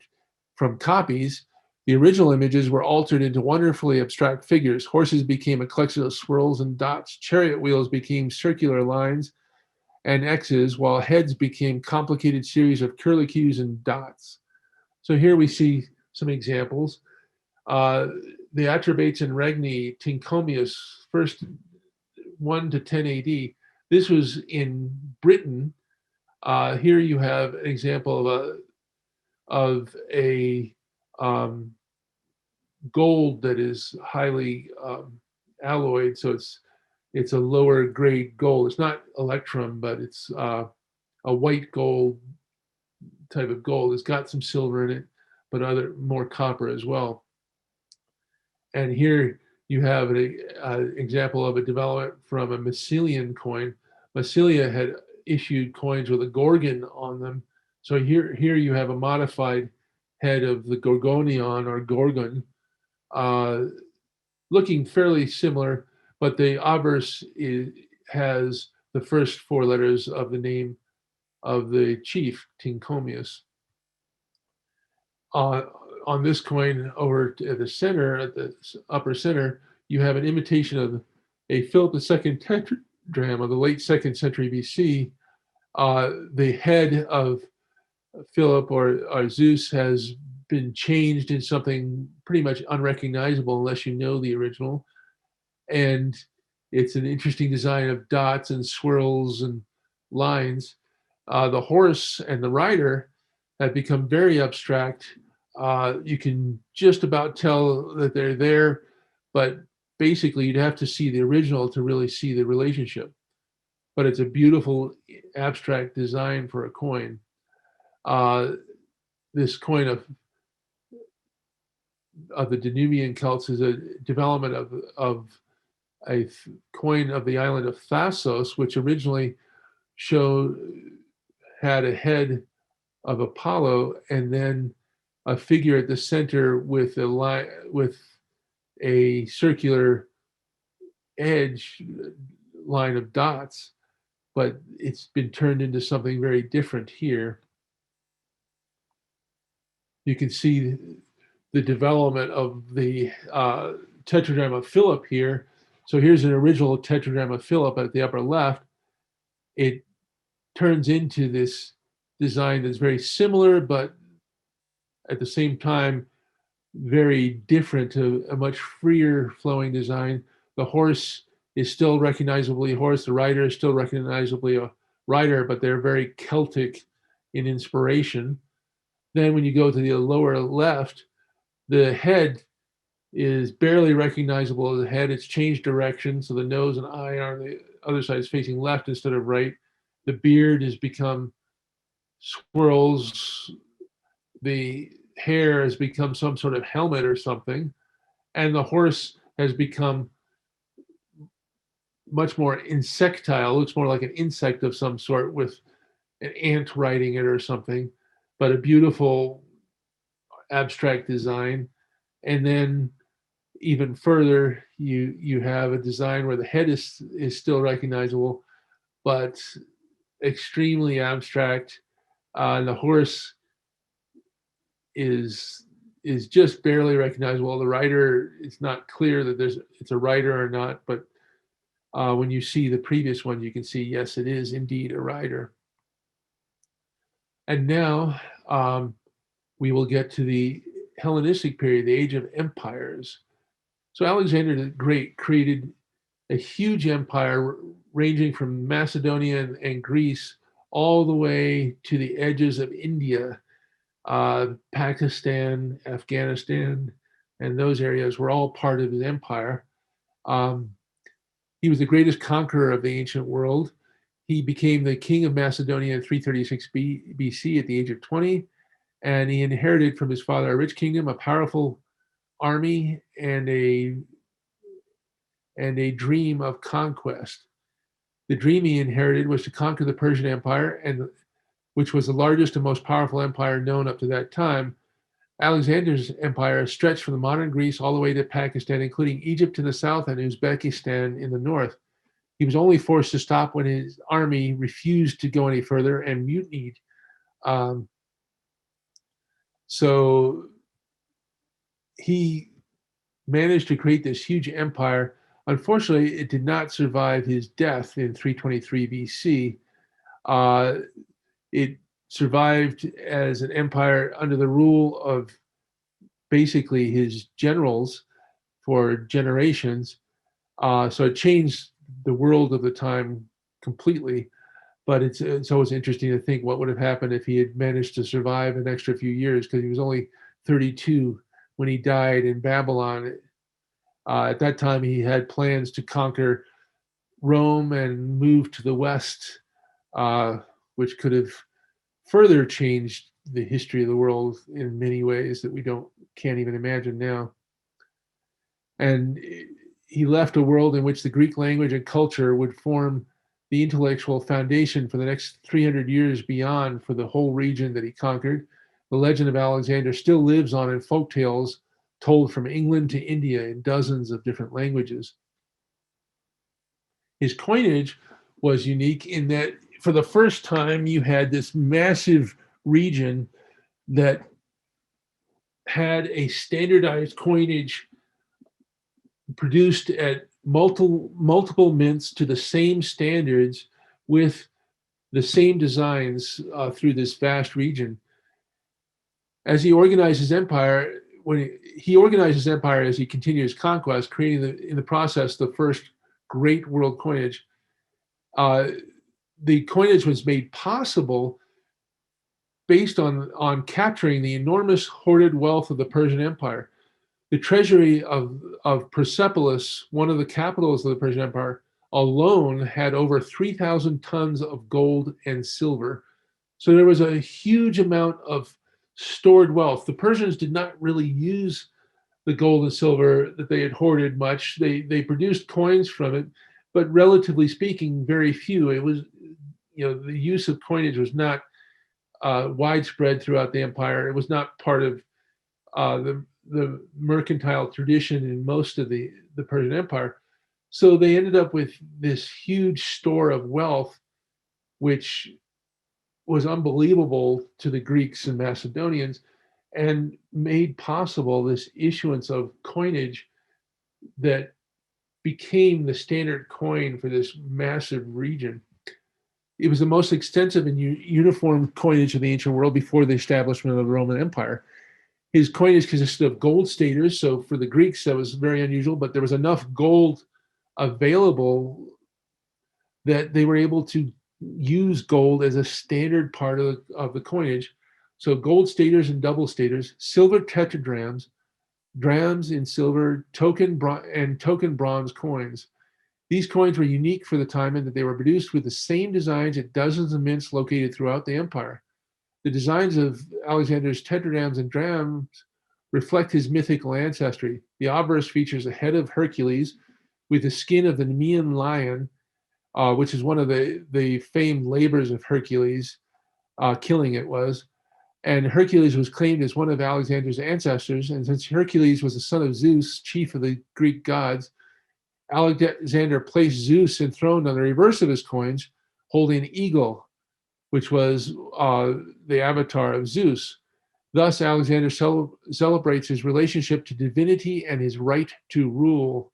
from copies, the original images were altered into wonderfully abstract figures. Horses became a collection of swirls and dots. Chariot wheels became circular lines and X's, while heads became complicated series of curlicues and dots. So here we see some examples. The Atrebates and Regni Tincomius, first 1 to 10 AD. This was in Britain. Here you have an example of a gold that is highly alloyed, so it's a lower grade gold. It's not Electrum, but it's a white gold type of gold. It's got some silver in it, but more copper as well. And here you have an example of a development from a Massilian coin. Massilia had issued coins with a gorgon on them. So here you have a modified head of the Gorgonion or Gorgon, looking fairly similar, but the obverse has the first 4 letters of the name of the chief, Tincomius. On this coin over at the center, at the upper center, you have an imitation of a Philip II tetradrachm of the late 2nd century BC. The head of Philip or Zeus has been changed in something pretty much unrecognizable unless you know the original. And it's an interesting design of dots and swirls and lines. The horse and the rider have become very abstract. You can just about tell that they're there, but basically you'd have to see the original to really see the relationship. But it's a beautiful abstract design for a coin. This coin of the Danubian celts is a development of a coin of the island of Thasos, which originally had a head of Apollo and then a figure at the center with a circular edge line of dots, but it's been turned into something very different here. You can see the development of the tetragram of Philip here. So here's an original tetragram of Philip at the upper left. It turns into this design that's very similar, but at the same time, very different, to a much freer flowing design. The horse is still recognizably a horse, the rider is still recognizably a rider, but they're very Celtic in inspiration. Then when you go to the lower left, the head is barely recognizable as a head. It's changed direction, so the nose and eye are on the other side, is facing left instead of right. The beard has become swirls. The hair has become some sort of helmet or something, and the horse has become much more insectile. It looks more like an insect of some sort with an ant riding it or something, but a beautiful abstract design. And then even further, you have a design where the head is still recognizable, but extremely abstract. And the horse is just barely recognizable. The rider, it's not clear that it's a rider or not, but when you see the previous one, you can see, yes, it is indeed a rider. And now we will get to the Hellenistic period, the age of empires. So Alexander the Great created a huge empire ranging from Macedonia and Greece all the way to the edges of India. Pakistan, Afghanistan, and those areas were all part of his empire. He was the greatest conqueror of the ancient world. He became the king of Macedonia in 336 BC at the age of 20, and he inherited from his father a rich kingdom, a powerful army, and a dream of conquest. The dream he inherited was to conquer the Persian Empire, which was the largest and most powerful empire known up to that time. Alexander's empire stretched from the modern Greece all the way to Pakistan, including Egypt in the south and Uzbekistan in the north. He was only forced to stop when his army refused to go any further and mutinied. So he managed to create this huge empire. Unfortunately, it did not survive his death in 323 BC. It survived as an empire under the rule of basically his generals for generations. So it changed the world of the time completely. But it's always interesting to think what would have happened if he had managed to survive an extra few years, because he was only 32 when he died in Babylon. At that time, he had plans to conquer Rome and move to the west, which could have further changed the history of the world in many ways that we can't even imagine now. And he left a world in which the Greek language and culture would form the intellectual foundation for the next 300 years beyond for the whole region that he conquered. The legend of Alexander still lives on in folktales told from England to India in dozens of different languages. His coinage was unique in that for the first time you had this massive region that had a standardized coinage produced at multiple mints to the same standards with the same designs through this vast region. As he organized his empire, he organized his empire as he continued his conquest, creating in the process the first great world coinage. The coinage was made possible based on capturing the enormous hoarded wealth of the Persian Empire. The treasury of Persepolis, one of the capitals of the Persian Empire, alone had over 3,000 tons of gold and silver. So there was a huge amount of stored wealth. The Persians did not really use the gold and silver that they had hoarded much. They produced coins from it, but relatively speaking, very few. It was, the use of coinage was not widespread throughout the empire. It was not part of the mercantile tradition in most of the Persian Empire. So they ended up with this huge store of wealth, which was unbelievable to the Greeks and Macedonians, and made possible this issuance of coinage that became the standard coin for this massive region. It was the most extensive and uniform coinage of the ancient world before the establishment of the Roman Empire. His coinage consisted of gold staters. So for the Greeks, that was very unusual, but there was enough gold available that they were able to use gold as a standard part of the coinage. So gold staters and double staters, silver tetradrachms, drams in silver, token bronze coins. These coins were unique for the time in that they were produced with the same designs at dozens of mints located throughout the empire. The designs of Alexander's tetradrachms and drams reflect his mythical ancestry. The obverse features a head of Hercules with the skin of the Nemean lion, which is one of the famed labors of Hercules, killing it was. And Hercules was claimed as one of Alexander's ancestors. And since Hercules was the son of Zeus, chief of the Greek gods, Alexander placed Zeus enthroned on the reverse of his coins, holding an eagle, which was the avatar of Zeus. Thus, Alexander celebrates his relationship to divinity and his right to rule.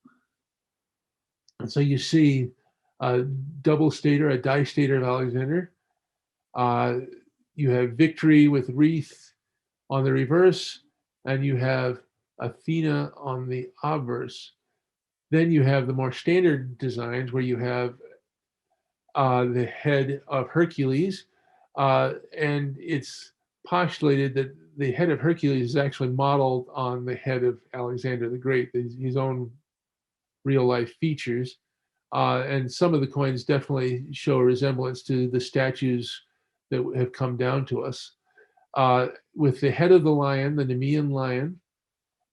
And so you see a double stater, a distater of Alexander. You have victory with wreath on the reverse, and you have Athena on the obverse. Then you have the more standard designs where you have the head of Hercules, and it's postulated that the head of Hercules is actually modeled on the head of Alexander the Great, his own real life features. And some of the coins definitely show a resemblance to the statues that have come down to us. With the head of the lion, the Nemean lion,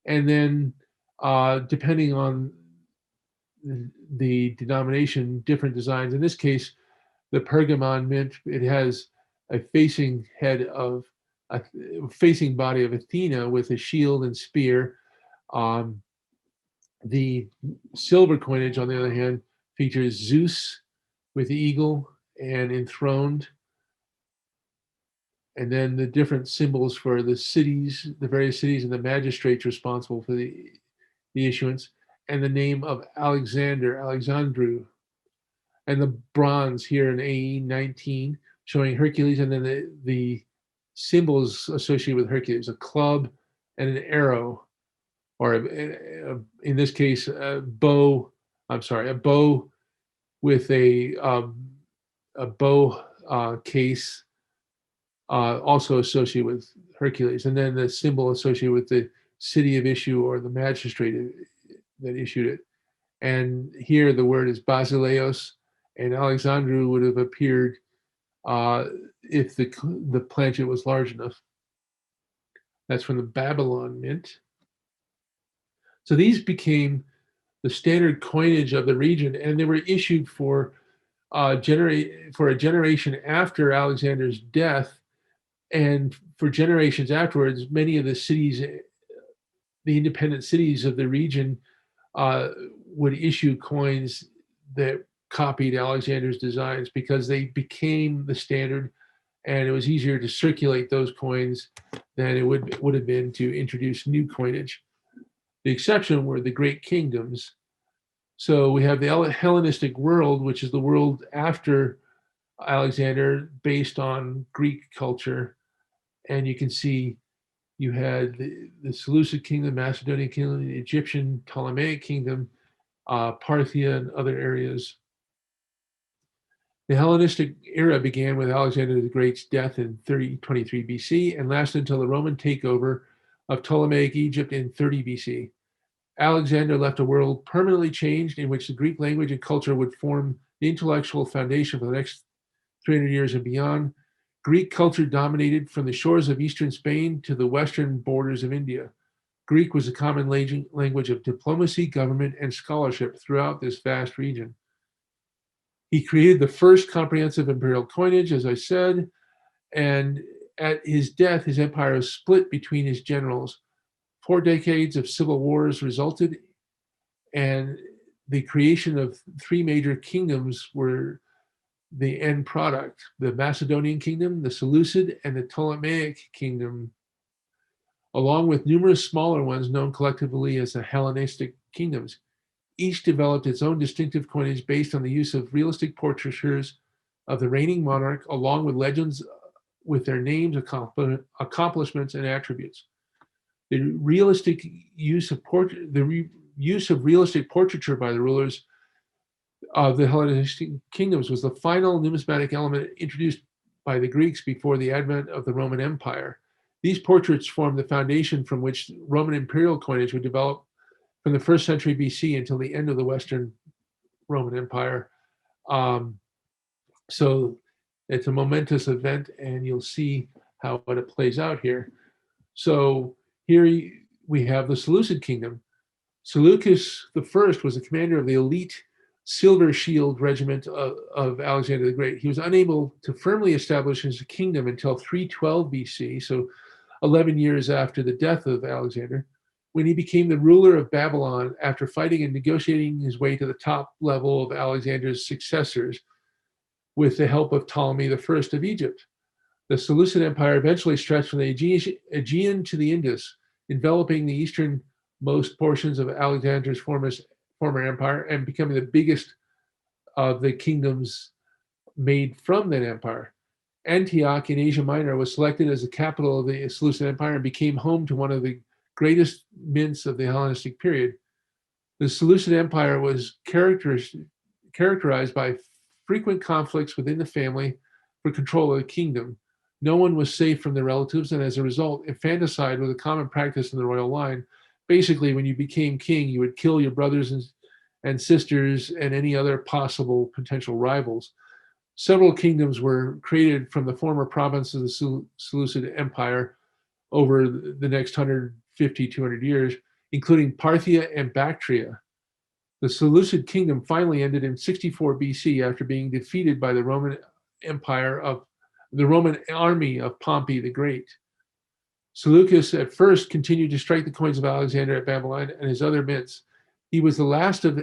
and then depending on the denomination, different designs. In this case, the Pergamon mint, it has a facing body of Athena with a shield and spear. The silver coinage, on the other hand, features Zeus with the eagle and enthroned. And then the different symbols for the cities, the various cities, and the magistrates responsible for the issuance, and the name of Alexandru, and the bronze here in AE 19 showing Hercules, and then the symbols associated with Hercules, a club and an arrow, or in this case, a bow with a bow case, also associated with Hercules, and then the symbol associated with the city of issue or the magistrate that issued it. And here the word is basileos, and Alexandru would have appeared if the planchet was large enough. That's from the Babylon mint. So these became the standard coinage of the region, and they were issued for a generation after Alexander's death, and for generations afterwards. Many of the cities, the independent cities of the region, would issue coins that copied Alexander's designs because they became the standard, and it was easier to circulate those coins than it would have been to introduce new coinage. The exception were the great kingdoms. So we have the Hellenistic world, which is the world after Alexander, based on Greek culture. And you can see You had the Seleucid kingdom, Macedonian kingdom, the Egyptian Ptolemaic kingdom, Parthia, and other areas. The Hellenistic era began with Alexander the Great's death in 3023 BC and lasted until the Roman takeover of Ptolemaic Egypt in 30 BC. Alexander left a world permanently changed in which the Greek language and culture would form the intellectual foundation for the next 300 years and beyond. Greek culture dominated from the shores of eastern Spain to the western borders of India. Greek was a common language of diplomacy, government, and scholarship throughout this vast region. He created the first comprehensive imperial coinage, as I said, and at his death, his empire was split between his generals. 4 decades of civil wars resulted, and the creation of 3 major kingdoms were the end product: the Macedonian kingdom, the Seleucid, and the Ptolemaic kingdom, along with numerous smaller ones known collectively as the Hellenistic kingdoms. Each developed its own distinctive coinage based on the use of realistic portraitures of the reigning monarch, along with legends with their names, accomplishments, and attributes. The use of realistic portraiture by the rulers of the Hellenistic kingdoms was the final numismatic element introduced by the Greeks before the advent of the Roman Empire. These portraits formed the foundation from which Roman imperial coinage would develop from the 1st century BC until the end of the Western Roman Empire. So it's a momentous event, and you'll see how it plays out here. So here we have the Seleucid kingdom. Seleucus I was the commander of the elite Silver Shield regiment of Alexander the Great. He was unable to firmly establish his kingdom until 312 BC, so 11 years after the death of Alexander, when he became the ruler of Babylon after fighting and negotiating his way to the top level of Alexander's successors with the help of Ptolemy I of Egypt. The Seleucid Empire eventually stretched from the Aegean to the Indus, enveloping the easternmost portions of Alexander's former empire and becoming the biggest of the kingdoms made from that empire. Antioch in Asia Minor was selected as the capital of the Seleucid Empire and became home to one of the greatest mints of the Hellenistic period. The Seleucid Empire was characterized by frequent conflicts within the family for control of the kingdom. No one was safe from their relatives, and as a result, infanticide was a common practice in the royal line. Basically, when you became king, you would kill your brothers and sisters and any other possible potential rivals. Several kingdoms were created from the former province of the Seleucid Empire over the next 150, 200 years, including Parthia and Bactria. The Seleucid kingdom finally ended in 64 BC after being defeated by the Roman army of Pompey the Great. Seleucus at first continued to strike the coins of Alexander at Babylon and his other mints. He was the last of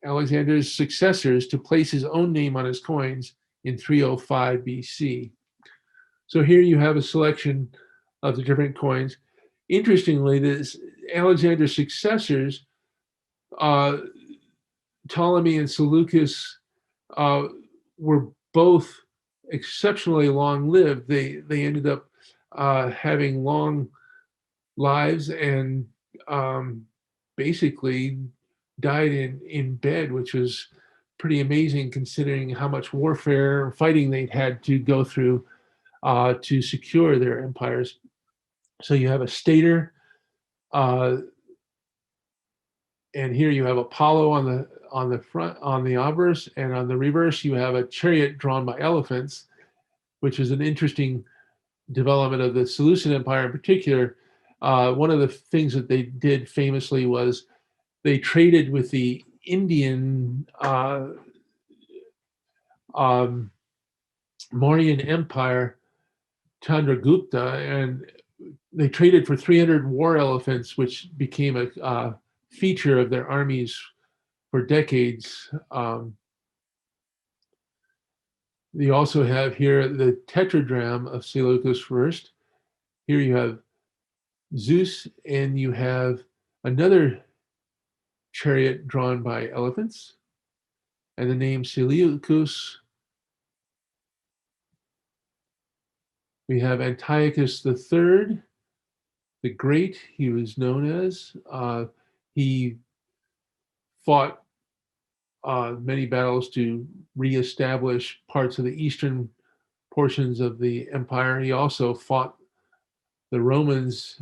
Alexander's successors to place his own name on his coins in 305 BC. So here you have a selection of the different coins. Interestingly, Alexander's successors, Ptolemy and Seleucus, were both exceptionally long-lived. They ended up having long lives and basically died in bed, which was pretty amazing considering how much warfare and fighting they'd had to go through to secure their empires. So you have a stator, and here you have Apollo on the front, on the obverse, and on the reverse you have a chariot drawn by elephants, which is an interesting development of the Seleucid Empire in particular. One of the things that they did famously was they traded with the Indian Mauryan Empire, Chandragupta, and they traded for 300 war elephants, which became a feature of their armies for decades. You also have here the tetradrachm of Seleucus I. Here you have Zeus, and you have another chariot drawn by elephants, and the name Seleucus. We have Antiochus III, the Great, he was known as. He fought many battles to reestablish parts of the eastern portions of the empire. He also fought the Romans.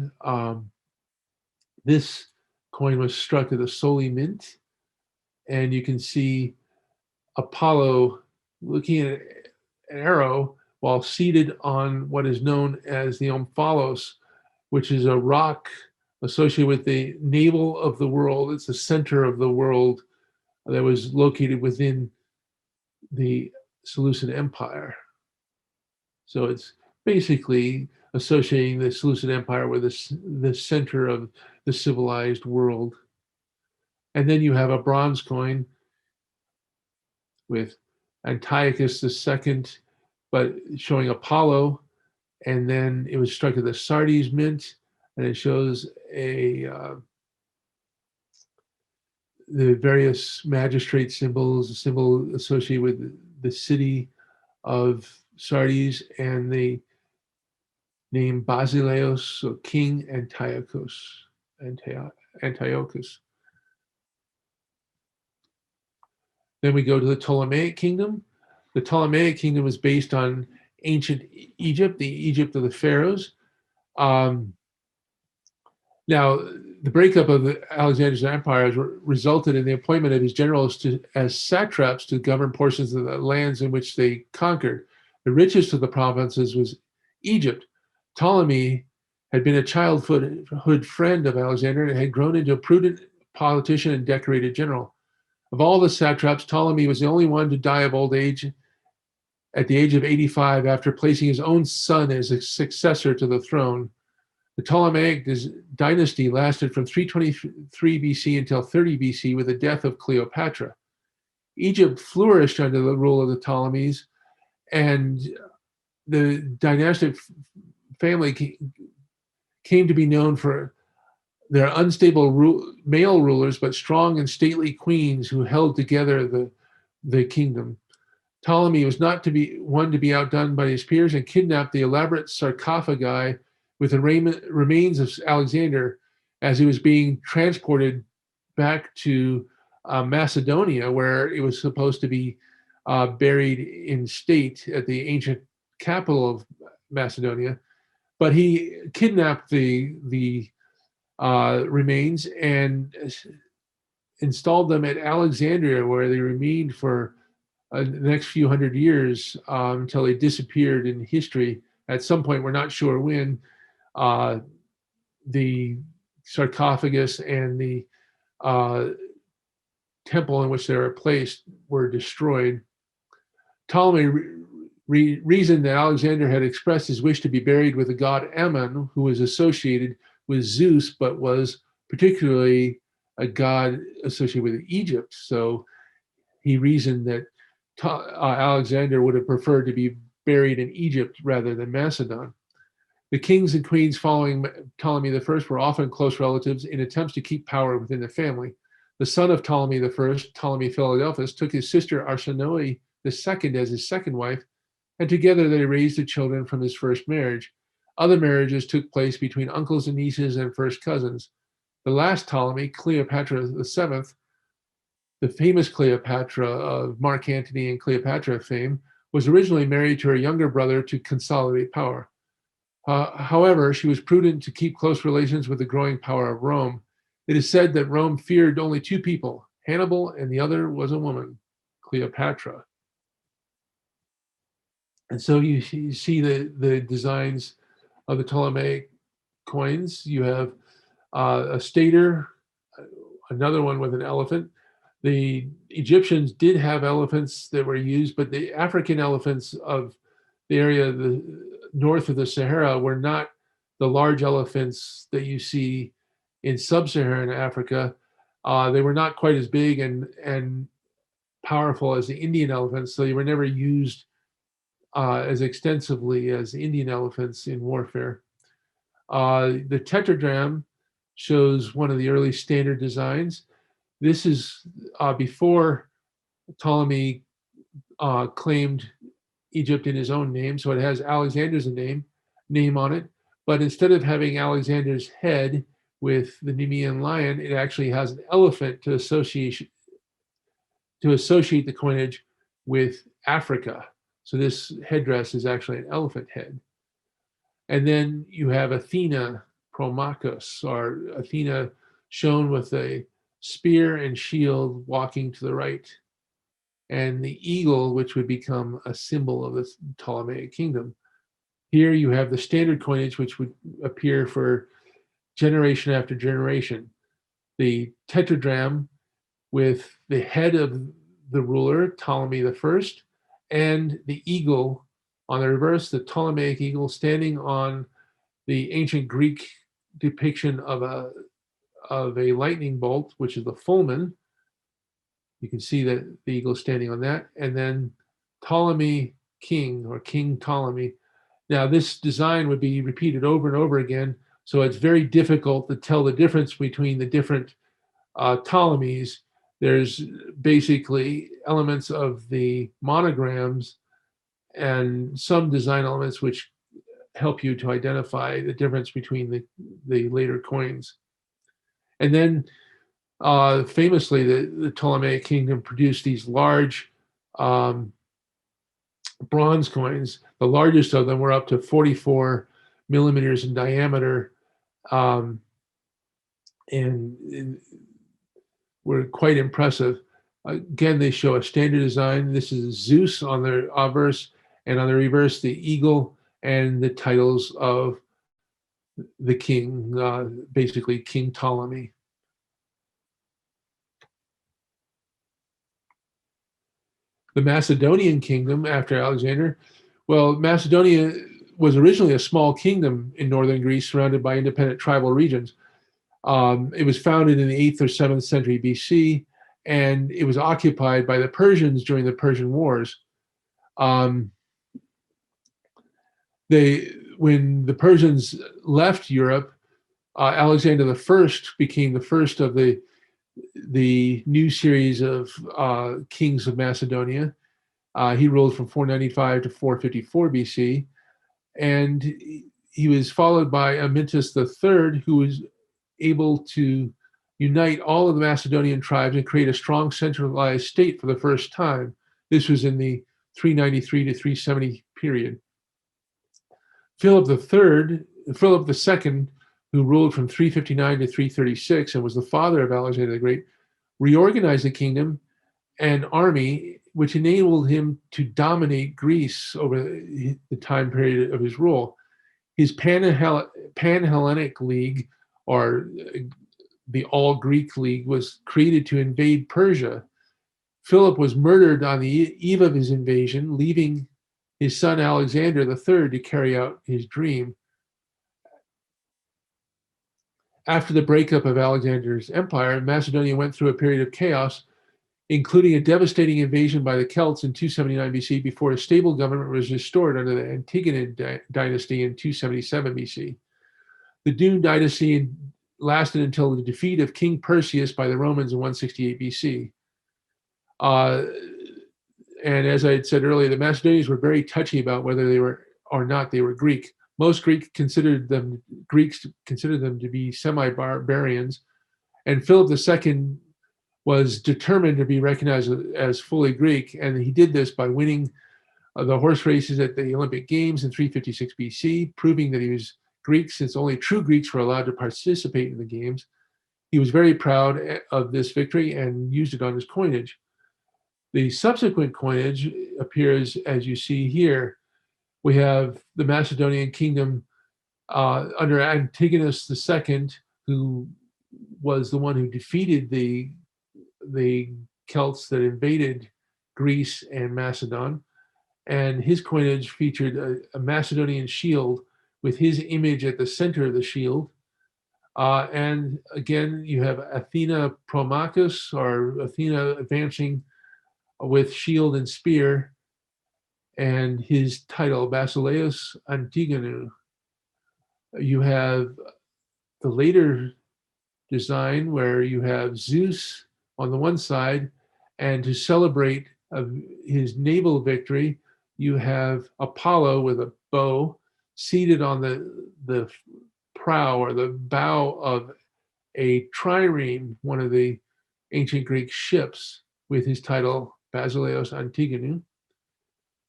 This coin was struck at the Soli Mint, and you can see Apollo looking at an arrow while seated on what is known as the omphalos, which is a rock associated with the navel of the world. It's the center of the world that was located within the Seleucid Empire. So it's basically associating the Seleucid Empire with the center of the civilized world. And then you have a bronze coin with Antiochus II, but showing Apollo. And then it was struck at the Sardes Mint, and it shows the various magistrate symbols, a symbol associated with the city of Sardes, and the name Basileus, so King Antiochus. Then we go to the Ptolemaic kingdom. The Ptolemaic kingdom is based on ancient Egypt, the Egypt of the pharaohs. Now, the breakup of the Alexander's empire has resulted in the appointment of his generals as satraps to govern portions of the lands in which they conquered. The richest of the provinces was Egypt. Ptolemy had been a childhood friend of Alexander and had grown into a prudent politician and decorated general. Of all the satraps, Ptolemy was the only one to die of old age at the age of 85 after placing his own son as a successor to the throne. The Ptolemaic dynasty lasted from 323 BC until 30 BC with the death of Cleopatra. Egypt flourished under the rule of the Ptolemies, and the dynastic family came to be known for their unstable male rulers, but strong and stately queens who held together the kingdom. Ptolemy was not to be one to be outdone by his peers and kidnapped the elaborate sarcophagi with the remains of Alexander as he was being transported back to Macedonia, where it was supposed to be buried in state at the ancient capital of Macedonia. But he kidnapped the remains and installed them at Alexandria, where they remained for the next few hundred years until they disappeared in history. At some point, we're not sure when, the sarcophagus and the temple in which they were placed were destroyed. Ptolemy reasoned that Alexander had expressed his wish to be buried with the god Ammon, who was associated with Zeus, but was particularly a god associated with Egypt. So he reasoned that Alexander would have preferred to be buried in Egypt rather than Macedon. The kings and queens following Ptolemy I were often close relatives in attempts to keep power within the family. The son of Ptolemy I, Ptolemy Philadelphus, took his sister Arsinoe II as his second wife, and together they raised the children from his first marriage. Other marriages took place between uncles and nieces and first cousins. The last Ptolemy, Cleopatra VII, the famous Cleopatra of Mark Antony and Cleopatra fame, was originally married to her younger brother to consolidate power. However, she was prudent to keep close relations with the growing power of Rome. It is said that Rome feared only two people, Hannibal, and the other was a woman, Cleopatra. And so you see the designs of the Ptolemaic coins. You have a stater, another one with an elephant. The Egyptians did have elephants that were used, but the African elephants of the area north of the Sahara were not the large elephants that you see in sub-Saharan Africa. They were not quite as big and powerful as the Indian elephants, so they were never used as extensively as Indian elephants in warfare. The tetradrachm shows one of the early standard designs. This is before Ptolemy claimed Egypt in his own name, so it has Alexander's name on it, but instead of having Alexander's head with the Nemean lion, it actually has an elephant to associate the coinage with Africa. So this headdress is actually an elephant head. And then you have Athena Promachus, or Athena shown with a spear and shield walking to the right, and the eagle, which would become a symbol of the Ptolemaic kingdom. Here you have the standard coinage, which would appear for generation after generation. The tetradrachm with the head of the ruler, Ptolemy I, and the eagle on the reverse, the Ptolemaic eagle standing on the ancient Greek depiction of a lightning bolt, which is the fulmen. You can see that the eagle is standing on that. And then Ptolemy king, or King Ptolemy. Now this design would be repeated over and over again, so it's very difficult to tell the difference between the different Ptolemies. There's basically elements of the monograms and some design elements which help you to identify the difference between the later coins. And then famously, the Ptolemaic kingdom produced these large bronze coins. The largest of them were up to 44 millimeters in diameter, and were quite impressive. Again, they show a standard design. This is Zeus on the obverse, and on the reverse, the eagle and the titles of the king, basically King Ptolemy. The Macedonian kingdom after Alexander. Well, Macedonia was originally a small kingdom in northern Greece surrounded by independent tribal regions. It was founded in the 8th or 7th century BC, and it was occupied by the Persians during the Persian Wars. When the Persians left Europe, Alexander I became the first of the new series of kings of Macedonia. He ruled from 495 to 454 BC, and he was followed by Amyntas III, who was able to unite all of the Macedonian tribes and create a strong centralized state for the first time. This was in the 393 to 370 period. Philip II, who ruled from 359 to 336 and was the father of Alexander the Great, reorganized the kingdom and army, which enabled him to dominate Greece over the time period of his rule. His Pan-Hellenic League, or the All-Greek League, was created to invade Persia. Philip was murdered on the eve of his invasion, leaving his son Alexander III to carry out his dream. After the breakup of Alexander's empire, Macedonia went through a period of chaos, including a devastating invasion by the Celts in 279 BC before a stable government was restored under the Antigonid dynasty in 277 BC. The doomed dynasty lasted until the defeat of King Perseus by the Romans in 168 BC. And as I had said earlier, the Macedonians were very touchy about whether they were or not they were Greek. Most Greeks considered them to be semi-barbarians, and Philip II was determined to be recognized as fully Greek, and he did this by winning the horse races at the Olympic Games in 356 BC, proving that he was Greek since only true Greeks were allowed to participate in the games. He was very proud of this victory and used it on his coinage. The subsequent coinage appears as you see here. We have the Macedonian kingdom under Antigonus II, who was the one who defeated the Celts that invaded Greece and Macedon. And his coinage featured a Macedonian shield with his image at the center of the shield. And again, you have Athena Promachus, or Athena advancing with shield and spear, and his title, Basileus Antigonou. You have the later design where you have Zeus on the one side, and to celebrate his naval victory, you have Apollo with a bow seated on the prow or the bow of a trireme, one of the ancient Greek ships, with his title Basileus Antigonou.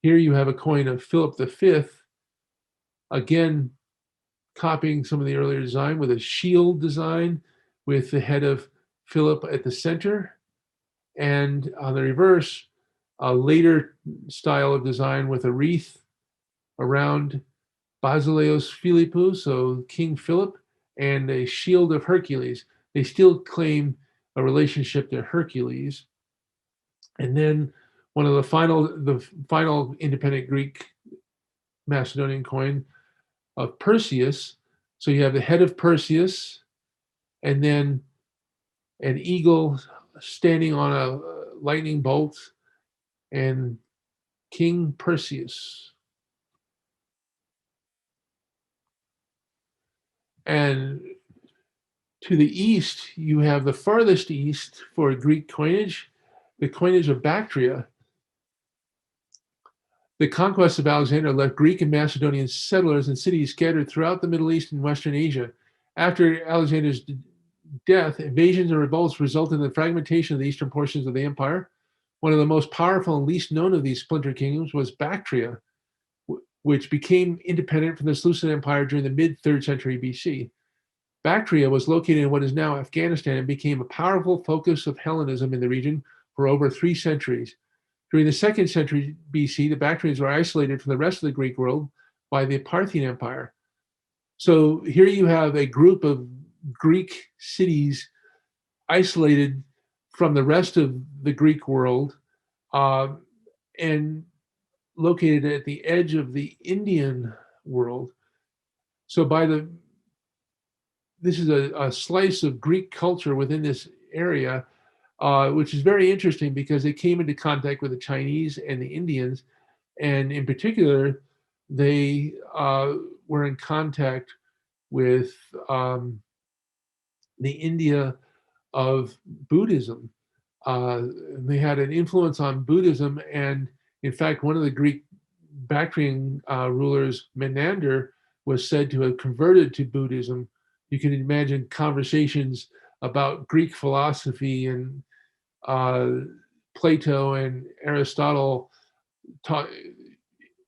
Here you have a coin of Philip V, again copying some of the earlier design with a shield design with the head of Philip at the center. And on the reverse, a later style of design with a wreath around Basileus Philippus, so King Philip, and a shield of Hercules. They still claim a relationship to Hercules. And then one of the final independent Greek Macedonian coin of Perseus. So you have the head of Perseus, and then an eagle standing on a lightning bolt, and King Perseus. And to the east, you have the farthest east for Greek coinage, the coinage of Bactria. The conquest of Alexander left Greek and Macedonian settlers and cities scattered throughout the Middle East and Western Asia. After Alexander's death, invasions and revolts resulted in the fragmentation of the eastern portions of the empire. One of the most powerful and least known of these splinter kingdoms was Bactria, which became independent from the Seleucid Empire during the mid-3rd century BC. Bactria was located in what is now Afghanistan and became a powerful focus of Hellenism in the region for over 3 centuries. During the 2nd century BC, the Bactrians were isolated from the rest of the Greek world by the Parthian Empire. So here you have a group of Greek cities isolated from the rest of the Greek world and located at the edge of the Indian world. So this is a slice of Greek culture within this area, which is very interesting because they came into contact with the Chinese and the Indians, and in particular, they were in contact with the India of Buddhism. They had an influence on Buddhism, and in fact, one of the Greek Bactrian rulers, Menander, was said to have converted to Buddhism. You can imagine conversations about Greek philosophy and Plato and Aristotle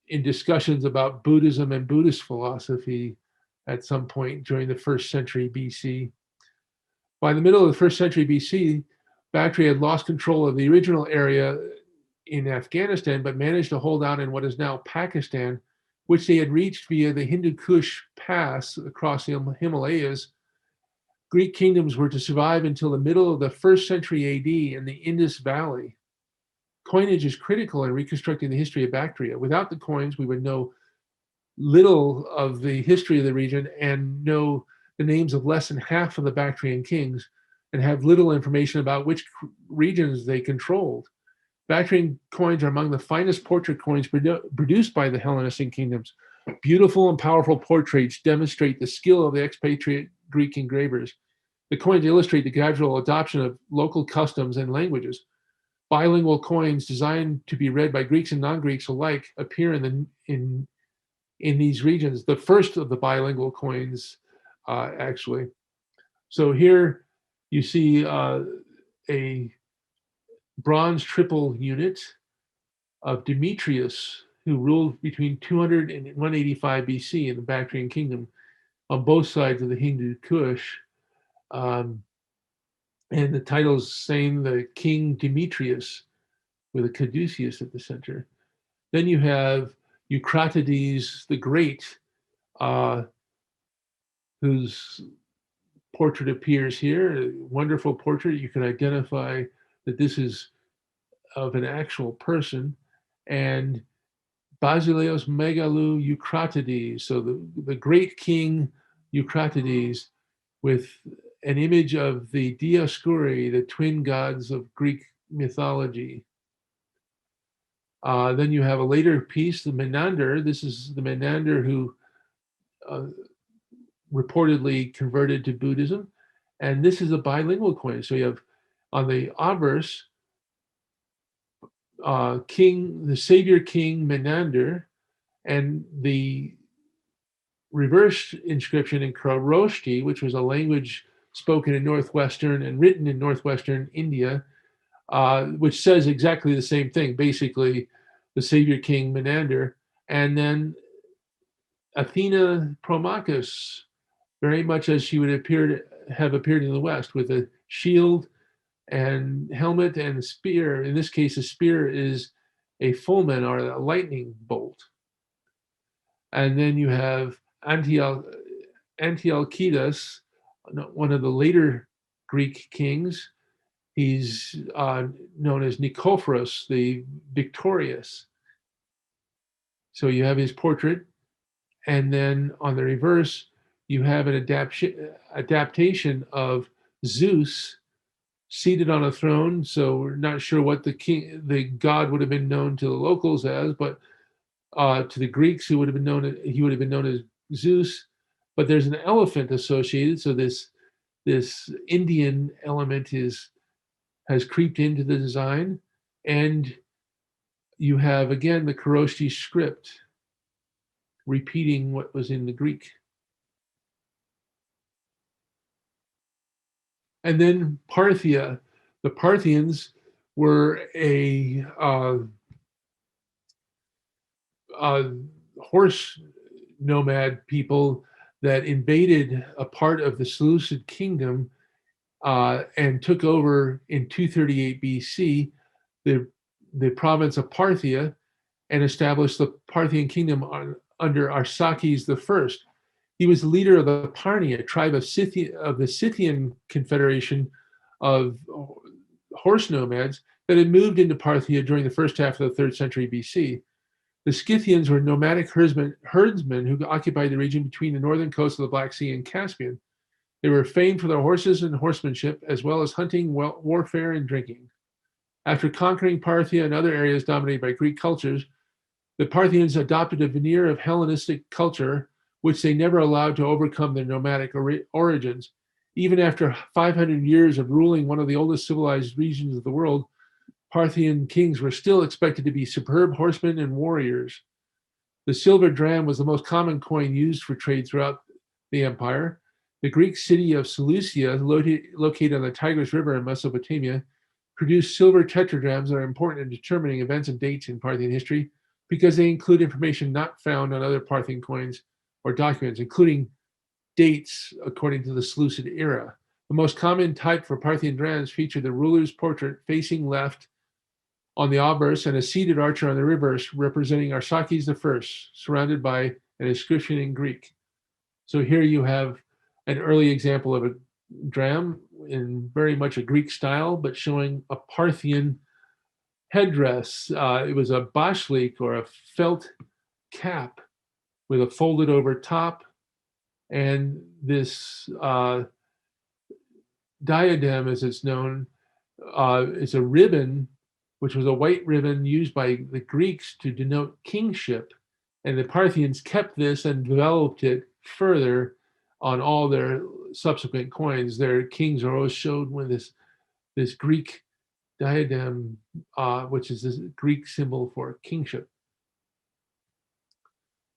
in discussions about Buddhism and Buddhist philosophy at some point during the 1st century BC. By the middle of the 1st century BC, Bactria had lost control of the original area in Afghanistan, but managed to hold out in what is now Pakistan, which they had reached via the Hindu Kush Pass across the Himalayas. Greek kingdoms were to survive until the middle of the 1st century AD in the Indus Valley. Coinage is critical in reconstructing the history of Bactria. Without the coins, we would know little of the history of the region and know the names of less than half of the Bactrian kings and have little information about which regions they controlled. Bactrian coins are among the finest portrait coins produced by the Hellenistic kingdoms. Beautiful and powerful portraits demonstrate the skill of the expatriate Greek engravers. The coins illustrate the gradual adoption of local customs and languages. Bilingual coins designed to be read by Greeks and non-Greeks alike appear in these regions. The first of the bilingual coins, actually. So here you see a bronze triple unit of Demetrius, who ruled between 200 and 185 BC in the Bactrian kingdom on both sides of the Hindu Kush. And the title's saying the King Demetrius with a caduceus at the center. Then you have Eucratides the Great, whose portrait appears here, a wonderful portrait. You can identify that this is of an actual person. And Basileus Megalou Eucratides, so the great king Eucratides, with an image of the Dioscuri, the twin gods of Greek mythology. Then you have a later piece, the Menander. This is the Menander who reportedly converted to Buddhism. And this is a bilingual coin. So you have on the obverse, the savior king Menander, and the reverse inscription in Kharosthi, which was a language spoken in northwestern and written in northwestern India, which says exactly the same thing, basically the savior king Menander. And then Athena Promachus, very much as she would have appeared in the West, with a shield and helmet and a spear. In this case, a spear is a fulmen, or a lightning bolt. And then you have Antiochus, one of the later Greek kings. He's known as Nicephorus, the victorious. So you have his portrait. And then on the reverse, you have an adaptation of Zeus seated on a throne. So we're not sure what the god would have been known to the locals as, but to the Greeks, he would have been known as Zeus. But there's an elephant associated, so this Indian element has creeped into the design, and you have again the Kharosthi script repeating what was in the Greek. And then Parthia. The Parthians were a horse nomad people that invaded a part of the Seleucid kingdom and took over in 238 BC the province of Parthia and established the Parthian kingdom under Arsaces I. He was the leader of the Parni, a tribe of the Scythian confederation of horse nomads that had moved into Parthia during the first half of the 3rd century BC. The Scythians were nomadic herdsmen who occupied the region between the northern coast of the Black Sea and Caspian. They were famed for their horses and horsemanship, as well as hunting, warfare, and drinking. After conquering Parthia and other areas dominated by Greek cultures, the Parthians adopted a veneer of Hellenistic culture, which they never allowed to overcome their nomadic origins. Even after 500 years of ruling one of the oldest civilized regions of the world, Parthian kings were still expected to be superb horsemen and warriors. The silver dram was the most common coin used for trade throughout the empire. The Greek city of Seleucia, located on the Tigris River in Mesopotamia, produced silver tetradrams that are important in determining events and dates in Parthian history because they include information not found on other Parthian coins or documents, including dates according to the Seleucid era. The most common type for Parthian drams featured the ruler's portrait facing left on the obverse and a seated archer on the reverse, representing Arsaces I, surrounded by an inscription in Greek. So here you have an early example of a dram in very much a Greek style, but showing a Parthian headdress. It was a bashlyk, or a felt cap with a folded over top, and this diadem, as it's known, is a ribbon, which was a white ribbon used by the Greeks to denote kingship. And the Parthians kept this and developed it further on all their subsequent coins. Their kings are always showed with this Greek diadem, which is this Greek symbol for kingship.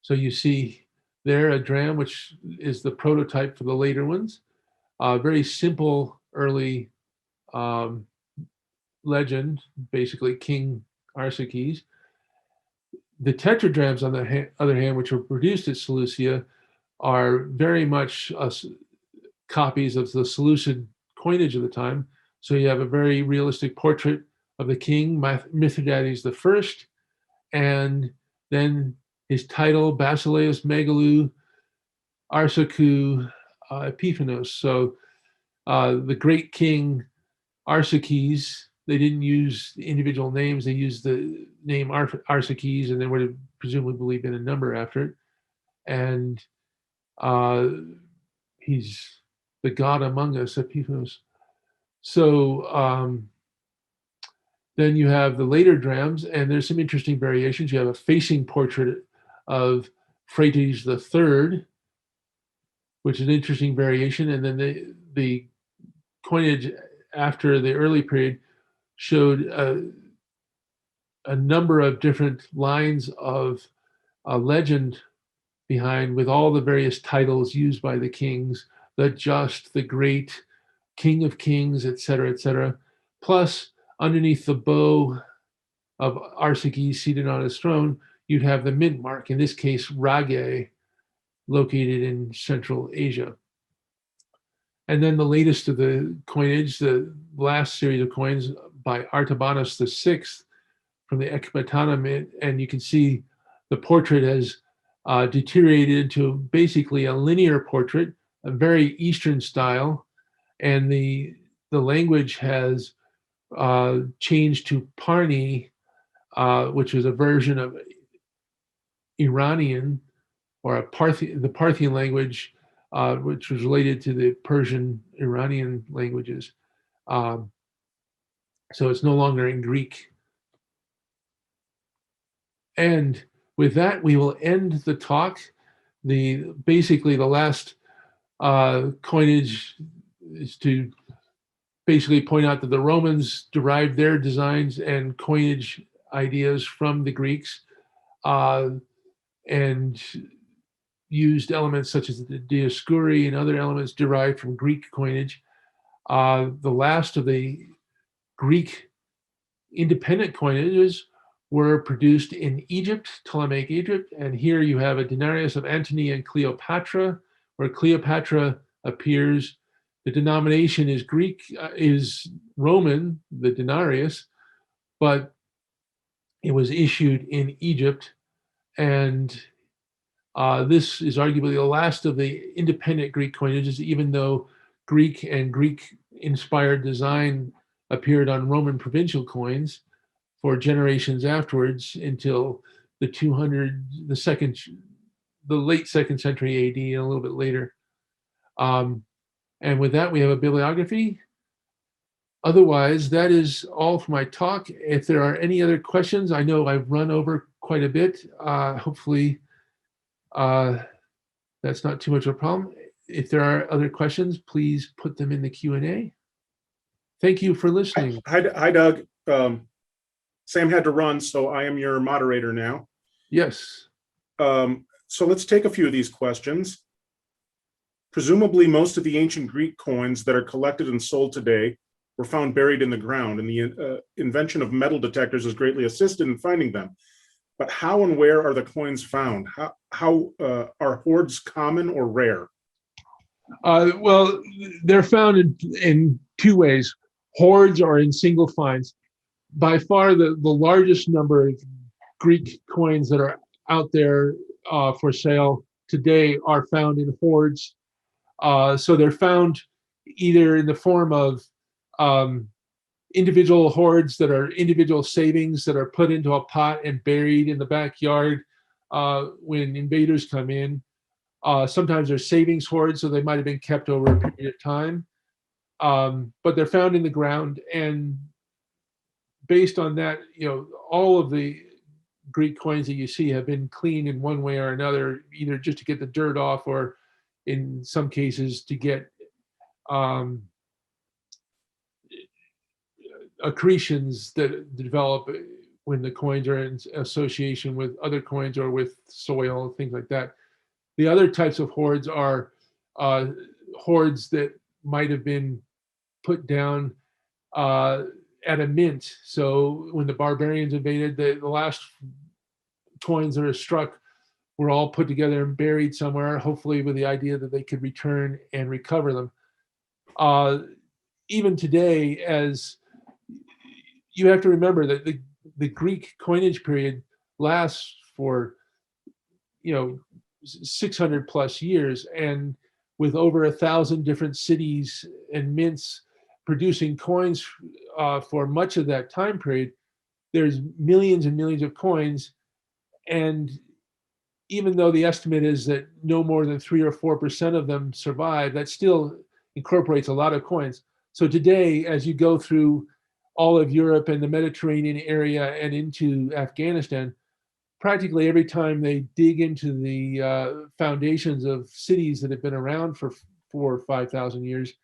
So you see there a dram, which is the prototype for the later ones. Very simple early legend, basically King Arsaces. The tetradrams, on the other hand, which were produced at Seleucia, are very much copies of the Seleucid coinage of the time. So you have a very realistic portrait of the king, Mithridates I, and then his title, Basileus Megalou Arsakou Epiphanos. So the great king Arsaces, they didn't use individual names, they used the name Arsaces, and there would have presumably been a number after it. And he's the God among us, Epiphanos. So then you have the later drams, and there's some interesting variations. You have a facing portrait of Phraates III, which is an interesting variation. And then the coinage after the early period showed a number of different lines of legend behind, with all the various titles used by the kings, the just, the great, King of Kings, etc., etc. Plus, underneath the bow of Arsaches seated on his throne, you'd have the mint mark, in this case, Rage, located in Central Asia. And then the latest of the coinage, the last series of coins by Artabanus VI from the Ekbatana Mint, and you can see the portrait has deteriorated into basically a linear portrait, a very Eastern style, and the language has changed to Parni, which was a version of Iranian, or the Parthian language, which was related to the Persian Iranian languages. So it's no longer in Greek. And with that, we will end the talk. Basically, the last coinage is to basically point out that the Romans derived their designs and coinage ideas from the Greeks, and used elements such as the Dioscuri and other elements derived from Greek coinage. The last of the Greek independent coinages were produced in Egypt, Ptolemaic Egypt, and here you have a denarius of Antony and Cleopatra, where Cleopatra appears. The denomination is Greek, is Roman, the denarius, but it was issued in Egypt, and this is arguably the last of the independent Greek coinages, even though Greek and Greek-inspired design appeared on Roman provincial coins for generations afterwards until the late second century AD and a little bit later. And with that, we have a bibliography. Otherwise, that is all for my talk. If there are any other questions, I know I've run over quite a bit. Hopefully, that's not too much of a problem. If there are other questions, please put them in the Q&A. Thank you for listening. Hi, Doug. Sam had to run, so I am your moderator now. Yes. So let's take a few of these questions. Presumably, most of the ancient Greek coins that are collected and sold today were found buried in the ground, and the invention of metal detectors has greatly assisted in finding them. But how and where are the coins found? How are hoards common or rare? Well, they're found in two ways: hoards or in single finds. By far, the largest number of Greek coins that are out there for sale today are found in hoards. So they're found either in the form of individual hoards that are individual savings that are put into a pot and buried in the backyard when invaders come in. Sometimes they're savings hoards, so they might have been kept over a period of time. But they're found in the ground, and based on that, all of the Greek coins that you see have been cleaned in one way or another, either just to get the dirt off, or in some cases to get accretions that develop when the coins are in association with other coins or with soil, things like that. The other types of hoards are hoards that might have been put down at a mint. So when the barbarians invaded, the last coins that are struck were all put together and buried somewhere, hopefully with the idea that they could return and recover them. Even today, as you have to remember that the Greek coinage period lasts for 600 plus years, and with over 1,000 different cities and mints producing coins for much of that time period, there's millions and millions of coins. And even though the estimate is that no more than 3 or 4% of them survive, that still incorporates a lot of coins. So today, as you go through all of Europe and the Mediterranean area and into Afghanistan, practically every time they dig into the foundations of cities that have been around for 4,000 or 5,000 years,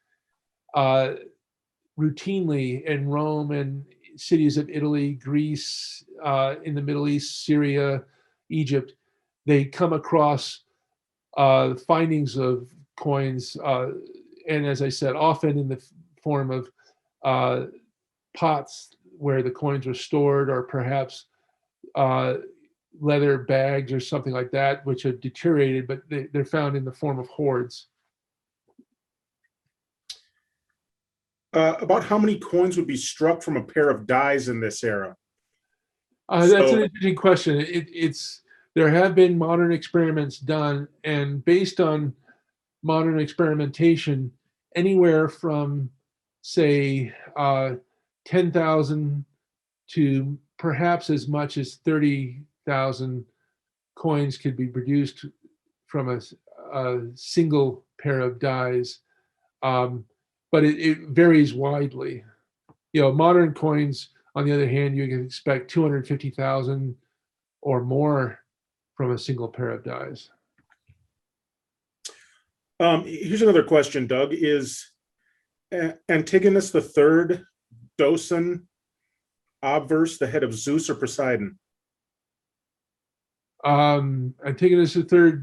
routinely in Rome and cities of Italy, Greece, in the Middle East, Syria, Egypt, they come across findings of coins, and as I said, often in the form of pots where the coins were stored, or perhaps leather bags or something like that, which have deteriorated, but they're found in the form of hoards. About how many coins would be struck from a pair of dies in this era? That's an interesting question. There have been modern experiments done, and based on modern experimentation, anywhere from, say, 10,000 to perhaps as much as 30,000 coins could be produced from a single pair of dies. But it varies widely. Modern coins, on the other hand, you can expect 250,000 or more from a single pair of dies. Here's another question, Doug. Is Antigonus III Doson obverse the head of Zeus or Poseidon? Antigonus III,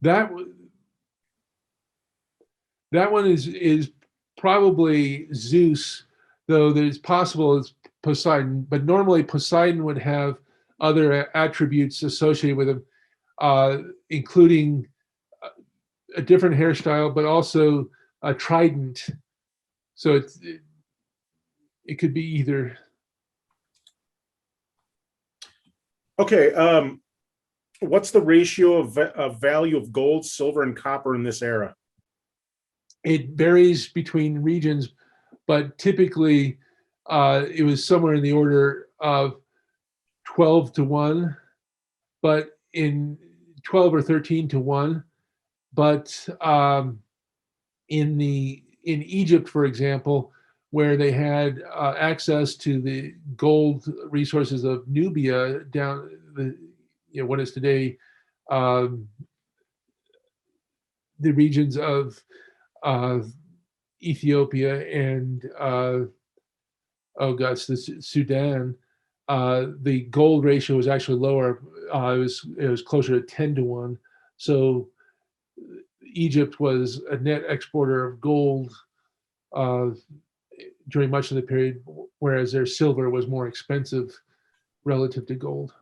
that one is probably Zeus, though it's possible it's Poseidon. But normally Poseidon would have other attributes associated with him, including a different hairstyle, but also a trident. So it could be either. Okay. What's the ratio of value of gold, silver, and copper in this era? It varies between regions, but typically it was somewhere in the order of 12 to 1, but in 12 or 13 to 1. But in Egypt, for example, where they had access to the gold resources of Nubia down what is today the regions of Ethiopia and the Sudan, the gold ratio was actually lower. It was closer to 10 to 1. So Egypt was a net exporter of gold during much of the period, whereas their silver was more expensive relative to gold.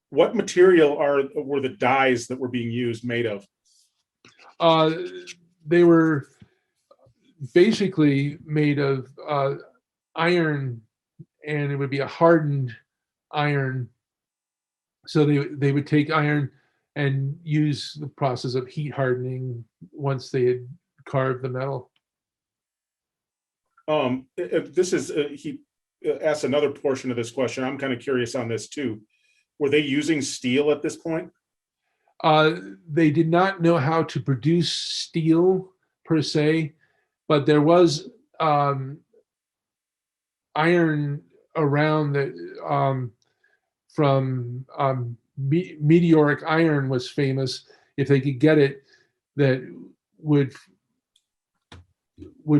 What material were the dyes that were being used made of? They were basically made of iron, and it would be a hardened iron. So they would take iron and use the process of heat hardening once they had carved the metal. He asked another portion of this question. I'm kind of curious on this too. Were they using steel at this point? They did not know how to produce steel per se, but there was iron around that from meteoric iron was famous. If they could get it, that would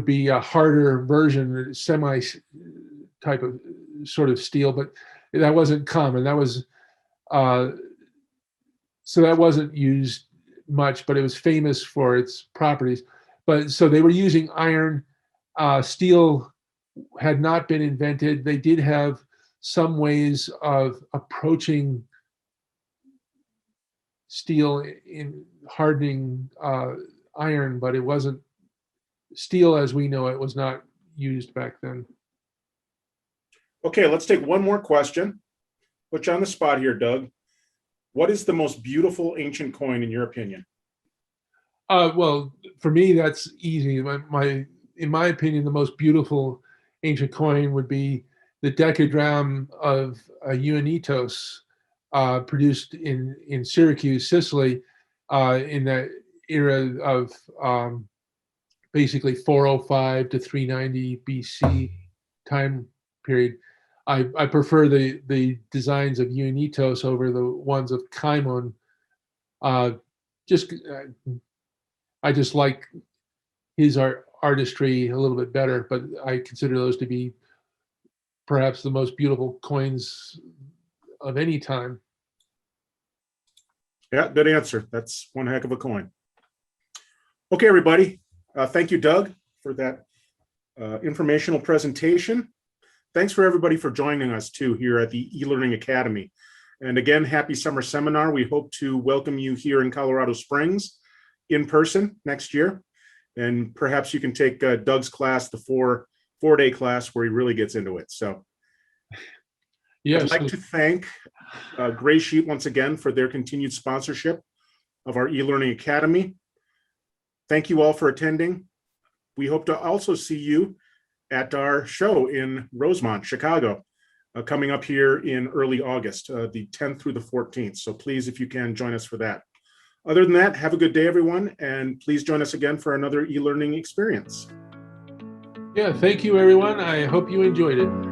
be a harder version, semi type of sort of steel, but that wasn't common. That was so that wasn't used much, but it was famous for its properties. But so they were using iron. Steel had not been invented. They did have some ways of approaching steel in hardening iron, but it wasn't steel as we know it was not used back then. Okay, let's take one more question. Put you on the spot here, Doug. What is the most beautiful ancient coin in your opinion? Well, for me, that's easy. In my opinion, the most beautiful ancient coin would be the decadrachm of Ioanitos, produced in Syracuse, Sicily, in that era of basically 405 to 390 BC time period. I prefer the designs of Ioanitos over the ones of Cimon. I just like his artistry a little bit better, but I consider those to be perhaps the most beautiful coins of any time. Yeah, good answer. That's one heck of a coin. Okay, everybody. Thank you, Doug, for that informational presentation. Thanks for everybody for joining us too here at the eLearning Academy. And again, happy summer seminar. We hope to welcome you here in Colorado Springs in person next year. And perhaps you can take Doug's class, the four-day class where he really gets into it. So Yes. I'd like to thank Gray Sheet once again for their continued sponsorship of our eLearning Academy. Thank you all for attending. We hope to also see you at our show in Rosemont, Chicago, coming up here in early August, the 10th through the 14th. So please, if you can, join us for that. Other than that, have a good day, everyone, and please join us again for another e-learning experience. Yeah, thank you, everyone. I hope you enjoyed it.